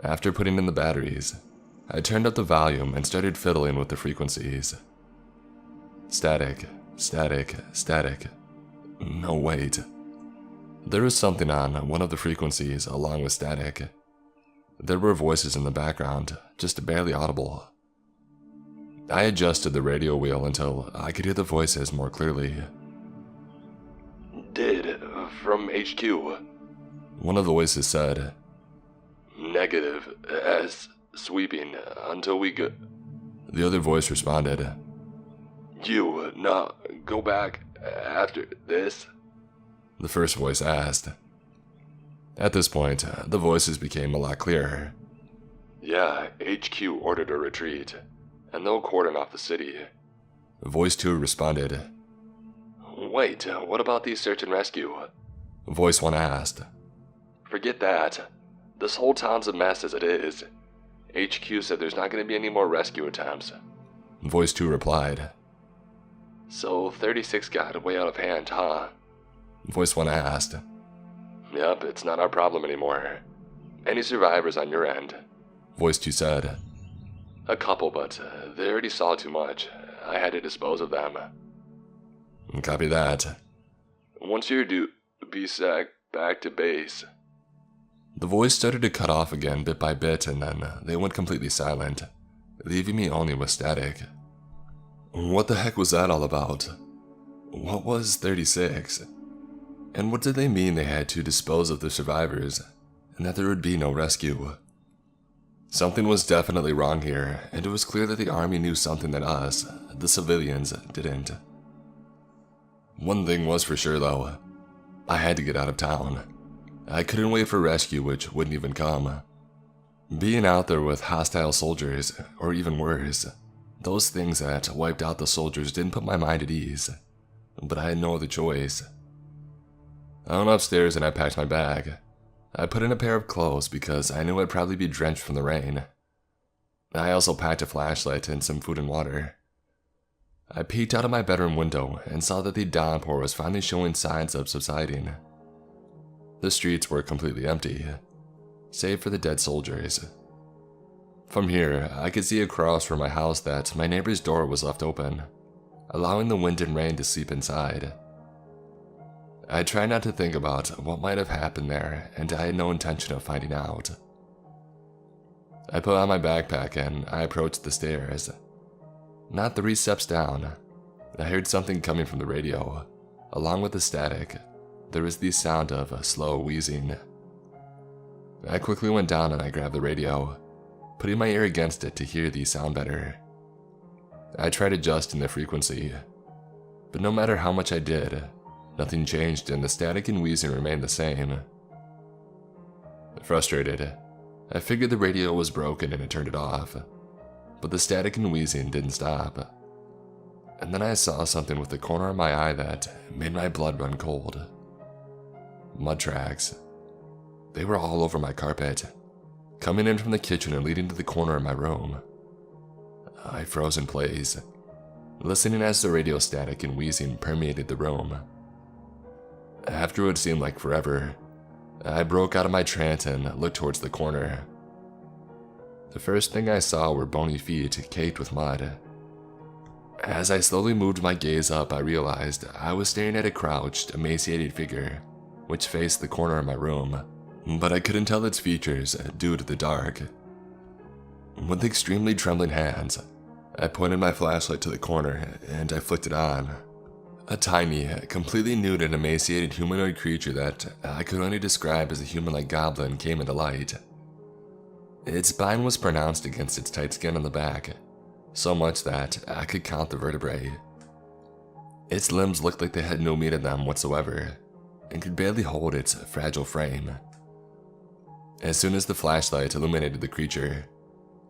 After putting in the batteries, I turned up the volume and started fiddling with the frequencies. Static, Static, static. No, wait. There was something on one of the frequencies along with static. There were voices in the background, just barely audible. I adjusted the radio wheel until I could hear the voices more clearly. Did, from HQ. One of the voices said. Negative, as sweeping, until we go. The other voice responded. You, not go back after this? The first voice asked. At this point, the voices became a lot clearer. Yeah, HQ ordered a retreat, and they'll cordon off the city. Voice 2 responded. Wait, what about the search and rescue? Voice 1 asked. Forget that. This whole town's a mess as it is. HQ said there's not going to be any more rescue attempts. Voice 2 replied. So 36 got way out of hand, huh? Voice 1 asked. Yep, it's not our problem anymore. Any survivors on your end? Voice 2 said. A couple, but they already saw too much. I had to dispose of them. Copy that. Once you're due, be sec back to base. The voice started to cut off again bit by bit, and then they went completely silent, leaving me only with static. What the heck was that all about? What was 36? And what did they mean they had to dispose of the survivors, and that there would be no rescue? Something was definitely wrong here, and it was clear that the army knew something that us, the civilians, didn't. One thing was for sure though, I had to get out of town. I couldn't wait for rescue, which wouldn't even come. Being out there with hostile soldiers, or even worse, those things that wiped out the soldiers didn't put my mind at ease, but I had no other choice. I went upstairs and I packed my bag. I put in a pair of clothes because I knew I'd probably be drenched from the rain. I also packed a flashlight and some food and water. I peeked out of my bedroom window and saw that the downpour was finally showing signs of subsiding. The streets were completely empty, save for the dead soldiers. From here, I could see across from my house that my neighbor's door was left open, allowing the wind and rain to seep inside. I tried not to think about what might have happened there, and I had no intention of finding out. I put on my backpack and I approached the stairs. Not 3 steps down, I heard something coming from the radio. Along with the static, there was the sound of a slow wheezing. I quickly went down and I grabbed the radio, putting my ear against it to hear the sound better. I tried adjusting the frequency, but no matter how much I did, nothing changed and the static and wheezing remained the same. Frustrated, I figured the radio was broken and I turned it off, but the static and wheezing didn't stop. And then I saw something with the corner of my eye that made my blood run cold. Mud tracks. They were all over my carpet, coming in from the kitchen and leading to the corner of my room. I froze in place, listening as the radio static and wheezing permeated the room. After what seemed like forever, I broke out of my trance and looked towards the corner. The first thing I saw were bony feet caked with mud. As I slowly moved my gaze up, I realized I was staring at a crouched, emaciated figure, which faced the corner of my room, but I couldn't tell its features due to the dark. With extremely trembling hands, I pointed my flashlight to the corner and I flicked it on. A tiny, completely nude and emaciated humanoid creature that I could only describe as a human-like goblin came into light. Its spine was pronounced against its tight skin on the back, so much that I could count the vertebrae. Its limbs looked like they had no meat in them whatsoever, and could barely hold its fragile frame. As soon as the flashlight illuminated the creature,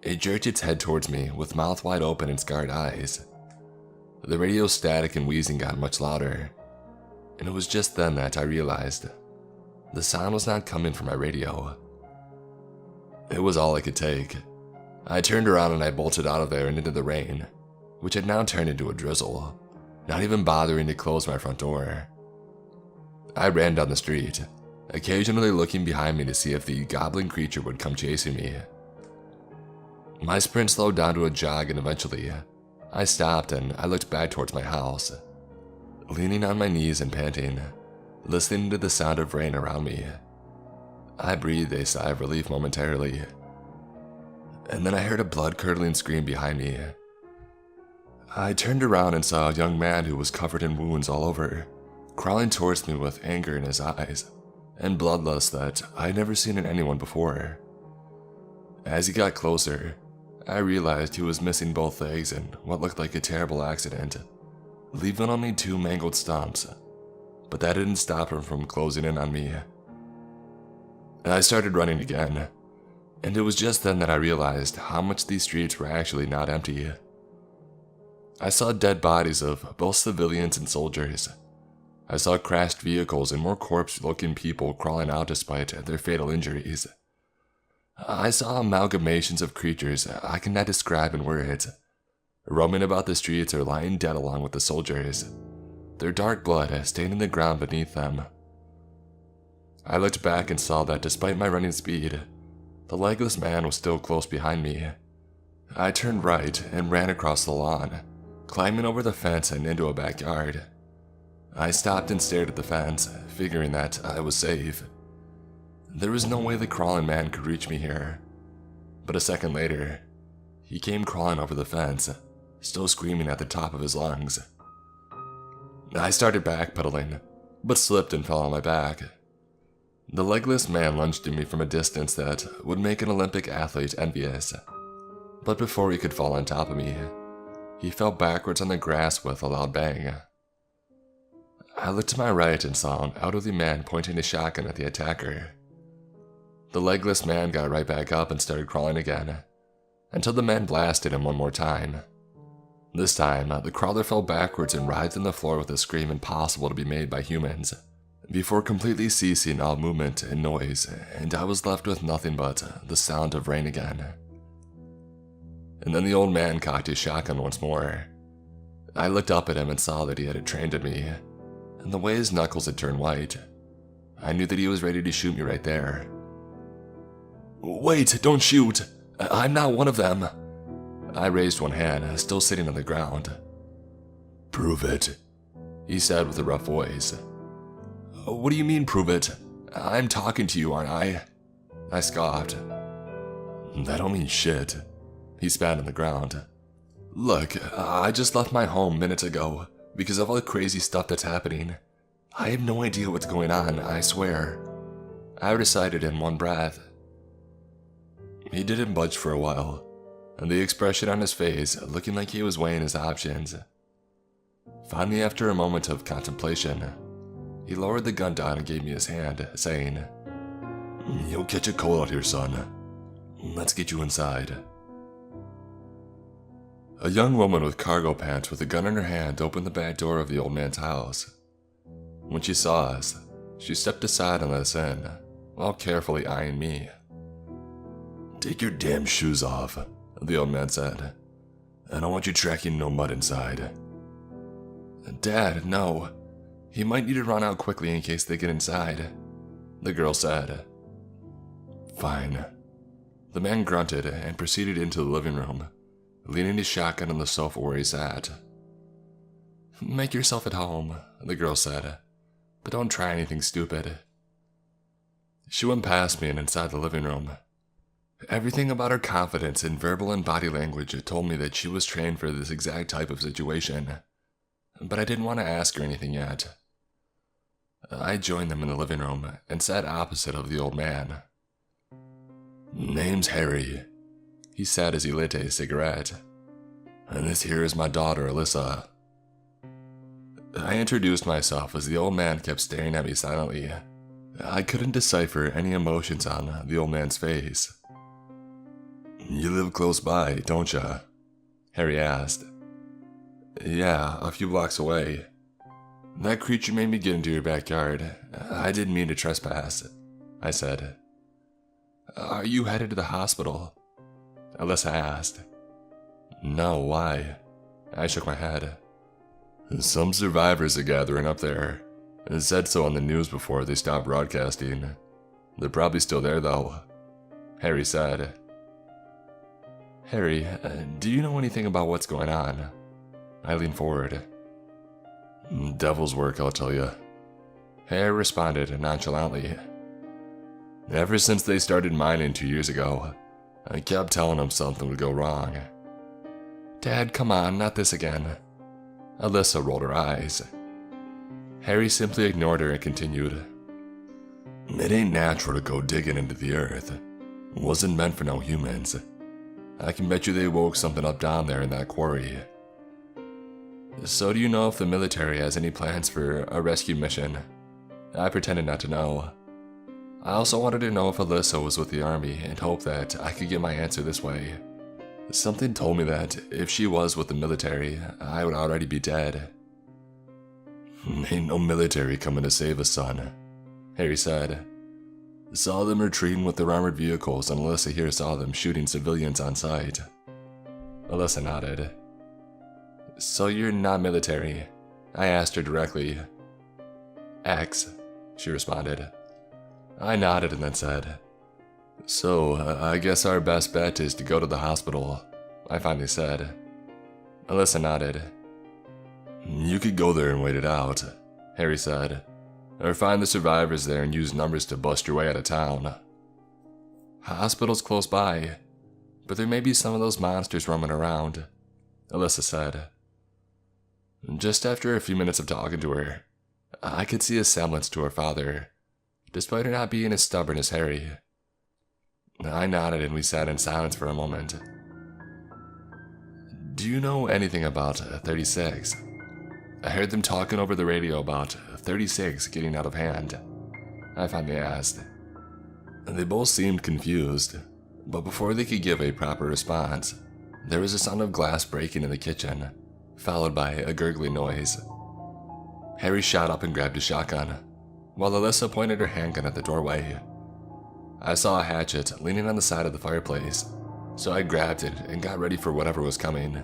it jerked its head towards me with mouth wide open and scarred eyes. The radio static and wheezing got much louder, and it was just then that I realized the sound was not coming from my radio. It was all I could take. I turned around and I bolted out of there and into the rain, which had now turned into a drizzle, not even bothering to close my front door. I ran down the street, occasionally looking behind me to see if the goblin creature would come chasing me. My sprint slowed down to a jog and eventually, I stopped and I looked back towards my house, leaning on my knees and panting, listening to the sound of rain around me. I breathed a sigh of relief momentarily, and then I heard a blood-curdling scream behind me. I turned around and saw a young man who was covered in wounds all over, crawling towards me with anger in his eyes and bloodlust that I'd never seen in anyone before. As he got closer, I realized he was missing both legs in what looked like a terrible accident, leaving only 2 mangled stumps, but that didn't stop him from closing in on me. I started running again, and it was just then that I realized how much these streets were actually not empty. I saw dead bodies of both civilians and soldiers. I saw crashed vehicles and more corpse-looking people crawling out despite their fatal injuries. I saw amalgamations of creatures I cannot describe in words, roaming about the streets or lying dead along with the soldiers, their dark blood staining the ground beneath them. I looked back and saw that despite my running speed, the legless man was still close behind me. I turned right and ran across the lawn, climbing over the fence and into a backyard. I stopped and stared at the fence, figuring that I was safe. There was no way the crawling man could reach me here. But a second later, he came crawling over the fence, still screaming at the top of his lungs. I started backpedaling, but slipped and fell on my back. The legless man lunged at me from a distance that would make an Olympic athlete envious. But before he could fall on top of me, he fell backwards on the grass with a loud bang. I looked to my right and saw an elderly man pointing a shotgun at the attacker. The legless man got right back up and started crawling again, until the man blasted him one more time. This time, the crawler fell backwards and writhed on the floor with a scream impossible to be made by humans, before completely ceasing all movement and noise, and I was left with nothing but the sound of rain again. And then the old man cocked his shotgun once more. I looked up at him and saw that he had it trained at me, and the way his knuckles had turned white, I knew that he was ready to shoot me right there. "Wait, don't shoot! I'm not one of them!" I raised one hand, still sitting on the ground. "Prove it," he said with a rough voice. "What do you mean, prove it? I'm talking to you, aren't I?" I scoffed. "That don't mean shit," he spat on the ground. "Look, I just left my home minutes ago because of all the crazy stuff that's happening. I have no idea what's going on, I swear," I recited in one breath. He didn't budge for a while, and the expression on his face looking like he was weighing his options. Finally, after a moment of contemplation, he lowered the gun down and gave me his hand, saying, "You'll catch a cold out here, son. Let's get you inside." A young woman with cargo pants with a gun in her hand opened the back door of the old man's house. When she saw us, she stepped aside and let us in, while carefully eyeing me. "Take your damn shoes off," the old man said. "I don't want you tracking no mud inside." "Dad, no. He might need to run out quickly in case they get inside," the girl said. "Fine." The man grunted and proceeded into the living room, leaning his shotgun on the sofa where he sat. "Make yourself at home," the girl said, "but don't try anything stupid." She went past me and inside the living room. Everything about her confidence in verbal and body language told me that she was trained for this exact type of situation, but I didn't want to ask her anything yet. I joined them in the living room and sat opposite of the old man. "Name's Harry," he said as he lit a cigarette. "And this here is my daughter, Alyssa." I introduced myself as the old man kept staring at me silently. I couldn't decipher any emotions on the old man's face. "You live close by, don't ya?" Harry asked. "Yeah, a few blocks away. That creature made me get into your backyard. I didn't mean to trespass," I said. "Are you headed to the hospital?" Alyssa asked. "No, why?" I shook my head. "Some survivors are gathering up there. It said so on the news before they stopped broadcasting. They're probably still there though," Harry said. "Harry, do you know anything about what's going on?" I leaned forward. Devil's work, I'll tell you. Harry responded nonchalantly. Ever since they started mining 2 years ago, I kept telling them something would go wrong. Dad, come on, not this again. Alyssa rolled her eyes. Harry simply ignored her and continued. It ain't natural to go digging into the earth. It wasn't meant for no humans. I can bet you they woke something up down there in that quarry. So do you know if the military has any plans for a rescue mission? I pretended not to know. I also wanted to know if Alyssa was with the army and hoped that I could get my answer this way. Something told me that if she was with the military, I would already be dead. Ain't no military coming to save us, son, Harry said. Saw them retreating with their armored vehicles and Alyssa here saw them shooting civilians on sight. Alyssa nodded. So you're not military? I asked her directly. X, she responded. I nodded and then said, So, I guess our best bet is to go to the hospital, I finally said. Alyssa nodded. You could go there and wait it out, Harry said, or find the survivors there and use numbers to bust your way out of town. Hospital's close by, but there may be some of those monsters roaming around, Alyssa said. Just after a few minutes of talking to her, I could see a semblance to her father, despite her not being as stubborn as Harry. I nodded and we sat in silence for a moment. Do you know anything about 36? I heard them talking over the radio about 36 getting out of hand. I finally asked. They both seemed confused, but before they could give a proper response, there was a sound of glass breaking in the kitchen, followed by a gurgling noise. Harry shot up and grabbed a shotgun, while Alyssa pointed her handgun at the doorway. I saw a hatchet leaning on the side of the fireplace, so I grabbed it and got ready for whatever was coming.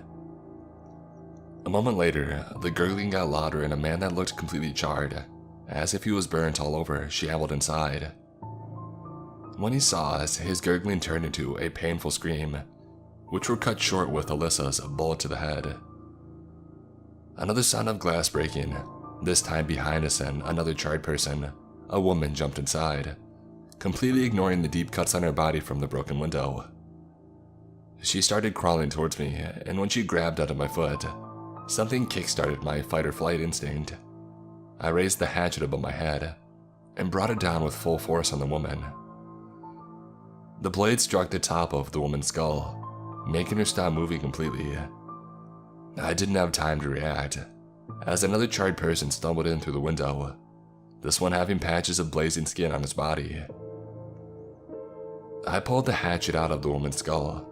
A moment later, the gurgling got louder and a man that looked completely charred, as if he was burnt all over, shambled inside. When he saw us, his gurgling turned into a painful scream, which were cut short with Alyssa's bullet to the head. Another sound of glass breaking, this time behind us, and another charred person, a woman, jumped inside, completely ignoring the deep cuts on her body from the broken window. She started crawling towards me, and when she grabbed onto my foot, something kick-started my fight-or-flight instinct. I raised the hatchet above my head and brought it down with full force on the woman. The blade struck the top of the woman's skull, making her stop moving completely. I didn't have time to react, as another charred person stumbled in through the window, this one having patches of blazing skin on his body. I pulled the hatchet out of the woman's skull,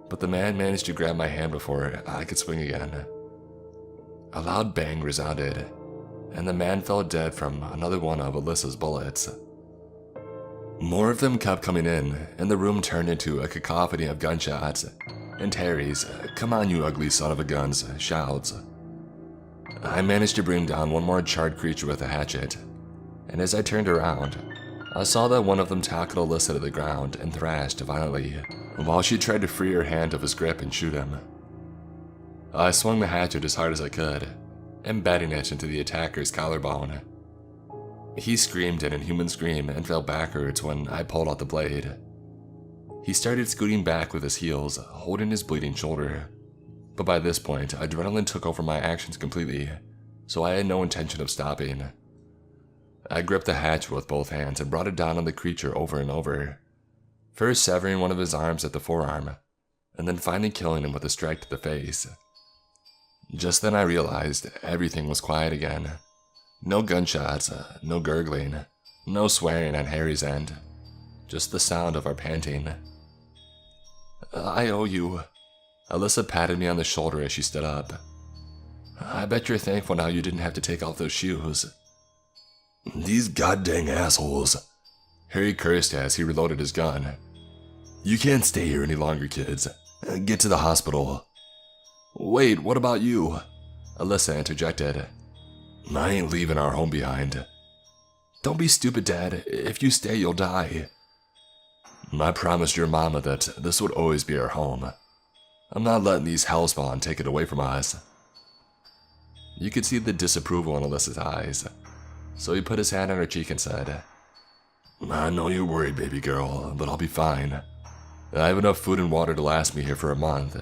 but the man managed to grab my hand before I could swing again. A loud bang resounded, and the man fell dead from another one of Alyssa's bullets. More of them kept coming in, and the room turned into a cacophony of gunshots, and Harry's, "Come on, you ugly son of a guns," shouts. I managed to bring down one more charred creature with a hatchet, and as I turned around, I saw that one of them tackled Alyssa to the ground and thrashed violently, while she tried to free her hand of his grip and shoot him. I swung the hatchet as hard as I could, embedding it into the attacker's collarbone. He screamed an inhuman scream and fell backwards when I pulled out the blade. He started scooting back with his heels, holding his bleeding shoulder, but by this point, adrenaline took over my actions completely, so I had no intention of stopping. I gripped the hatchet with both hands and brought it down on the creature over and over, first severing one of his arms at the forearm, and then finally killing him with a strike to the face. Just then I realized everything was quiet again. No gunshots, no gurgling, no swearing on Harry's end, just the sound of our panting. "I owe you." Alyssa patted me on the shoulder as she stood up. "I bet you're thankful now you didn't have to take off those shoes." "These goddamn assholes," Harry cursed as he reloaded his gun. "You can't stay here any longer, kids. Get to the hospital." "Wait, what about you?" Alyssa interjected. "I ain't leaving our home behind." "Don't be stupid, Dad. If you stay, you'll die." "I promised your mama that this would always be our home. I'm not letting these hellspawn take it away from us." You could see the disapproval in Alyssa's eyes. So he put his hand on her cheek and said, "I know you're worried, baby girl, but I'll be fine. I have enough food and water to last me here for a month,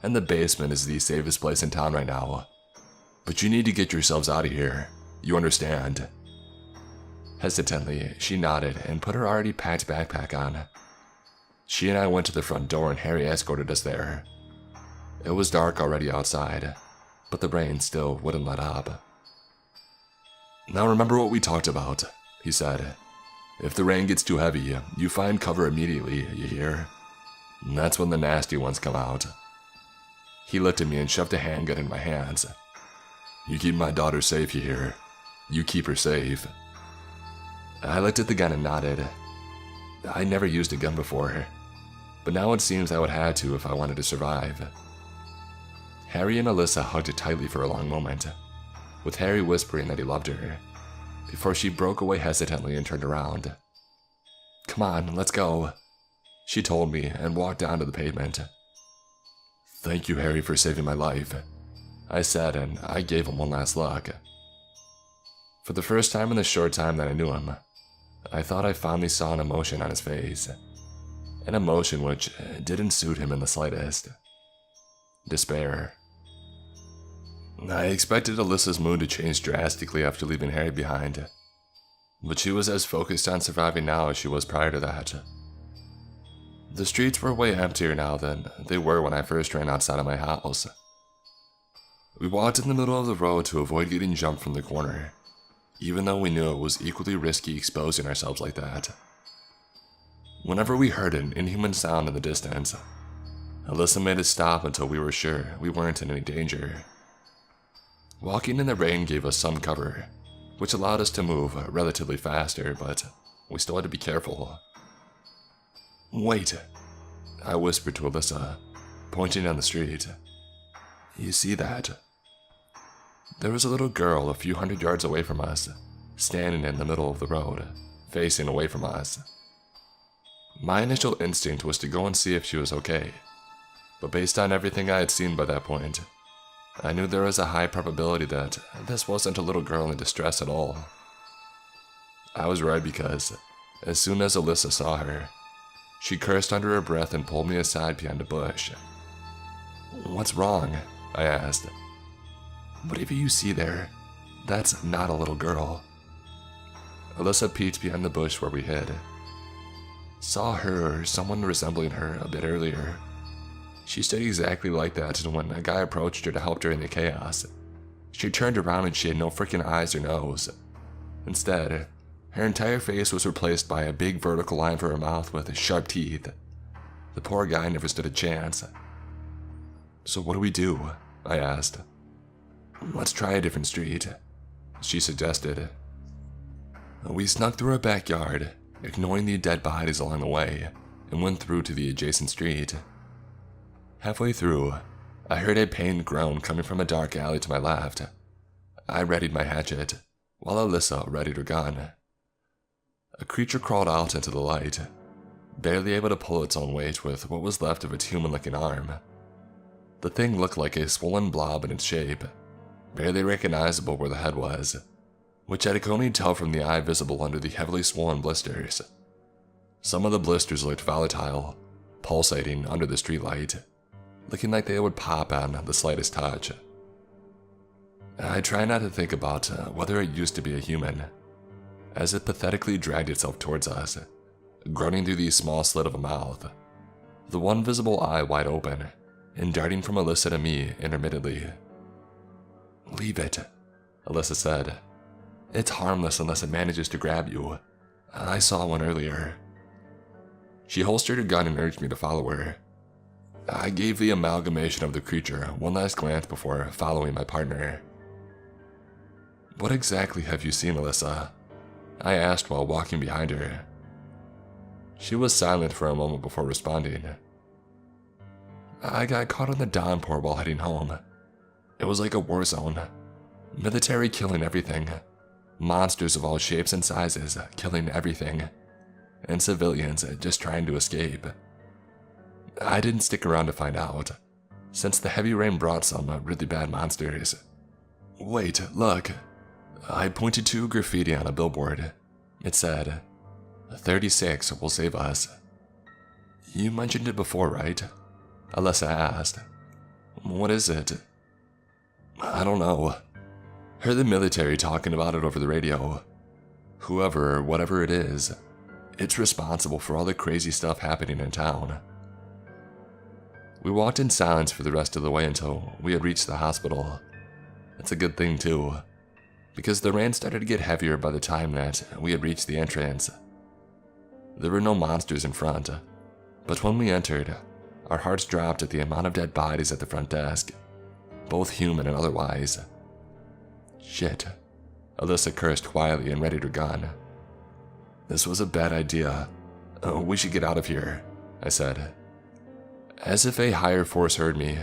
and the basement is the safest place in town right now. But you need to get yourselves out of here. You understand?" Hesitantly, she nodded and put her already packed backpack on. She and I went to the front door and Harry escorted us there. It was dark already outside, but the rain still wouldn't let up. "Now remember what we talked about," he said. "If the rain gets too heavy, you find cover immediately, you hear? And that's when the nasty ones come out." He looked at me and shoved a handgun in my hands. "You keep my daughter safe, you hear? You keep her safe." I looked at the gun and nodded. I never used a gun before, but now it seems I would have to if I wanted to survive. Harry and Alyssa hugged her tightly for a long moment, with Harry whispering that he loved her, before she broke away hesitantly and turned around. "Come on, let's go," she told me and walked down to the pavement. "Thank you, Harry, for saving my life," I said, and I gave him one last look. For the first time in the short time that I knew him, I thought I finally saw an emotion on his face. An emotion which didn't suit him in the slightest. Despair. I expected Alyssa's mood to change drastically after leaving Harry behind, but she was as focused on surviving now as she was prior to that. The streets were way emptier now than they were when I first ran outside of my house. We walked in the middle of the road to avoid getting jumped from the corner, even though we knew it was equally risky exposing ourselves like that. Whenever we heard an inhuman sound in the distance, Alyssa made us stop until we were sure we weren't in any danger. Walking in the rain gave us some cover, which allowed us to move relatively faster, but we still had to be careful. "Wait," I whispered to Alyssa, pointing down the street. "You see that?" There was a little girl a few hundred yards away from us, standing in the middle of the road, facing away from us. My initial instinct was to go and see if she was okay, but based on everything I had seen by that point, I knew there was a high probability that this wasn't a little girl in distress at all. I was right because, as soon as Alyssa saw her, she cursed under her breath and pulled me aside behind a bush. "What's wrong?" I asked. "Whatever you see there, that's not a little girl." Alyssa peeked behind the bush where we hid. "Saw her or someone resembling her a bit earlier. She stayed exactly like that when a guy approached her to help her in the chaos. She turned around and she had no freaking eyes or nose. Instead, her entire face was replaced by a big vertical line for her mouth with sharp teeth. The poor guy never stood a chance." "So what do we do?" I asked. "Let's try a different street," she suggested. We snuck through her backyard, ignoring the dead bodies along the way, and went through to the adjacent street. Halfway through, I heard a pained groan coming from a dark alley to my left. I readied my hatchet, while Alyssa readied her gun. A creature crawled out into the light, barely able to pull its own weight with what was left of its human-looking arm. The thing looked like a swollen blob in its shape, barely recognizable where the head was, which I could only tell from the eye visible under the heavily swollen blisters. Some of the blisters looked volatile, pulsating under the streetlight, looking like they would pop on the slightest touch. I tried not to think about whether it used to be a human, as it pathetically dragged itself towards us, groaning through the small slit of a mouth, the one visible eye wide open, and darting from Alyssa to me intermittently. "Leave it," Alyssa said. "It's harmless unless it manages to grab you. I saw one earlier." She holstered her gun and urged me to follow her. I gave the amalgamation of the creature one last glance before following my partner. "What exactly have you seen, Alyssa?" I asked while walking behind her. She was silent for a moment before responding. "I got caught in the downpour while heading home. It was like a war zone. Military killing everything. Monsters of all shapes and sizes killing everything. And civilians just trying to escape. I didn't stick around to find out, since the heavy rain brought some really bad monsters. Wait, look. I pointed to graffiti on a billboard. It said, 36 will save us. You mentioned it before, right? Alyssa asked. What is it? I don't know. Heard the military talking about it over the radio. Whoever or whatever it is, it's responsible for all the crazy stuff happening in town. We walked in silence for the rest of the way until we had reached the hospital. It's a good thing too, because the rain started to get heavier by the time that we had reached the entrance. There were no monsters in front, but when we entered, our hearts dropped at the amount of dead bodies at the front desk, both human and otherwise. Shit, Alyssa cursed quietly and readied her gun. This was a bad idea. We should get out of here, I said. As if a higher force heard me,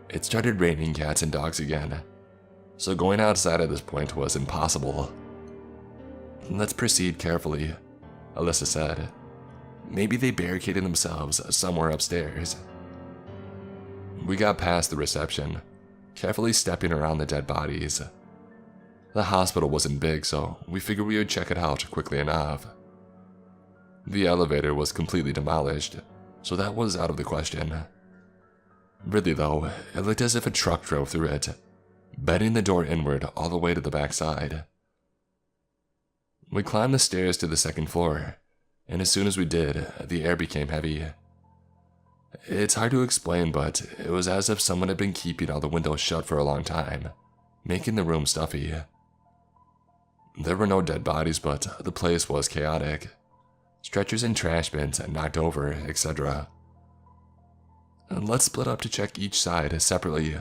it started raining cats and dogs again, so going outside at this point was impossible. Let's proceed carefully, Alyssa said. Maybe they barricaded themselves somewhere upstairs. We got past the reception, carefully stepping around the dead bodies. The hospital wasn't big, so we figured we would check it out quickly enough. The elevator was completely demolished, so that was out of the question. Really though, it looked as if a truck drove through it, bending the door inward all the way to the backside. We climbed the stairs to the second floor, and as soon as we did, the air became heavy. It's hard to explain, but it was as if someone had been keeping all the windows shut for a long time, making the room stuffy. There were no dead bodies, but the place was chaotic. Stretchers and trash bins knocked over, etc. Let's split up to check each side separately,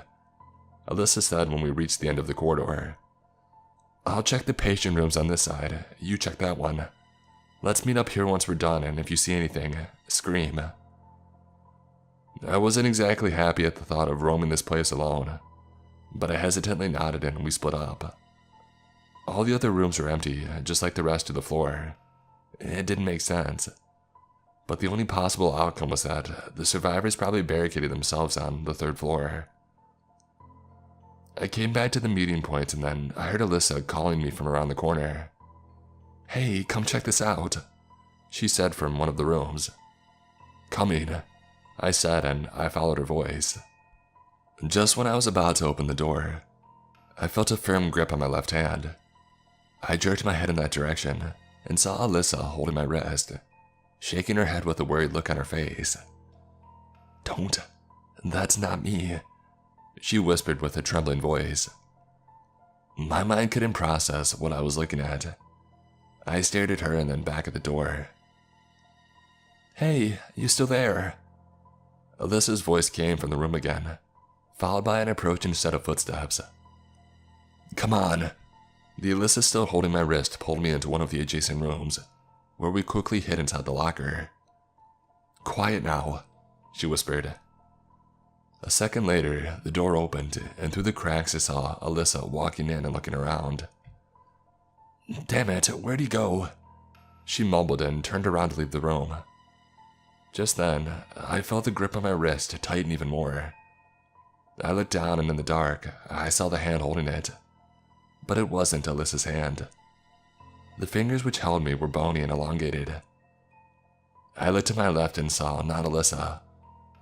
Alyssa said when we reached the end of the corridor. I'll check the patient rooms on this side, you check that one. Let's meet up here once we're done, and if you see anything, scream. I wasn't exactly happy at the thought of roaming this place alone, but I hesitantly nodded and we split up. All the other rooms were empty, just like the rest of the floor. It didn't make sense. But the only possible outcome was that the survivors probably barricaded themselves on the third floor. I came back to the meeting point and then I heard Alyssa calling me from around the corner. Hey, come check this out, she said from one of the rooms. Coming, I said, and I followed her voice. Just when I was about to open the door, I felt a firm grip on my left hand. I jerked my head in that direction and saw Alyssa holding my wrist, shaking her head with a worried look on her face. Don't, that's not me, she whispered with a trembling voice. My mind couldn't process what I was looking at. I stared at her and then back at the door. Hey, you still there? Alyssa's voice came from the room again, followed by an approaching set of footsteps. Come on. The Alyssa still holding my wrist pulled me into one of the adjacent rooms, where we quickly hid inside the locker. Quiet now, she whispered. A second later, the door opened, and through the cracks I saw Alyssa walking in and looking around. Damn it, where'd he go? She mumbled and turned around to leave the room. Just then, I felt the grip on my wrist tighten even more. I looked down and in the dark, I saw the hand holding it. But it wasn't Alyssa's hand. The fingers which held me were bony and elongated. I looked to my left and saw not Alyssa,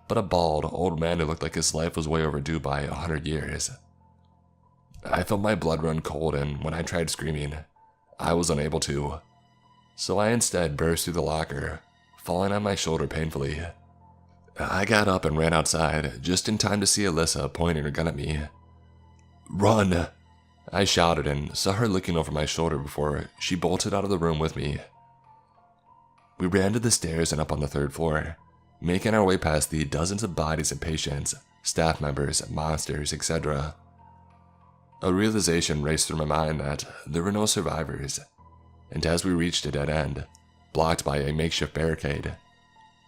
but a bald, old man who looked like his life was way overdue by 100 years. I felt my blood run cold, and when I tried screaming, I was unable to. So I instead burst through the locker, falling on my shoulder painfully. I got up and ran outside, just in time to see Alyssa pointing her gun at me. Run! I shouted and saw her looking over my shoulder before she bolted out of the room with me. We ran to the stairs and up on the third floor, making our way past the dozens of bodies of patients, staff members, monsters, etc. A realization raced through my mind that there were no survivors, and as we reached a dead end, blocked by a makeshift barricade,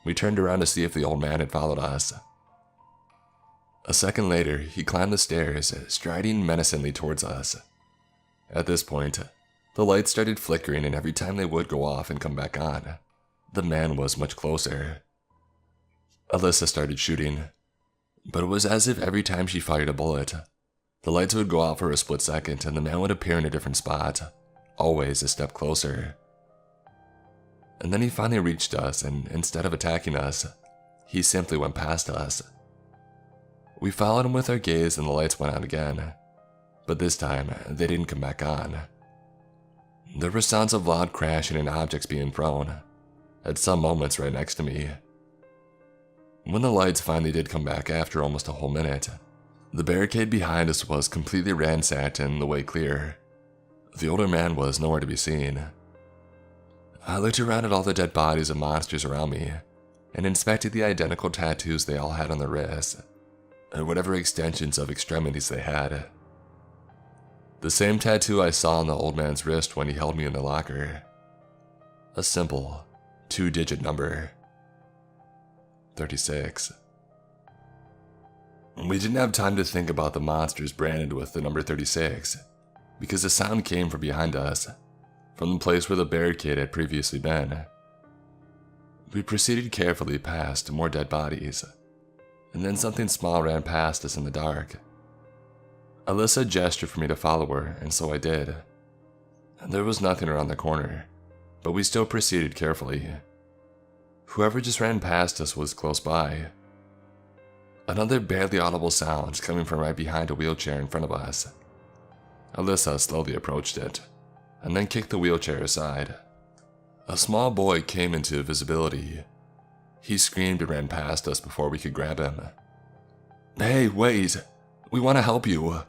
we turned around to see if the old man had followed us. A second later, he climbed the stairs, striding menacingly towards us. At this point, the lights started flickering, and every time they would go off and come back on, the man was much closer. Alyssa started shooting, but it was as if every time she fired a bullet, The lights would go out for a split second and the man would appear in a different spot, always a step closer. And then he finally reached us, and instead of attacking us, he simply went past us. We followed him with our gaze and the lights went out again, but this time they didn't come back on. There were sounds of loud crashing and objects being thrown, at some moments right next to me. When the lights finally did come back after almost a whole minute, the barricade behind us was completely ransacked and the way clear. The older man was nowhere to be seen. I looked around at all the dead bodies of monsters around me and inspected the identical tattoos they all had on their wrists, and whatever extensions of extremities they had. The same tattoo I saw on the old man's wrist when he held me in the locker. A simple, 2-digit number. 36. We didn't have time to think about the monsters branded with the number 36, because the sound came from behind us, from the place where the barricade had previously been. We proceeded carefully past more dead bodies, and then something small ran past us in the dark. Alyssa gestured for me to follow her, and so I did. There was nothing around the corner, but we still proceeded carefully. Whoever just ran past us was close by. Another barely audible sound coming from right behind a wheelchair in front of us. Alyssa slowly approached it, and then kicked the wheelchair aside. A small boy came into visibility. He screamed and ran past us before we could grab him. "Hey, wait! We want to help you!"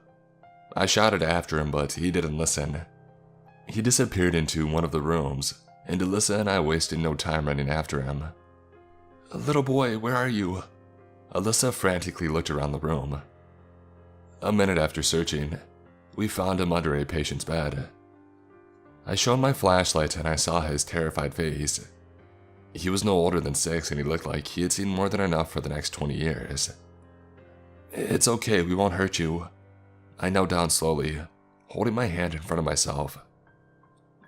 I shouted after him, but he didn't listen. He disappeared into one of the rooms, and Alyssa and I wasted no time running after him. "Little boy, where are you?" Alyssa frantically looked around the room. A minute after searching, we found him under a patient's bed. I showed my flashlight and I saw his terrified face. He was no older than 6 and he looked like he had seen more than enough for the next 20 years. "It's okay, we won't hurt you." I knelt down slowly, holding my hand in front of myself.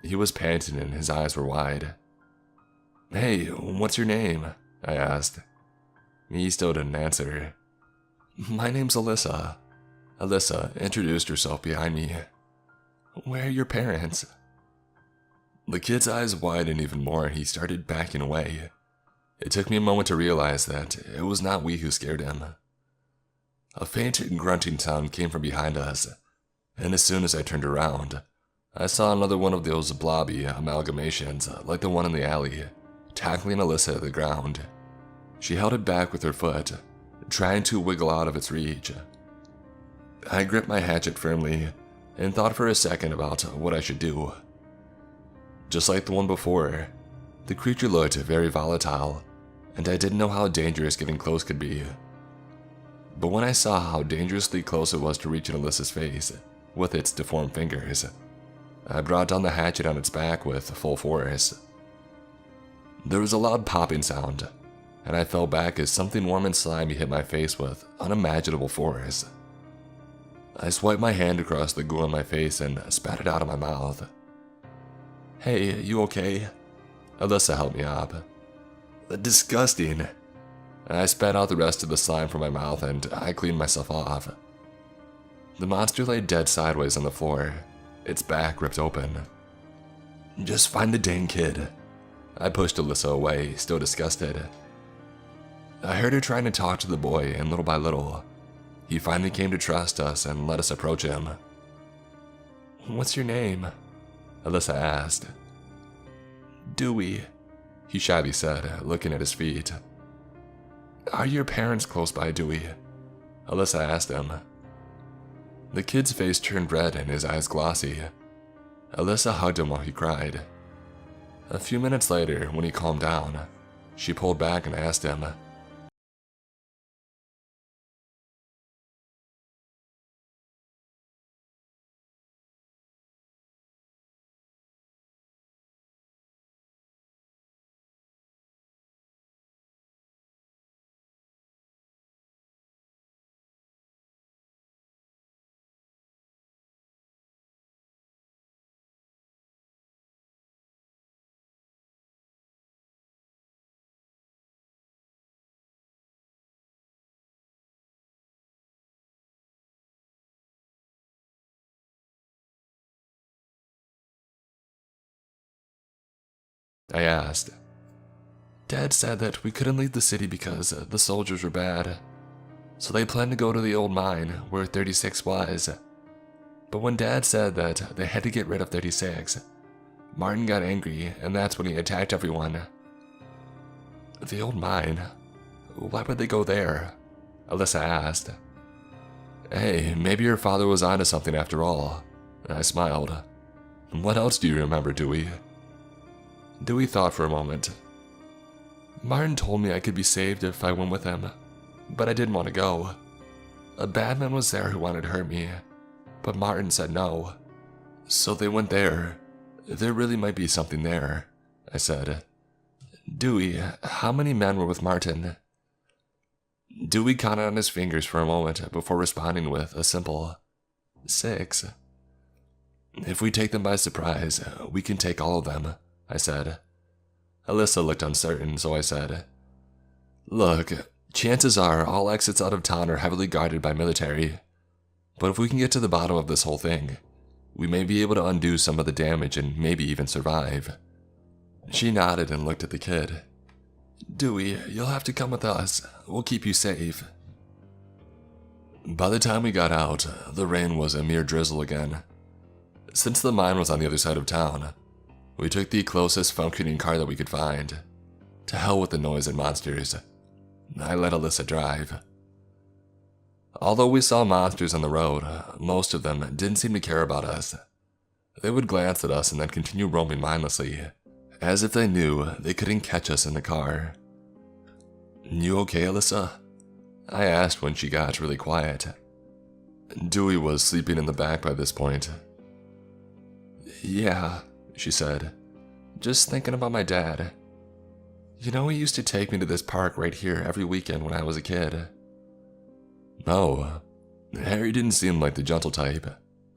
He was panting and his eyes were wide. "Hey, what's your name?" I asked. He still didn't answer. "My name's Alyssa." Alyssa introduced herself behind me. "Where are your parents?" The kid's eyes widened even more and he started backing away. It took me a moment to realize that it was not we who scared him. A faint grunting sound came from behind us, and as soon as I turned around, I saw another one of those blobby amalgamations like the one in the alley, tackling Alyssa at the ground. She held it back with her foot, trying to wiggle out of its reach. I gripped my hatchet firmly and thought for a second about what I should do. Just like the one before, the creature looked very volatile, and I didn't know how dangerous getting close could be. But when I saw how dangerously close it was to reaching Alyssa's face with its deformed fingers, I brought down the hatchet on its back with full force. There was a loud popping sound, and I fell back as something warm and slimy hit my face with unimaginable force. I swiped my hand across the goo on my face and spat it out of my mouth. "Hey, you okay?" Alyssa helped me up. "Disgusting." I spat out the rest of the slime from my mouth and I cleaned myself off. The monster lay dead sideways on the floor, its back ripped open. "Just find the dang kid." I pushed Alyssa away, still disgusted. I heard her trying to talk to the boy, and little by little, he finally came to trust us and let us approach him. "What's your name?" Alyssa asked. "Dewey," he shyly said, looking at his feet. "Are your parents close by, Dewey?" Alyssa asked him. The kid's face turned red and his eyes glossy. Alyssa hugged him while he cried. A few minutes later, when he calmed down, she pulled back and asked him, I asked. Dad said that we couldn't leave the city because the soldiers were bad. So they planned to go to the old mine where 36 was. But when Dad said that they had to get rid of 36, Martin got angry and that's when he attacked everyone. The old mine? Why would they go there? Alyssa asked. Hey, maybe your father was onto something after all. I smiled. What else do you remember, Dewey? Dewey thought for a moment. Martin told me I could be saved if I went with him, but I didn't want to go. A bad man was there who wanted to hurt me, but Martin said no. So they went there. There really might be something there, I said. Dewey, how many men were with Martin? Dewey counted on his fingers for a moment before responding with a simple 6. If we take them by surprise, we can take all of them, I said. Alyssa looked uncertain, so I said, Look, chances are all exits out of town are heavily guarded by military. But if we can get to the bottom of this whole thing, we may be able to undo some of the damage and maybe even survive. She nodded and looked at the kid. Dewey, you'll have to come with us. We'll keep you safe. By the time we got out, the rain was a mere drizzle again. Since the mine was on the other side of town, we took the closest functioning car that we could find. To hell with the noise and monsters. I let Alyssa drive. Although we saw monsters on the road, most of them didn't seem to care about us. They would glance at us and then continue roaming mindlessly, as if they knew they couldn't catch us in the car. You okay, Alyssa? I asked when she got really quiet. Dewey was sleeping in the back by this point. Yeah, she said. Just thinking about my dad. You know, he used to take me to this park right here every weekend when I was a kid. Oh, Harry didn't seem like the gentle type.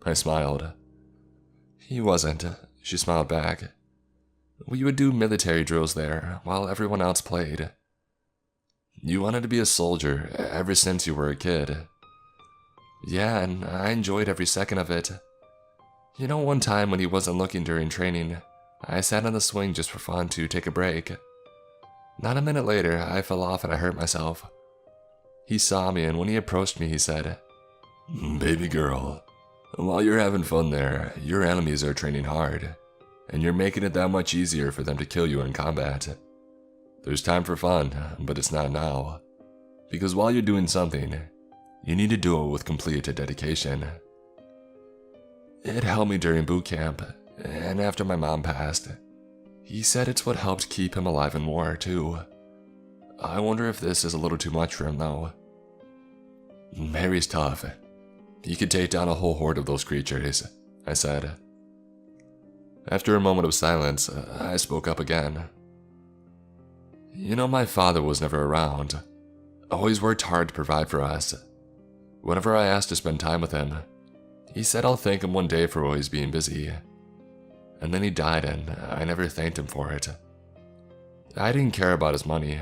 I smiled. He wasn't, she smiled back. We would do military drills there while everyone else played. You wanted to be a soldier ever since you were a kid. Yeah, and I enjoyed every second of it. You know, one time when he wasn't looking during training, I sat on the swing just for fun to take a break. Not a minute later, I fell off and I hurt myself. He saw me, and when he approached me, he said, Baby girl, while you're having fun there, your enemies are training hard, and you're making it that much easier for them to kill you in combat. There's time for fun, but it's not now. Because while you're doing something, you need to do it with complete dedication. It helped me during boot camp, and after my mom passed. He said it's what helped keep him alive in war, too. I wonder if this is a little too much for him, though. Harry's tough. He could take down a whole horde of those creatures, I said. After a moment of silence, I spoke up again. You know, my father was never around. Always worked hard to provide for us. Whenever I asked to spend time with him, he said I'll thank him one day for always being busy. And then he died and I never thanked him for it. I didn't care about his money.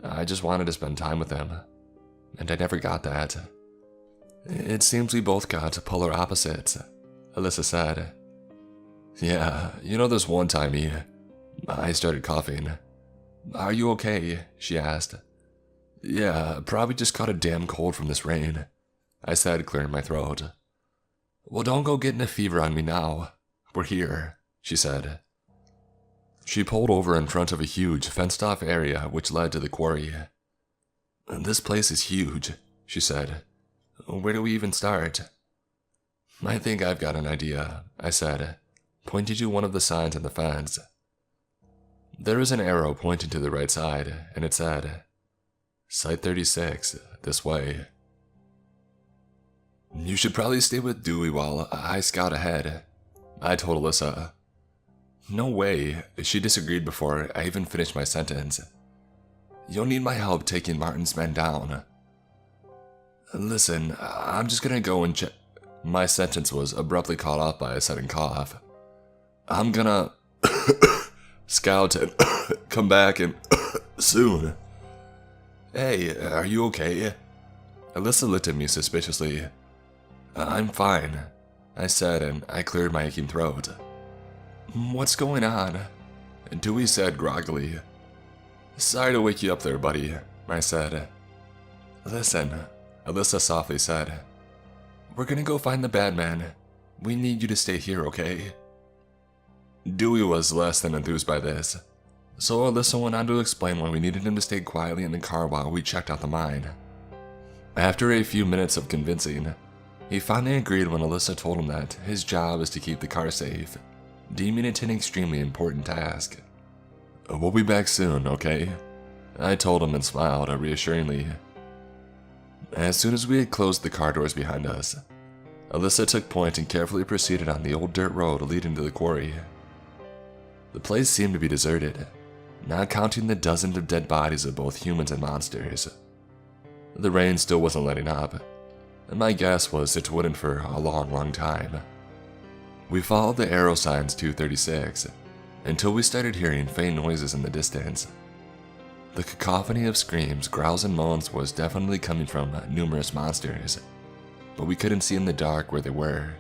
I just wanted to spend time with him. And I never got that. It seems we both got polar opposites, Alyssa said. Yeah, you know this one time I started coughing. Are you okay? She asked. Yeah, probably just caught a damn cold from this rain, I said, clearing my throat. Well, don't go getting a fever on me now. We're here, she said. She pulled over in front of a huge, fenced-off area which led to the quarry. This place is huge, she said. Where do we even start? I think I've got an idea, I said, pointing to one of the signs on the fence. There is an arrow pointing to the right side, and it said, Site 36, this way. You should probably stay with Dewey while I scout ahead, I told Alyssa. No way, she disagreed before I even finished my sentence. You'll need my help taking Martin's men down. Listen, I'm just gonna go and check. My sentence was abruptly cut off by a sudden cough. I'm gonna scout and come back and soon. Hey, are you okay? Alyssa looked at me suspiciously. I'm fine, I said, and I cleared my aching throat. What's going on? Dewey said groggily. "Sorry to wake you up there, buddy," I said. "Listen," Alyssa softly said. "We're gonna go find the bad man. We need you to stay here, okay?" Dewey was less than enthused by this, so Alyssa went on to explain why we needed him to stay quietly in the car while we checked out the mine. After a few minutes of convincing, he finally agreed when Alyssa told him that his job is to keep the car safe, deeming it an extremely important task. "We'll be back soon, okay?" I told him and smiled reassuringly. As soon as we had closed the car doors behind us, Alyssa took point and carefully proceeded on the old dirt road leading to the quarry. The place seemed to be deserted, not counting the dozens of dead bodies of both humans and monsters. The rain still wasn't letting up, and my guess was it wouldn't for a long time. We followed the arrow signs to 36 until we started hearing faint noises in the distance. The cacophony of screams, growls, and moans was definitely coming from numerous monsters, but we couldn't see in the dark where they were.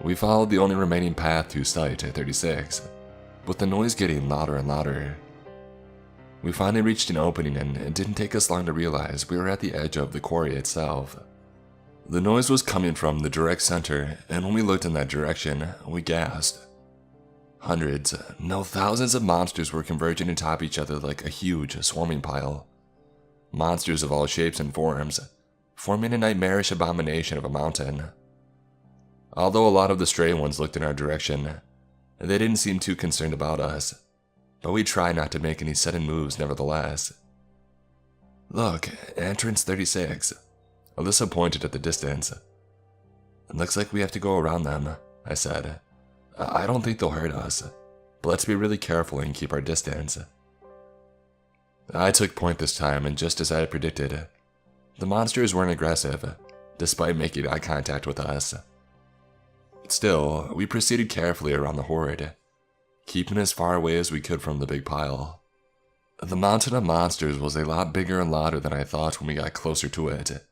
We followed the only remaining path to sight at 36, with the noise getting louder and louder. We finally reached an opening, and it didn't take us long to realize we were at the edge of the quarry itself. The noise was coming from the direct center, and when we looked in that direction, we gasped. Hundreds, no thousands of monsters were converging atop each other like a huge swarming pile. Monsters of all shapes and forms, forming a nightmarish abomination of a mountain. Although a lot of the stray ones looked in our direction, they didn't seem too concerned about us, but we tried not to make any sudden moves nevertheless. "Look, entrance 36. Alyssa pointed at the distance. "It looks like we have to go around them," I said. "I don't think they'll hurt us, but let's be really careful and keep our distance." I took point this time, and just as I had predicted, the monsters weren't aggressive, despite making eye contact with us. Still, we proceeded carefully around the horde, keeping as far away as we could from the big pile. The mountain of monsters was a lot bigger and louder than I thought when we got closer to it,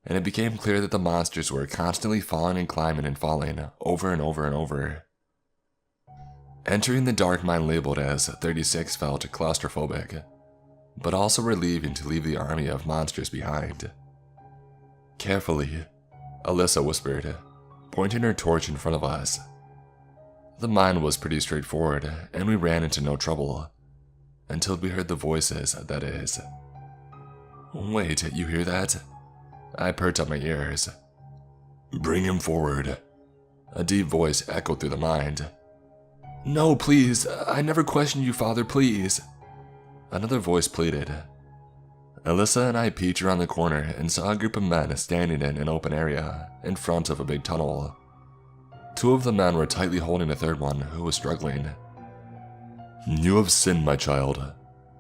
and it became clear that the monsters were constantly falling and climbing and falling over and over and over. Entering the dark mine labeled as 36 felt claustrophobic, but also relieving to leave the army of monsters behind. "Carefully," Alyssa whispered, pointing her torch in front of us. The mine was pretty straightforward, and we ran into no trouble, until we heard the voices, that is. "Wait, you hear that?" I perked up my ears. "Bring him forward," a deep voice echoed through the mind. "No, please, I never questioned you, Father, please," another voice pleaded. Alyssa and I peeked around the corner and saw a group of men standing in an open area in front of a big tunnel. Two of the men were tightly holding a third one who was struggling. "You have sinned, my child,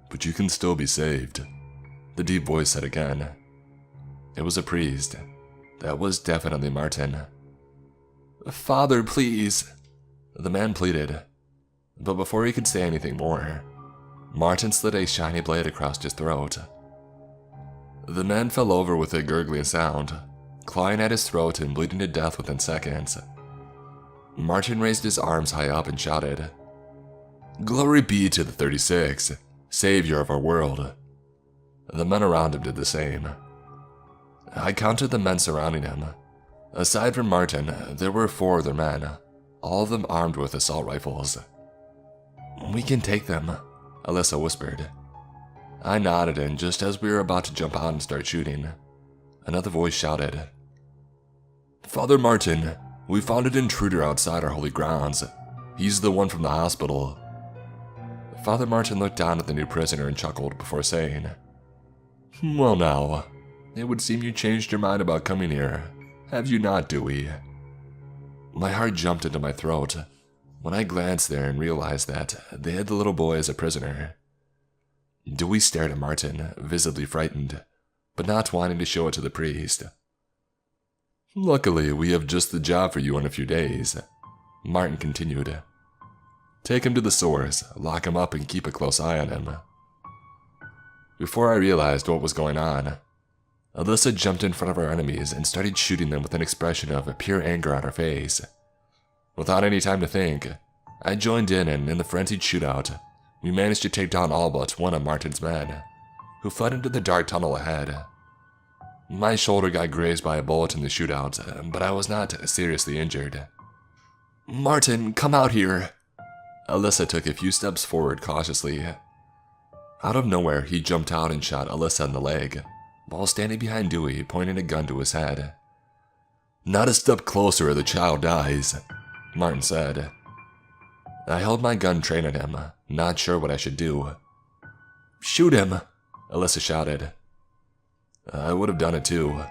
but you can still be saved," the deep voice said again. It was a priest. That was definitely Martin. "Father, please," the man pleaded, but before he could say anything more, Martin slid a shiny blade across his throat. The man fell over with a gurgling sound, clawing at his throat and bleeding to death within seconds. Martin raised his arms high up and shouted, "Glory be to the 36, savior of our world." The men around him did the same. I counted the men surrounding him. Aside from Martin, there were 4 other men, all of them armed with assault rifles. "We can take them," Alyssa whispered. I nodded, and just as we were about to jump out and start shooting, another voice shouted, "Father Martin, we found an intruder outside our holy grounds. He's the one from the hospital." Father Martin looked down at the new prisoner and chuckled before saying, "Well now, it would seem you changed your mind about coming here, have you not, Dewey?" My heart jumped into my throat when I glanced there and realized that they had the little boy as a prisoner. Dewey stared at Martin, visibly frightened, but not wanting to show it to the priest. "Luckily, we have just the job for you in a few days," Martin continued. "Take him to the source, lock him up, and keep a close eye on him." Before I realized what was going on, Alyssa jumped in front of our enemies and started shooting them with an expression of pure anger on her face. Without any time to think, I joined in, and in the frenzied shootout, we managed to take down all but one of Martin's men, who fled into the dark tunnel ahead. My shoulder got grazed by a bullet in the shootout, but I was not seriously injured. "Martin, come out here!" Alyssa took a few steps forward cautiously. Out of nowhere, he jumped out and shot Alyssa in the leg, while standing behind Dewey, pointing a gun to his head. "Not a step closer or the child dies," Martin said. I held my gun trained at him, not sure what I should do. "Shoot him!" Alyssa shouted. I would have done it too,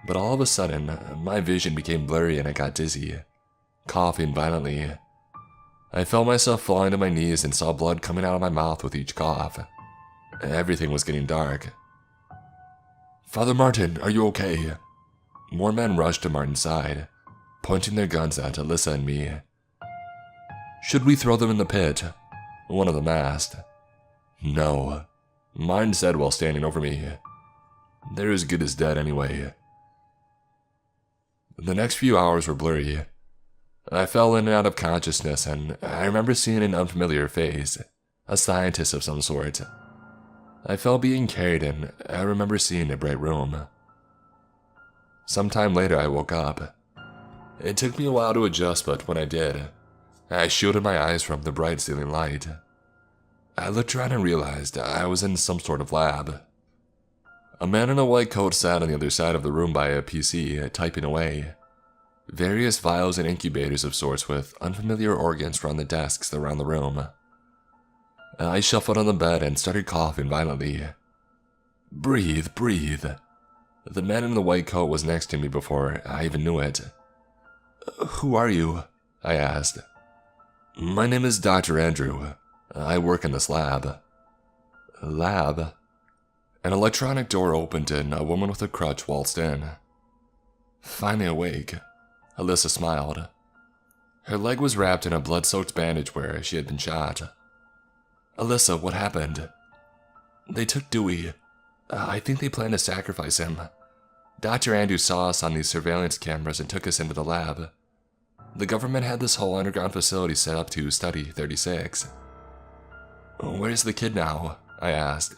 but all of a sudden, my vision became blurry and I got dizzy, coughing violently. I felt myself falling to my knees and saw blood coming out of my mouth with each cough. Everything was getting dark. "Father Martin, are you okay?" More men rushed to Martin's side, pointing their guns at Alyssa and me. "Should we throw them in the pit?" one of them asked. "No," Martin said while standing over me. "They're as good as dead anyway." The next few hours were blurry. I fell in and out of consciousness, and I remember seeing an unfamiliar face, a scientist of some sort. I felt being carried, and I remember seeing a bright room. Sometime later, I woke up. It took me a while to adjust, but when I did, I shielded my eyes from the bright ceiling light. I looked around and realized I was in some sort of lab. A man in a white coat sat on the other side of the room by a PC, typing away. Various vials and incubators of sorts with unfamiliar organs were on the desks around the room. I shuffled on the bed and started coughing violently. "Breathe, breathe." The man in the white coat was next to me before I even knew it. "Who are you?" I asked. "My name is Dr. Andrew. I work in this lab." "Lab?" An electronic door opened and a woman with a crutch waltzed in. Finally awake, Alyssa smiled. Her leg was wrapped in a blood-soaked bandage where she had been shot. "Alyssa, what happened?" "They took Dewey. I think they plan to sacrifice him. Dr. Andrew saw us on these surveillance cameras and took us into the lab. The government had this whole underground facility set up to study 36. "Where's the kid now?" I asked.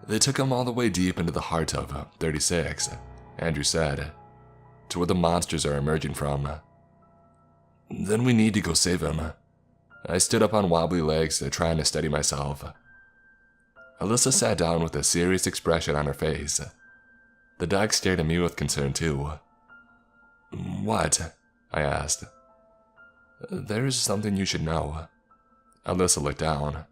"They took him all the way deep into the heart of 36, Andrew said, "to where the monsters are emerging from. Then we need to go save him." I stood up on wobbly legs, trying to steady myself. Alyssa sat down with a serious expression on her face. The dog stared at me with concern too. "What?" I asked. "There's something you should know." Alyssa looked down.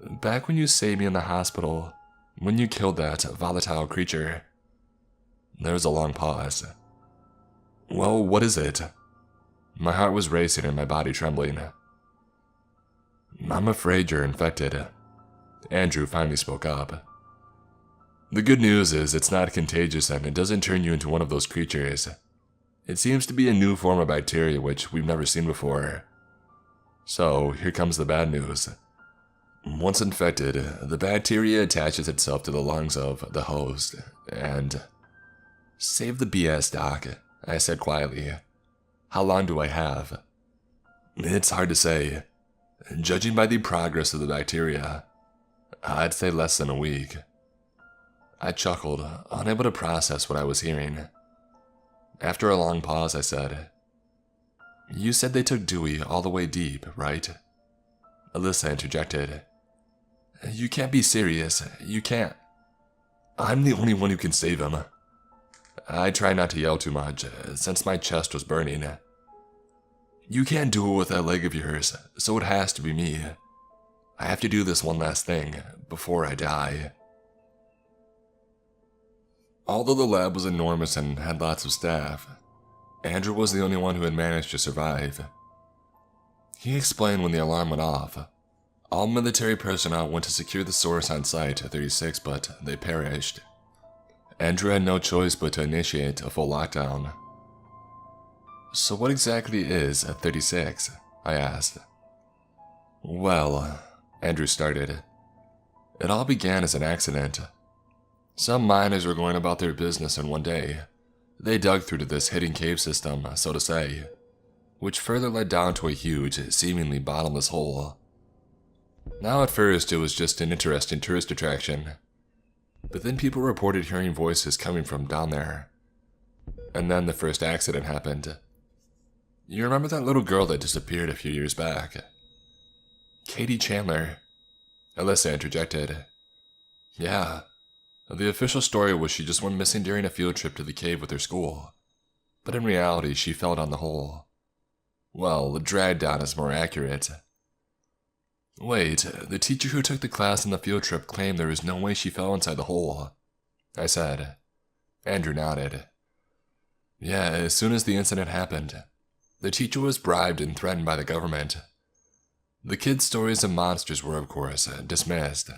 "Back when you saved me in the hospital, when you killed that volatile creature." There was a long pause. "Well, what is it?" My heart was racing and my body trembling. "I'm afraid you're infected." Andrew finally spoke up. "The good news is it's not contagious and it doesn't turn you into one of those creatures. It seems to be a new form of bacteria which we've never seen before. So, here comes the bad news. Once infected, the bacteria attaches itself to the lungs of the host, and..." "Save the BS, Doc," I said quietly. "How long do I have?" "It's hard to say. Judging by the progress of the bacteria, I'd say less than a week." I chuckled, unable to process what I was hearing. After a long pause, I said, "You said they took Dewey all the way deep, right?" Alyssa interjected. "You can't be serious. You can't." "I'm the only one who can save him." I tried not to yell too much, since my chest was burning. "You can't do it with that leg of yours, so it has to be me. I have to do this one last thing, before I die." Although the lab was enormous and had lots of staff, Andrew was the only one who had managed to survive. He explained when the alarm went off. All military personnel went to secure the source on site at 36, but they perished. Andrew had no choice but to initiate a full lockdown. "So what exactly is at 36? I asked. "Well," Andrew started, "it all began as an accident. Some miners were going about their business and one day, they dug through to this hidden cave system, so to say. which further led down to a huge, seemingly bottomless hole. Now at first it was just an interesting tourist attraction, but then people reported hearing voices coming from down there. And then the first accident happened. You remember that little girl that disappeared a few years back? Katie Chandler. Alyssa interjected. Yeah. The official story was she just went missing during a field trip to the cave with her school. But in reality, she fell down the hole. Well, dragged down is more accurate. Wait, the teacher who took the class on the field trip claimed there was no way she fell inside the hole, I said. Andrew nodded. Yeah, as soon as the incident happened, the teacher was bribed and threatened by the government. The kids' stories of monsters were, of course, dismissed.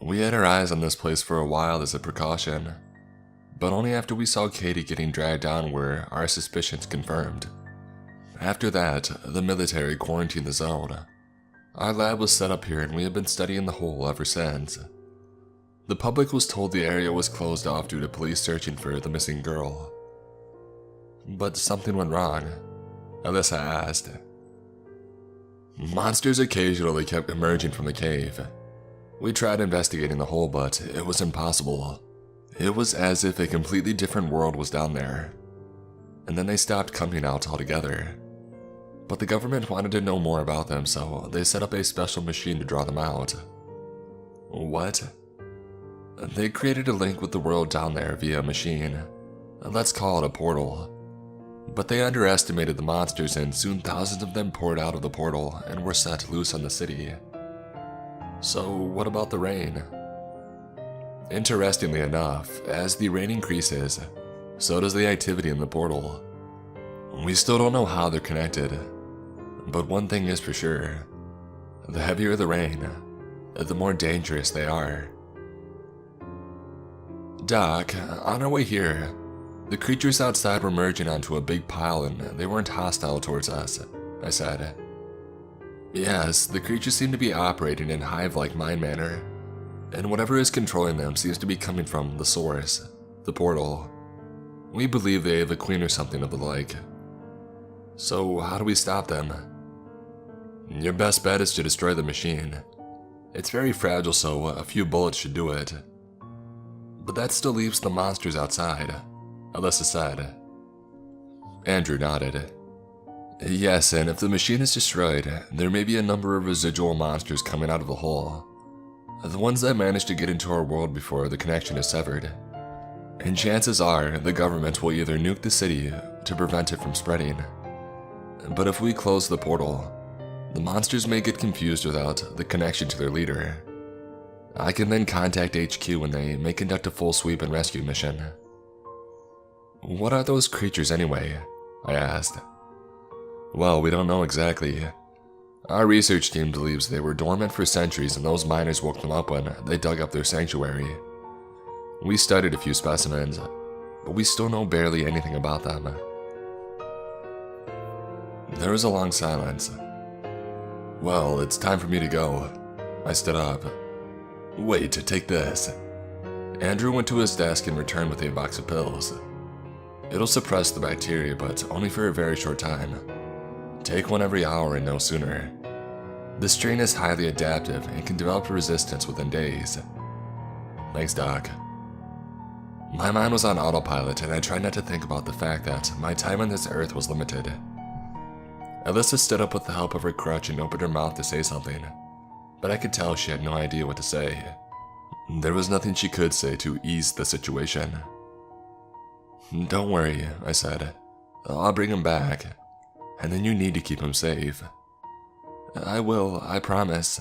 We had our eyes on this place for a while as a precaution, but only after we saw Katie getting dragged down were our suspicions confirmed. After that, the military quarantined the zone. Our lab was set up here and we have been studying the hole ever since. The public was told the area was closed off due to police searching for the missing girl. But something went wrong, Alyssa asked. Monsters occasionally kept emerging from the cave. We tried investigating the hole, but it was impossible. It was as if a completely different world was down there. And then they stopped coming out altogether. But the government wanted to know more about them, so they set up a special machine to draw them out. What? They created a link with the world down there via a machine. Let's call it a portal. But they underestimated the monsters and soon thousands of them poured out of the portal and were set loose on the city. So what about the rain? Interestingly enough, as the rain increases, so does the activity in the portal. We still don't know how they're connected, but one thing is for sure. The heavier the rain, the more dangerous they are. Doc, on our way here, the creatures outside were merging onto a big pile and they weren't hostile towards us, I said. Yes, the creatures seem to be operating in hive-like mind manner, and whatever is controlling them seems to be coming from the source, the portal. We believe they have a queen or something of the like. So how do we stop them? Your best bet is to destroy the machine. It's very fragile, so a few bullets should do it. But that still leaves the monsters outside, Alyssa said. Andrew nodded. Yes, and if the machine is destroyed, there may be a number of residual monsters coming out of the hole. The ones that managed to get into our world before the connection is severed. And chances are, the government will either nuke the city to prevent it from spreading. But if we close the portal, the monsters may get confused without the connection to their leader. I can then contact HQ and they may conduct a full sweep and rescue mission. What are those creatures anyway? I asked. Well, we don't know exactly. Our research team believes they were dormant for centuries and those miners woke them up when they dug up their sanctuary. We studied a few specimens, but we still know barely anything about them. There was a long silence. Well, it's time for me to go. I stood up. Wait, take this. Andrew went to his desk and returned with a box of pills. It'll suppress the bacteria, but only for a very short time. Take one every hour and no sooner. The strain is highly adaptive and can develop resistance within days. Thanks, Doc. My mind was on autopilot and I tried not to think about the fact that my time on this earth was limited. Alyssa stood up with the help of her crutch and opened her mouth to say something, but I could tell she had no idea what to say. There was nothing she could say to ease the situation. Don't worry, I said. I'll bring him back, and then you need to keep him safe. I will, I promise,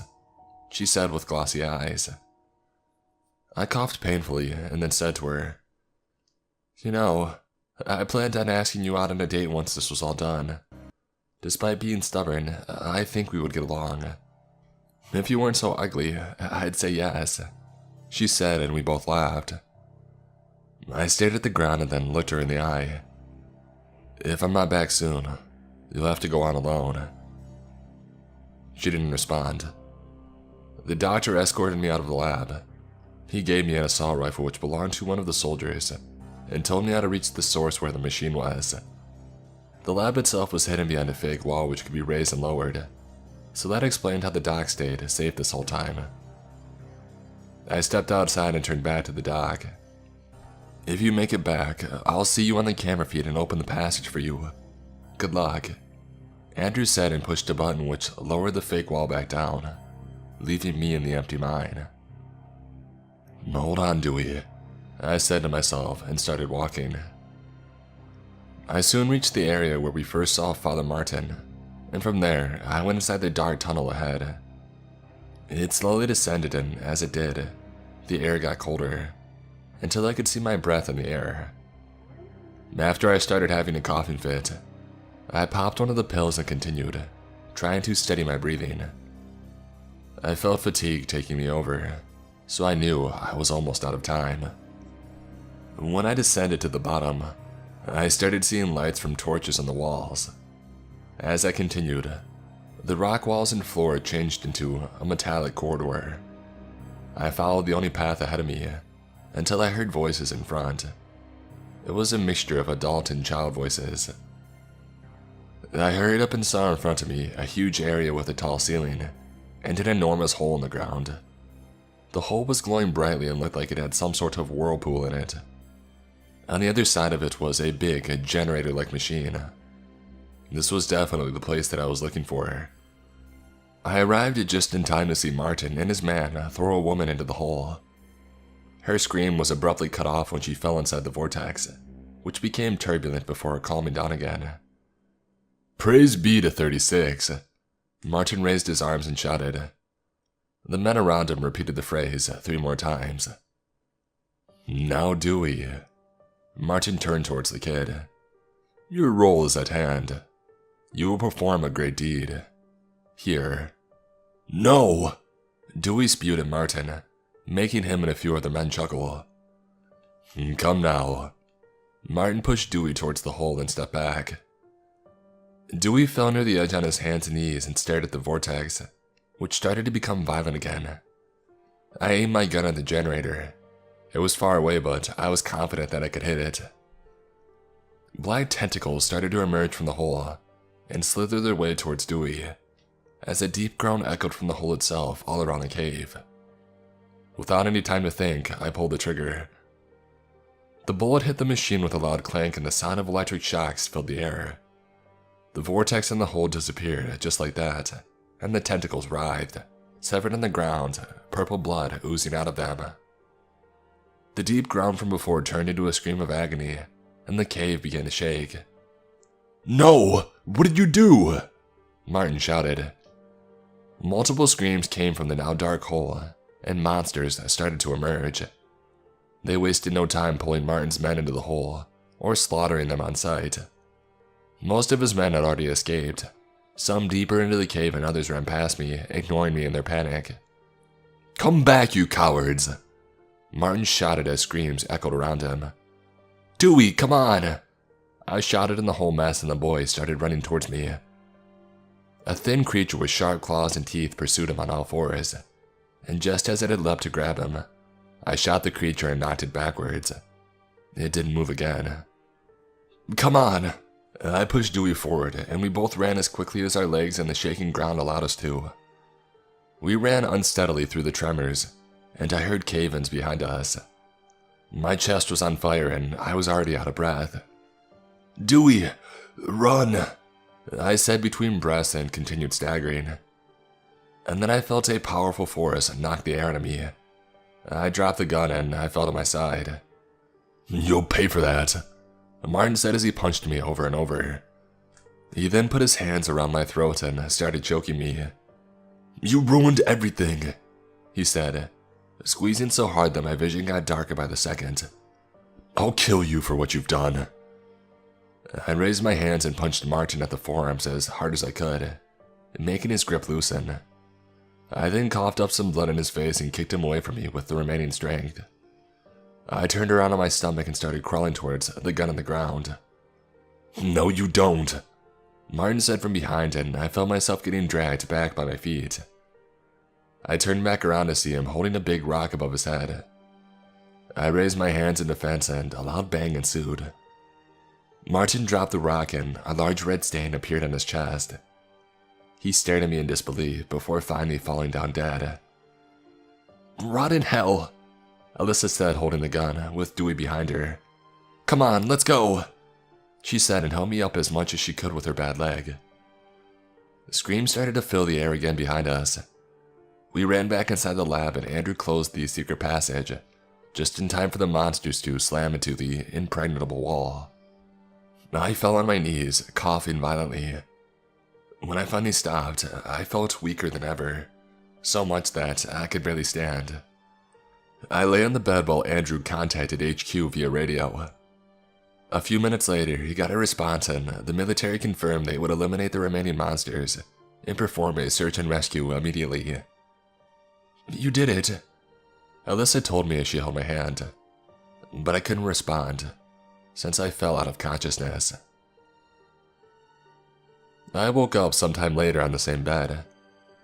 she said with glossy eyes. I coughed painfully and then said to her, You know, I planned on asking you out on a date once this was all done. Despite being stubborn, I think we would get along. If you weren't so ugly, I'd say yes, she said, and we both laughed. I stared at the ground and then looked her in the eye. If I'm not back soon, you'll have to go on alone. She didn't respond. The doctor escorted me out of the lab. He gave me an assault rifle which belonged to one of the soldiers and told me how to reach the source where the machine was. The lab itself was hidden behind a fake wall which could be raised and lowered, so that explained how the dock stayed safe this whole time. I stepped outside and turned back to the dock. "If you make it back, I'll see you on the camera feed and open the passage for you. Good luck," Andrew said and pushed a button which lowered the fake wall back down, leaving me in the empty mine. "Hold on, Dewey," I said to myself and started walking. I soon reached the area where we first saw Father Martin, and from there, I went inside the dark tunnel ahead. It slowly descended, and as it did, the air got colder, until I could see my breath in the air. After I started having a coughing fit, I popped one of the pills and continued, trying to steady my breathing. I felt fatigue taking me over, so I knew I was almost out of time. When I descended to the bottom, I started seeing lights from torches on the walls. As I continued, the rock walls and floor changed into a metallic corridor. I followed the only path ahead of me until I heard voices in front. It was a mixture of adult and child voices. I hurried up and saw in front of me a huge area with a tall ceiling and an enormous hole in the ground. The hole was glowing brightly and looked like it had some sort of whirlpool in it. On the other side of it was a big generator-like machine. This was definitely the place that I was looking for. I arrived just in time to see Martin and his man throw a woman into the hole. Her scream was abruptly cut off when she fell inside the vortex, which became turbulent before calming down again. "Praise be to 36. Martin raised his arms and shouted. The men around him repeated the phrase 3 more times. "Now, Dewey." Martin turned towards the kid. "Your role is at hand. You will perform a great deed. Here." "No!" Dewey spewed at Martin, making him and a few other men chuckle. "Come now." Martin pushed Dewey towards the hole and stepped back. Dewey fell near the edge on his hands and knees and stared at the vortex, which started to become violent again. I aimed my gun at the generator. It was far away, but I was confident that I could hit it. Black tentacles started to emerge from the hole and slither their way towards Dewey, as a deep groan echoed from the hole itself all around the cave. Without any time to think, I pulled the trigger. The bullet hit the machine with a loud clank and the sound of electric shocks filled the air. The vortex in the hole disappeared just like that, and the tentacles writhed, severed in the ground, purple blood oozing out of them. The deep ground from before turned into a scream of agony, and the cave began to shake. "No! What did you do?" Martin shouted. Multiple screams came from the now dark hole, and monsters started to emerge. They wasted no time pulling Martin's men into the hole, or slaughtering them on sight. Most of his men had already escaped, some deeper into the cave and others ran past me, ignoring me in their panic. "Come back, you cowards!" Martin shouted as screams echoed around him. "Dewey, come on!" I shouted in the whole mess and the boys started running towards me. A thin creature with sharp claws and teeth pursued him on all fours, and just as it had leapt to grab him, I shot the creature and knocked it backwards. It didn't move again. "Come on!" I pushed Dewey forward, and we both ran as quickly as our legs and the shaking ground allowed us to. We ran unsteadily through the tremors, and I heard cave-ins behind us. My chest was on fire and I was already out of breath. "Dewey, run!" I said between breaths and continued staggering. And then I felt a powerful force knock the air out of me. I dropped the gun and I fell to my side. "You'll pay for that," Martin said as he punched me over and over. He then put his hands around my throat and started choking me. "You ruined everything," he said, squeezing so hard that my vision got darker by the second. "I'll kill you for what you've done." I raised my hands and punched Martin at the forearms as hard as I could, making his grip loosen. I then coughed up some blood in his face and kicked him away from me with the remaining strength. I turned around on my stomach and started crawling towards the gun on the ground. "No, you don't," Martin said from behind, and I felt myself getting dragged back by my feet. I turned back around to see him holding a big rock above his head. I raised my hands in defense and a loud bang ensued. Martin dropped the rock and a large red stain appeared on his chest. He stared at me in disbelief before finally falling down dead. "Rot in hell," Alyssa said, holding the gun, with Dewey behind her. "Come on, let's go," she said and held me up as much as she could with her bad leg. Screams started to fill the air again behind us. We ran back inside the lab and Andrew closed the secret passage, just in time for the monsters to slam into the impregnable wall. I fell on my knees, coughing violently. When I finally stopped, I felt weaker than ever, so much that I could barely stand. I lay on the bed while Andrew contacted HQ via radio. A few minutes later, he got a response and the military confirmed they would eliminate the remaining monsters and perform a search and rescue immediately. "You did it," Alyssa told me as she held my hand, but I couldn't respond since I fell out of consciousness. I woke up sometime later on the same bed.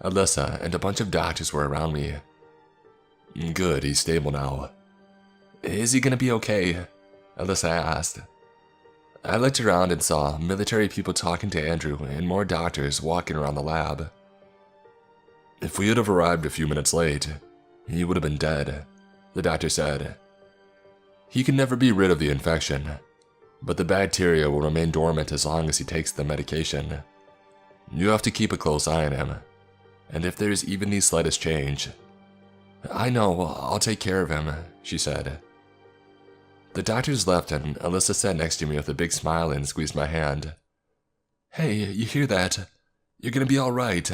Alyssa and a bunch of doctors were around me. "Good, he's stable now." "Is he gonna be okay?" Alyssa asked. I looked around and saw military people talking to Andrew and more doctors walking around the lab. "If we had have arrived a few minutes late, he would have been dead," the doctor said. "He can never be rid of the infection, but the bacteria will remain dormant as long as he takes the medication. You have to keep a close eye on him, and if there's even the slightest change..." "I know, I'll take care of him," she said. The doctors left and Alyssa sat next to me with a big smile and squeezed my hand. "Hey, you hear that? You're gonna be alright."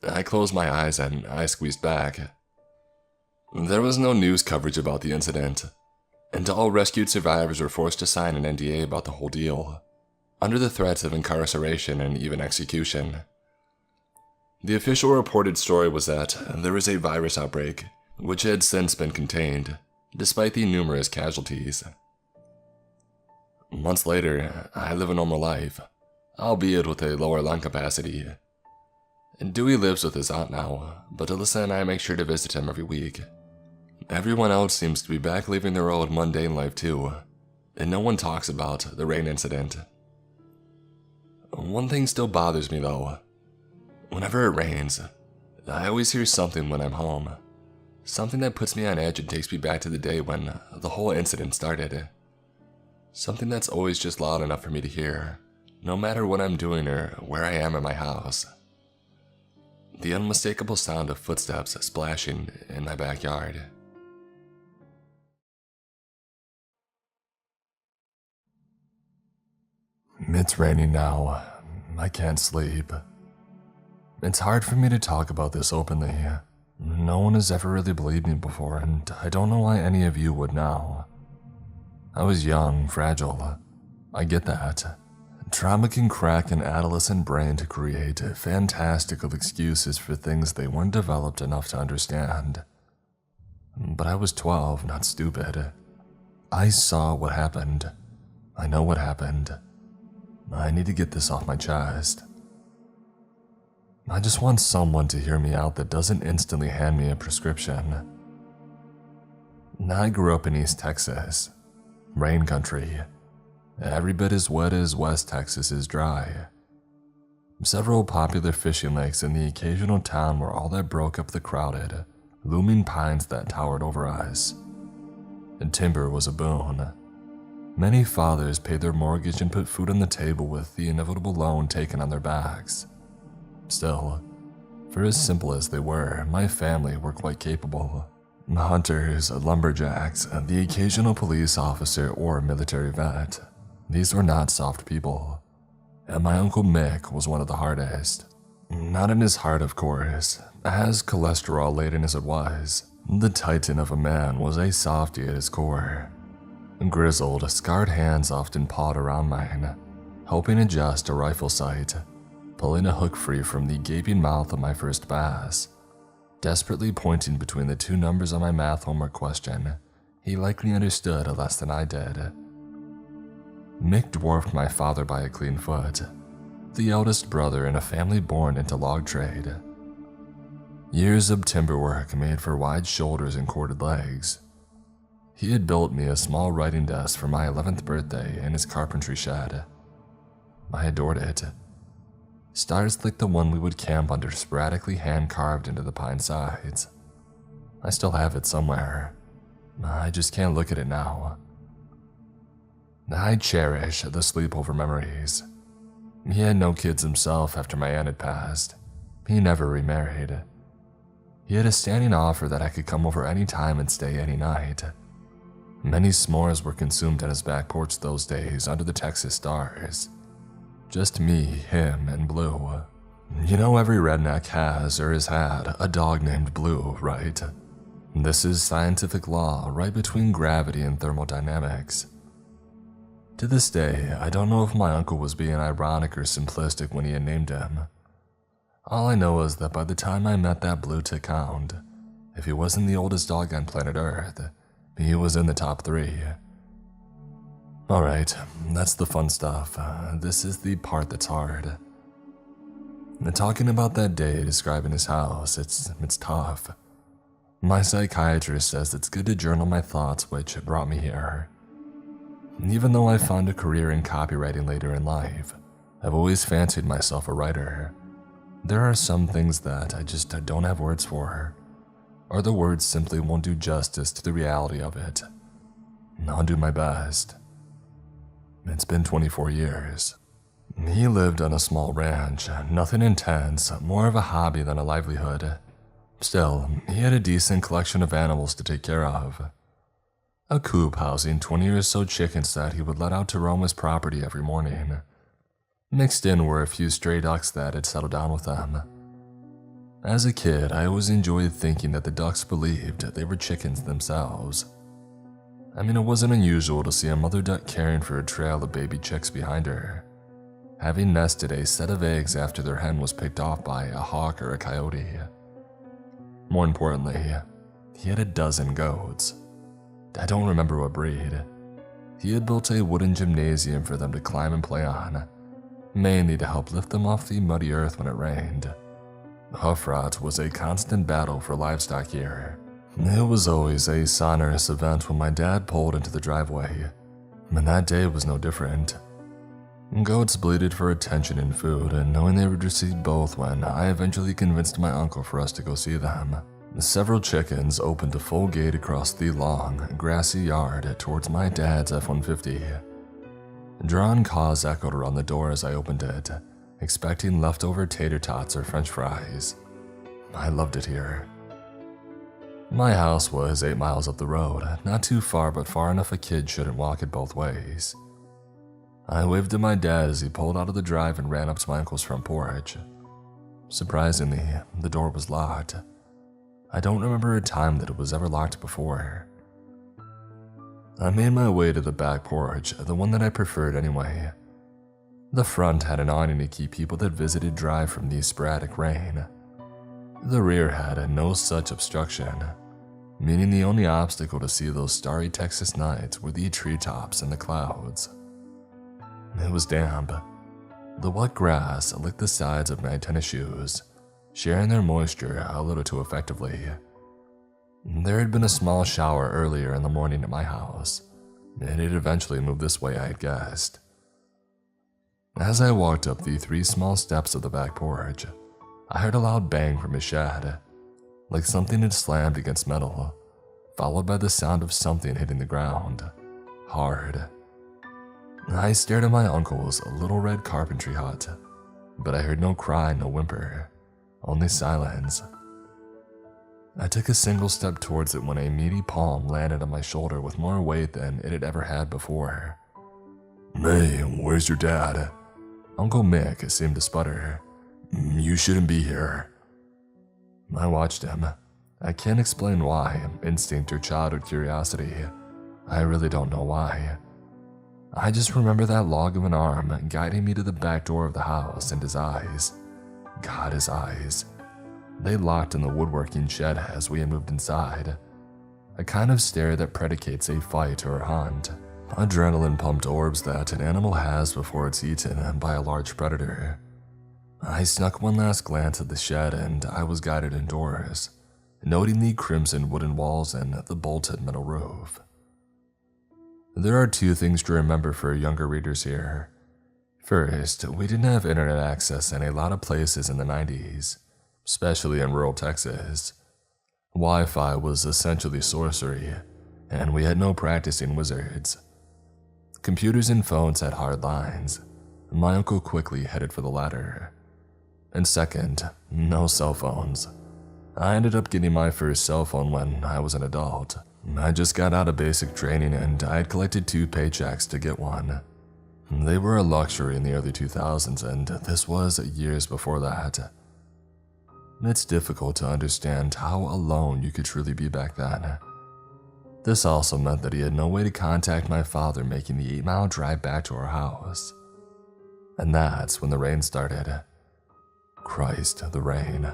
I closed my eyes and I squeezed back. There was no news coverage about the incident, and all rescued survivors were forced to sign an NDA about the whole deal, under the threats of incarceration and even execution. The official reported story was that there was a virus outbreak, which had since been contained, despite the numerous casualties. Months later, I live a normal life, albeit with a lower lung capacity. Dewey lives with his aunt now, but Alyssa and I make sure to visit him every week. Everyone else seems to be back living their old mundane life too, and no one talks about the rain incident. One thing still bothers me though. Whenever it rains, I always hear something when I'm home. Something that puts me on edge and takes me back to the day when the whole incident started. Something that's always just loud enough for me to hear, no matter what I'm doing or where I am in my house. The unmistakable sound of footsteps splashing in my backyard. It's raining now. I can't sleep. It's hard for me to talk about this openly. No one has ever really believed me before, and I don't know why any of you would now. I was young, fragile. I get that. Trauma can crack an adolescent brain to create fantastical excuses for things they weren't developed enough to understand. But I was 12, not stupid. I saw what happened. I know what happened. I need to get this off my chest. I just want someone to hear me out that doesn't instantly hand me a prescription. I grew up in East Texas, rain country. Every bit as wet as West Texas is dry. Several popular fishing lakes and the occasional town were all that broke up the crowded, looming pines that towered over us. And timber was a boon. Many fathers paid their mortgage and put food on the table with the inevitable loan taken on their backs. Still, for as simple as they were, my family were quite capable. Hunters, lumberjacks, the occasional police officer or military vet. These were not soft people. And my Uncle Mick was one of the hardest. Not in his heart, of course. As cholesterol-laden as it was, the titan of a man was a softy at his core. Grizzled, scarred hands often pawed around mine, helping adjust a rifle sight, pulling a hook free from the gaping mouth of my first bass. Desperately pointing between the two numbers on my math homework question, he likely understood less than I did. Mick dwarfed my father by a clean foot, the eldest brother in a family born into log trade. Years of timber work made for wide shoulders and corded legs. He had built me a small writing desk for my 11th birthday in his carpentry shed. I adored it. Stars like the one we would camp under sporadically hand-carved into the pine sides. I still have it somewhere. I just can't look at it now. I cherish the sleepover memories. He had no kids himself after my aunt had passed. He never remarried. He had a standing offer that I could come over any time and stay any night. Many s'mores were consumed on his back porch those days under the Texas stars. Just me, him, and Blue. You know every redneck has or has had a dog named Blue, right? This is scientific law right between gravity and thermodynamics. To this day, I don't know if my uncle was being ironic or simplistic when he had named him. All I know is that by the time I met that blue tick hound, if he wasn't the oldest dog on planet Earth, he was in the top 3. Alright, that's the fun stuff. This is the part that's hard. Talking about that day, describing his house, it's tough. My psychiatrist says it's good to journal my thoughts, which brought me here. Even though I found a career in copywriting later in life, I've always fancied myself a writer. There are some things that I just don't have words for, or the words simply won't do justice to the reality of it. I'll do my best. It's been 24 years. He lived on a small ranch, nothing intense, more of a hobby than a livelihood. Still, he had a decent collection of animals to take care of. A coop housing 20 or so chickens that he would let out to roam his property every morning. Mixed in were a few stray ducks that had settled down with them. As a kid, I always enjoyed thinking that the ducks believed they were chickens themselves. I mean, it wasn't unusual to see a mother duck caring for a trail of baby chicks behind her, having nested a set of eggs after their hen was picked off by a hawk or a coyote. More importantly, he had a dozen goats. I don't remember what breed. He had built a wooden gymnasium for them to climb and play on, mainly to help lift them off the muddy earth when it rained. Hoof rot was a constant battle for livestock here. It was always a sonorous event when my dad pulled into the driveway, and that day was no different. Goats bleated for attention and food, and knowing they would receive both when I eventually convinced my uncle for us to go see them. Several chickens opened a full gate across the long, grassy yard towards my dad's F-150. Drawn caws echoed around the door as I opened it, expecting leftover tater tots or french fries. I loved it here. My house was 8 miles up the road, not too far but far enough a kid shouldn't walk it both ways. I waved at my dad as he pulled out of the drive and ran up to my uncle's front porch. Surprisingly, the door was locked. I don't remember a time that it was ever locked before. I made my way to the back porch, the one that I preferred anyway. The front had an awning to keep people that visited dry from the sporadic rain. The rear had no such obstruction, meaning the only obstacle to see those starry Texas nights were the treetops and the clouds. It was damp. The wet grass licked the sides of my tennis shoes, sharing their moisture a little too effectively. There had been a small shower earlier in the morning at my house, and it eventually moved this way, I had guessed. As I walked up the 3 small steps of the back porch, I heard a loud bang from his shed, like something had slammed against metal, followed by the sound of something hitting the ground, hard. I stared at my uncle's little red carpentry hut, but I heard no cry, no whimper, only silence. I took a single step towards it when a meaty palm landed on my shoulder with more weight than it had ever had before. "Hey, where's your dad?" Uncle Mick seemed to sputter. "You shouldn't be here." I watched him. I can't explain why, instinct or childhood curiosity. I really don't know why. I just remember that log of an arm guiding me to the back door of the house and his eyes. God, his eyes. They locked in the woodworking shed as we had moved inside. A kind of stare that predicates a fight or a hunt. Adrenaline-pumped orbs that an animal has before it's eaten by a large predator. I snuck one last glance at the shed and I was guided indoors, noting the crimson wooden walls and the bolted metal roof. There are two things to remember for younger readers here. First, we didn't have internet access in a lot of places in the 90s, especially in rural Texas. Wi-Fi was essentially sorcery, and we had no practicing wizards. Computers and phones had hard lines. My uncle quickly headed for the latter. And second, no cell phones. I ended up getting my first cell phone when I was an adult. I just got out of basic training and I had collected 2 paychecks to get one. They were a luxury in the early 2000s, and this was years before that. It's difficult to understand how alone you could truly be back then. This also meant that he had no way to contact my father, making the 8-mile drive back to our house. And that's when the rain started. Christ, the rain.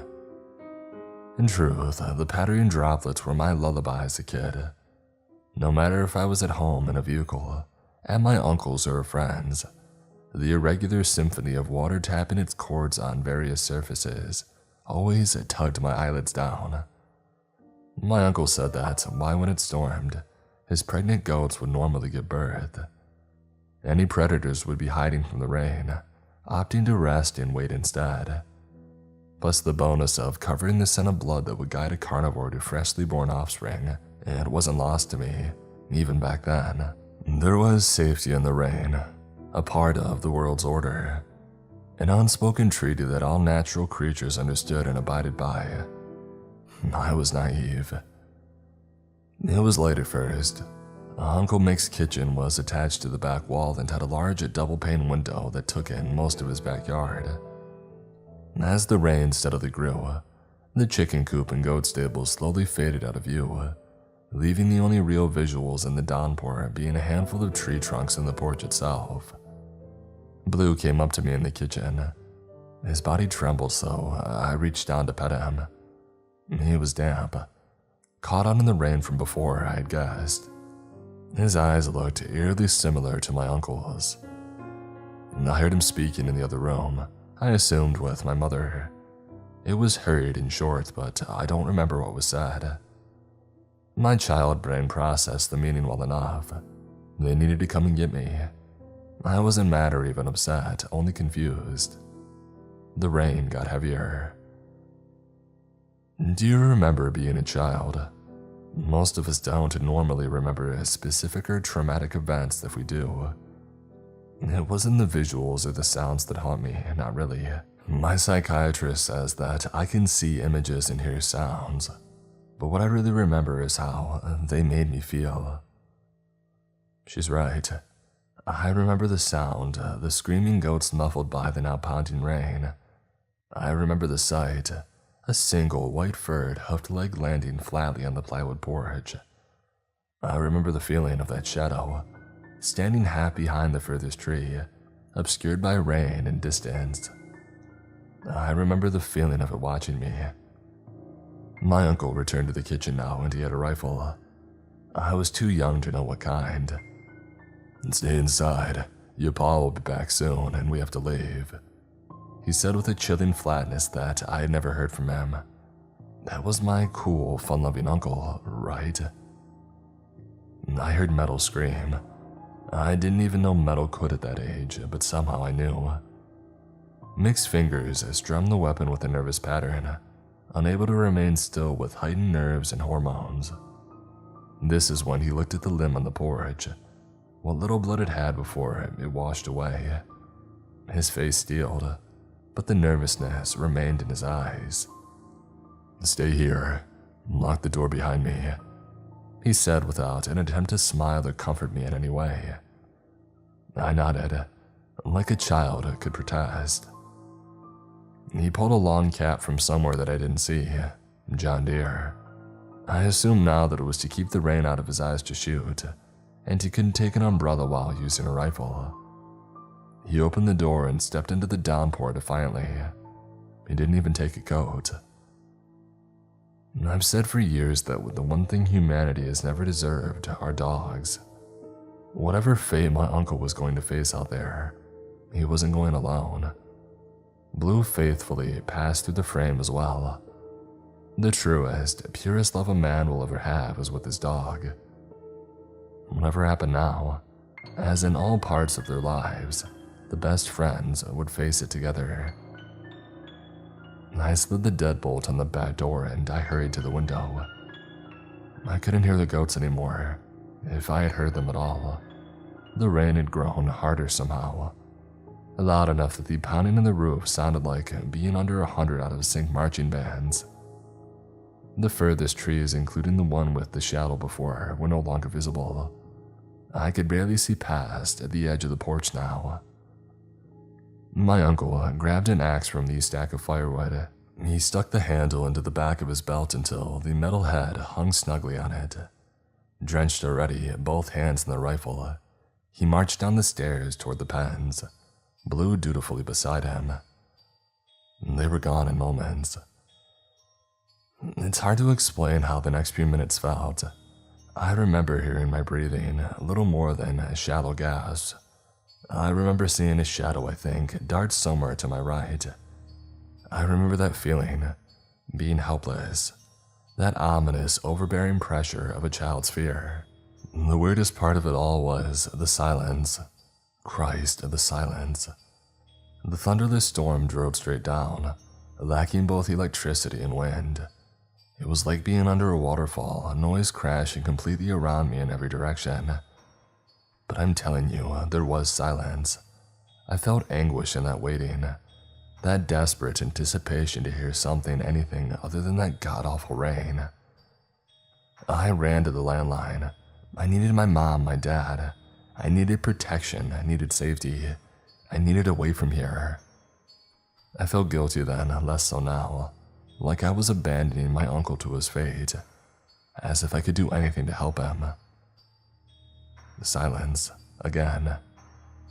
In truth, the pattering droplets were my lullaby as a kid. No matter if I was at home in a vehicle, at my uncle's or friends, the irregular symphony of water tapping its chords on various surfaces always tugged my eyelids down. My uncle said that why when it stormed, his pregnant goats would normally give birth. Any predators would be hiding from the rain, opting to rest and wait instead. Plus the bonus of covering the scent of blood that would guide a carnivore to freshly born offspring, it wasn't lost to me, even back then. There was safety in the rain, a part of the world's order, an unspoken treaty that all natural creatures understood and abided by. I was naive. It was late at first. Uncle Mick's kitchen was attached to the back wall and had a large double-pane window that took in most of his backyard. As the rain steadily grew, the chicken coop and goat stable slowly faded out of view, leaving the only real visuals in the downpour being a handful of tree trunks in the porch itself. Blue came up to me in the kitchen. His body trembled, so I reached down to pet him. He was damp, caught on in the rain from before, I had guessed. His eyes looked eerily similar to my uncle's. I heard him speaking in the other room, I assumed with my mother. It was hurried and short, but I don't remember what was said. My child brain processed the meaning well enough. They needed to come and get me. I wasn't mad or even upset, only confused. The rain got heavier. Do you remember being a child? Most of us don't normally remember specific or traumatic events if we do. It wasn't the visuals or the sounds that haunt me, not really. My psychiatrist says that I can see images and hear sounds, but what I really remember is how they made me feel. She's right. I remember the sound, the screaming goats muffled by the now pounding rain. I remember the sight, a single white-furred, hoofed leg landing flatly on the plywood porch. I remember the feeling of that shadow, standing half behind the furthest tree, obscured by rain and distance. I remember the feeling of it watching me. My uncle returned to the kitchen now, and he had a rifle. I was too young to know what kind. Stay inside. Your pa will be back soon, and we have to leave, he said with a chilling flatness that I had never heard from him. That was my cool, fun-loving uncle, right? I heard metal scream. I didn't even know metal could at that age, but somehow I knew. Mick's fingers strummed the weapon with a nervous pattern, unable to remain still with heightened nerves and hormones. This is when he looked at the limb on the porch. What little blood it had before it washed away. His face steeled, but the nervousness remained in his eyes. Stay here. Lock the door behind me, he said without an attempt to smile or comfort me in any way. I nodded, like a child could protest. He pulled a long cap from somewhere that I didn't see. John Deere. I assumed now that it was to keep the rain out of his eyes to shoot, and he couldn't take an umbrella while using a rifle. He opened the door and stepped into the downpour defiantly. He didn't even take a coat. I've said for years that the one thing humanity has never deserved are dogs. Whatever fate my uncle was going to face out there, he wasn't going alone. Blue faithfully passed through the frame as well. The truest, purest love a man will ever have is with his dog. Whatever happened now, as in all parts of their lives, the best friends would face it together. I slid the deadbolt on the back door and I hurried to the window. I couldn't hear the goats anymore, if I had heard them at all. The rain had grown harder somehow, loud enough that the pounding on the roof sounded like being under 100 out of sync marching bands. The furthest trees, including the one with the shadow before, were no longer visible. I could barely see past at the edge of the porch now. My uncle grabbed an axe from the stack of firewood. He stuck the handle into the back of his belt until the metal head hung snugly on it. Drenched already, both hands in the rifle, he marched down the stairs toward the pens, Blue dutifully beside him. They were gone in moments. It's hard to explain how the next few minutes felt. I remember hearing my breathing, a little more than shallow gasps. I remember seeing a shadow, I think, dart somewhere to my right. I remember that feeling, being helpless, that ominous, overbearing pressure of a child's fear. The weirdest part of it all was the silence. Christ, the silence. The thunderless storm drove straight down, lacking both electricity and wind. It was like being under a waterfall, noise crashing completely around me in every direction. But I'm telling you, there was silence. I felt anguish in that waiting, that desperate anticipation to hear something, anything other than that god-awful rain. I ran to the landline. I needed my mom, my dad. I needed protection, I needed safety. I needed away from here. I felt guilty then, less so now. Like I was abandoning my uncle to his fate, as if I could do anything to help him. Silence, again.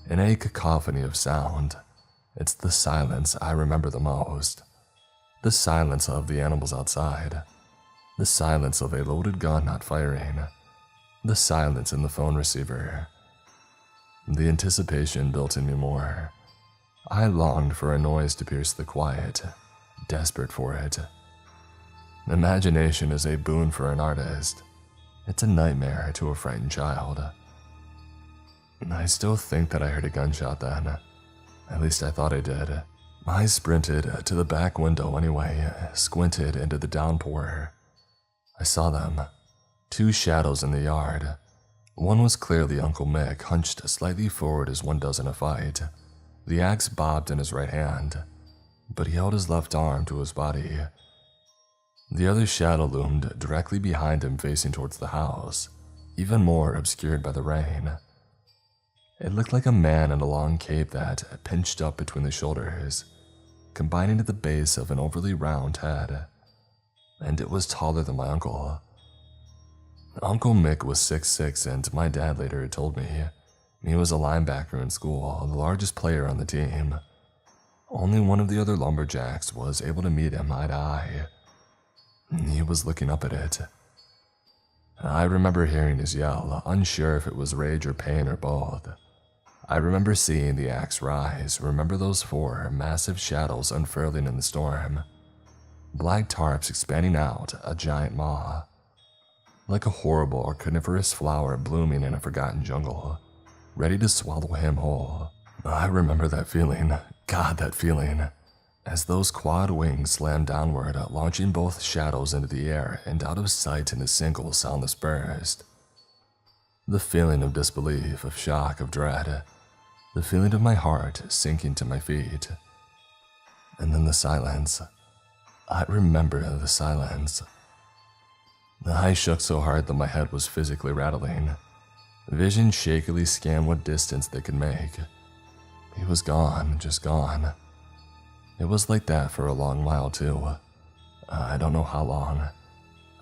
In a cacophony of sound, it's the silence I remember the most. The silence of the animals outside. The silence of a loaded gun not firing. The silence in the phone receiver. The anticipation built in me more. I longed for a noise to pierce the quiet, desperate for it. Imagination is a boon for an artist. It's a nightmare to a frightened child. I still think that I heard a gunshot then. At least I thought I did. I sprinted to the back window anyway, squinted into the downpour. I saw them. Two shadows in the yard. One was clearly Uncle Mick, hunched slightly forward as one does in a fight. The axe bobbed in his right hand, but he held his left arm to his body. The other shadow loomed directly behind him, facing towards the house, even more obscured by the rain. It looked like a man in a long cape that pinched up between the shoulders, combining at the base of an overly round head, and it was taller than my uncle. Uncle Mick was 6'6", and my dad later told me he was a linebacker in school, the largest player on the team. Only one of the other lumberjacks was able to meet him eye to eye. He was looking up at it. I remember hearing his yell, unsure if it was rage or pain or both. I remember seeing the axe rise, remember those four massive shadows unfurling in the storm. Black tarps expanding out, a giant maw. Like a horrible carnivorous flower blooming in a forgotten jungle, ready to swallow him whole. I remember that feeling, God, that feeling, as those quad wings slammed downward, launching both shadows into the air and out of sight in a single soundless burst. The feeling of disbelief, of shock, of dread, the feeling of my heart sinking to my feet. And then the silence. I remember the silence. I shook so hard that my head was physically rattling. Vision shakily scanned what distance they could make. He was gone, just gone. It was like that for a long while too. I don't know how long.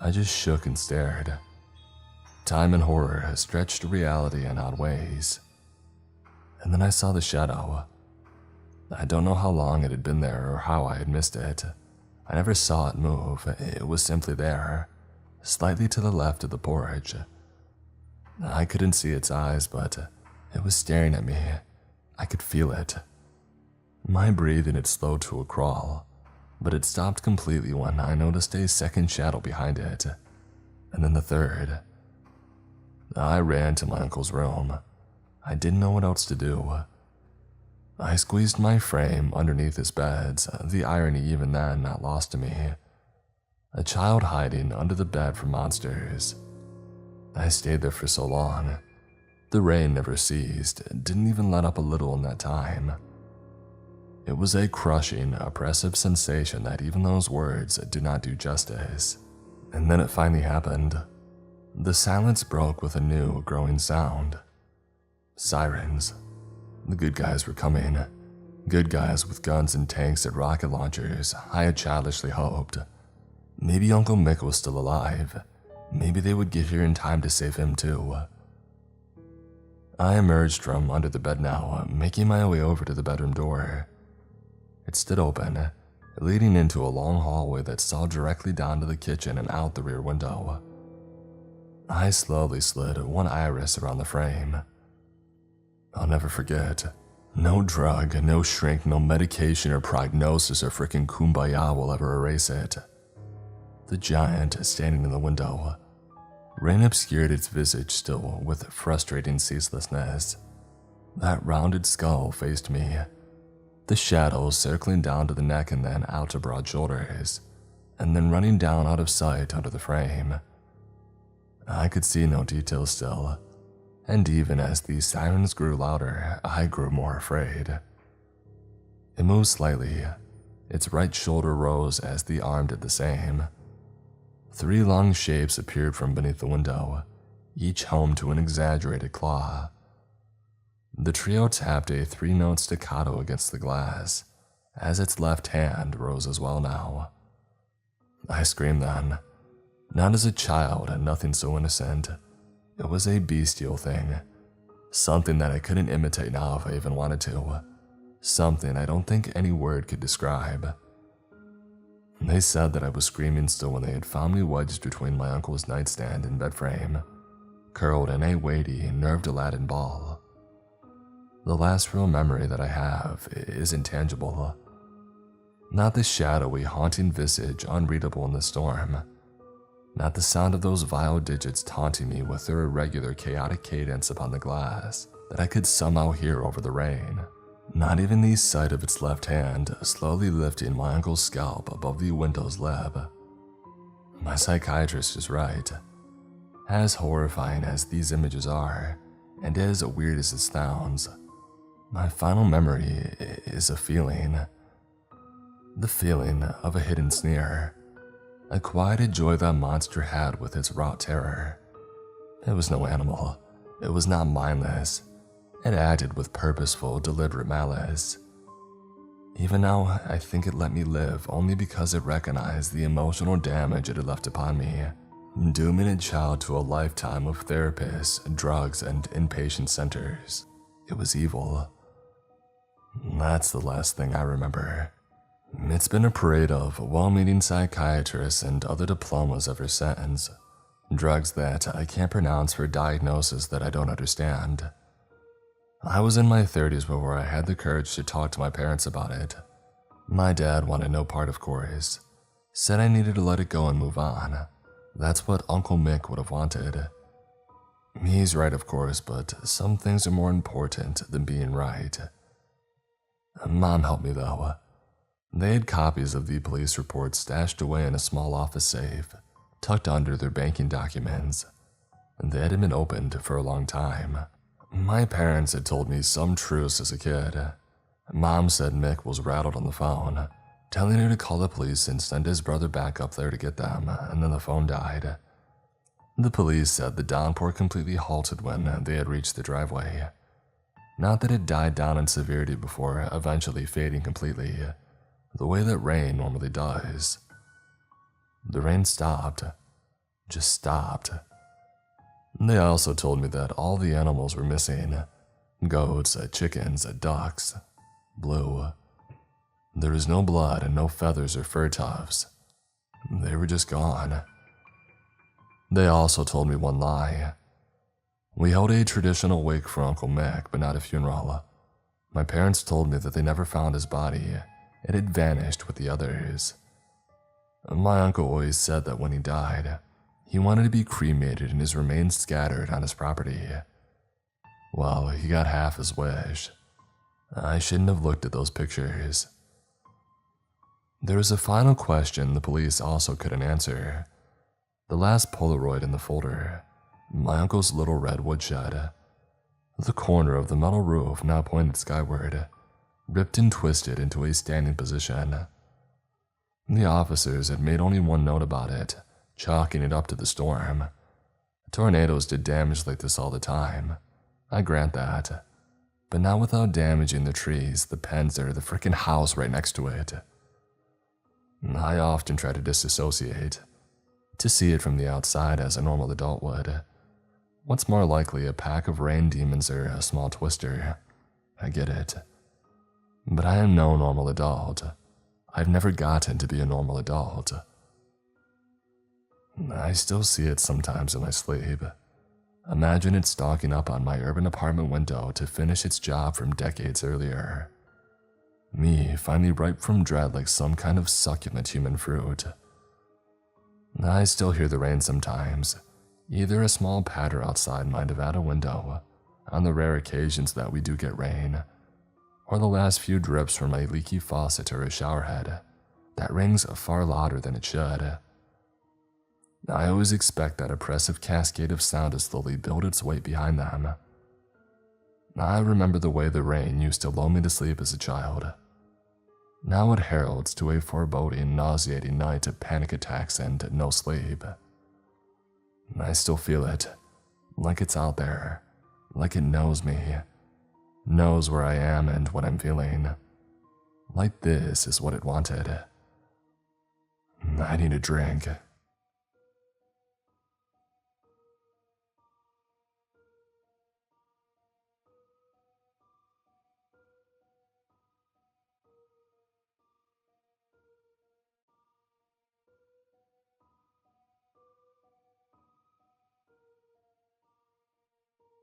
I just shook and stared. Time and horror stretched reality in odd ways. And then I saw the shadow. I don't know how long it had been there or how I had missed it. I never saw it move. It was simply there, slightly to the left of the porch. I couldn't see its eyes, but it was staring at me. I could feel it. My breathing had slowed to a crawl, but it stopped completely when I noticed a second shadow behind it, and then the third. I ran to my uncle's room. I didn't know what else to do. I squeezed my frame underneath his beds, the irony even then not lost to me. A child hiding under the bed from monsters. I stayed there for so long. The rain never ceased, didn't even let up a little in that time. It was a crushing, oppressive sensation that even those words do not do justice. And then it finally happened. The silence broke with a new, growing sound. Sirens. The good guys were coming. Good guys with guns and tanks and rocket launchers, I had childishly hoped. Maybe Uncle Mick was still alive. Maybe they would get here in time to save him too. I emerged from under the bed now, making my way over to the bedroom door. It stood open, leading into a long hallway that saw directly down to the kitchen and out the rear window. I slowly slid one iris around the frame. I'll never forget. No drug, no shrink, no medication or prognosis or frickin' kumbaya will ever erase it. The giant standing in the window. Rain obscured its visage still with frustrating ceaselessness. That rounded skull faced me. The shadows circling down to the neck and then out to broad shoulders, and then running down out of sight under the frame. I could see no details still, and even as the sirens grew louder, I grew more afraid. It moved slightly. Its right shoulder rose as the arm did the same. 3 long shapes appeared from beneath the window, each home to an exaggerated claw. The trio tapped a 3-note staccato against the glass, as its left hand rose as well now. I screamed then. Not as a child and nothing so innocent. It was a bestial thing. Something that I couldn't imitate now if I even wanted to. Something I don't think any word could describe. They said that I was screaming still when they had found me wedged between my uncle's nightstand and bed frame, curled in a weighty, nerved Aladdin ball. The last real memory that I have is intangible. Not the shadowy, haunting visage unreadable in the storm. Not the sound of those vile digits taunting me with their irregular, chaotic cadence upon the glass that I could somehow hear over the rain. Not even the sight of its left hand slowly lifting my uncle's scalp above the window's lip. My psychiatrist is right. As horrifying as these images are, and as weird as it sounds, my final memory is a feeling. The feeling of a hidden sneer. A quieted joy that monster had with its raw terror. It was no animal. It was not mindless. It acted with purposeful, deliberate malice. Even now, I think it let me live only because it recognized the emotional damage it had left upon me, dooming a child to a lifetime of therapists, drugs, and inpatient centers. It was evil. That's the last thing I remember. It's been a parade of well-meaning psychiatrists and other diplomas ever since. Drugs that I can't pronounce for diagnoses that I don't understand. I was in my 30s before I had the courage to talk to my parents about it. My dad wanted no part, of course. Said I needed to let it go and move on. That's what Uncle Mick would have wanted. He's right, of course, but some things are more important than being right. Mom helped me, though. They had copies of the police report stashed away in a small office safe, tucked under their banking documents. They hadn't been opened for a long time. My parents had told me some truths as a kid. Mom said Mick was rattled on the phone, telling her to call the police and send his brother back up there to get them, and then the phone died. The police said the downpour completely halted when they had reached the driveway. Not that it died down in severity before eventually fading completely, the way that rain normally does. The rain stopped. Just stopped. They also told me that all the animals were missing. Goats, chickens, ducks. Blue. There was no blood and no feathers or fur tufts. They were just gone. They also told me one lie. We held a traditional wake for Uncle Mick, but not a funeral. My parents told me that they never found his body. It had vanished with the others. My uncle always said that when he died, He wanted to be cremated and his remains scattered on his property. Well, he got half his wish. I shouldn't have looked at those pictures. There was a final question the police also couldn't answer. The last Polaroid in the folder, my uncle's little red woodshed. The corner of the metal roof now pointed skyward, ripped and twisted into a standing position. The officers had made only one note about it, chalking it up to the storm. Tornadoes did damage like this all the time, I grant that, but not without damaging the trees, the pens, or the frickin' house right next to it. I often try to disassociate, to see it from the outside as a normal adult would. What's more likely, a pack of rain demons or a small twister? I get it. But I am no normal adult. I've never gotten to be a normal adult. I still see it sometimes in my sleep. Imagine it stalking up on my urban apartment window to finish its job from decades earlier. Me finally ripe from dread like some kind of succulent human fruit. I still hear the rain sometimes, either a small patter outside my Nevada window, on the rare occasions that we do get rain, or the last few drips from a leaky faucet or a showerhead that rings far louder than it should. I always expect that oppressive cascade of sound to slowly build its weight behind them. I remember the way the rain used to lull me to sleep as a child. Now it heralds to a foreboding, nauseating night of panic attacks and no sleep. I still feel it, like it's out there, like it knows me, knows where I am and what I'm feeling. Like this is what it wanted. I need a drink.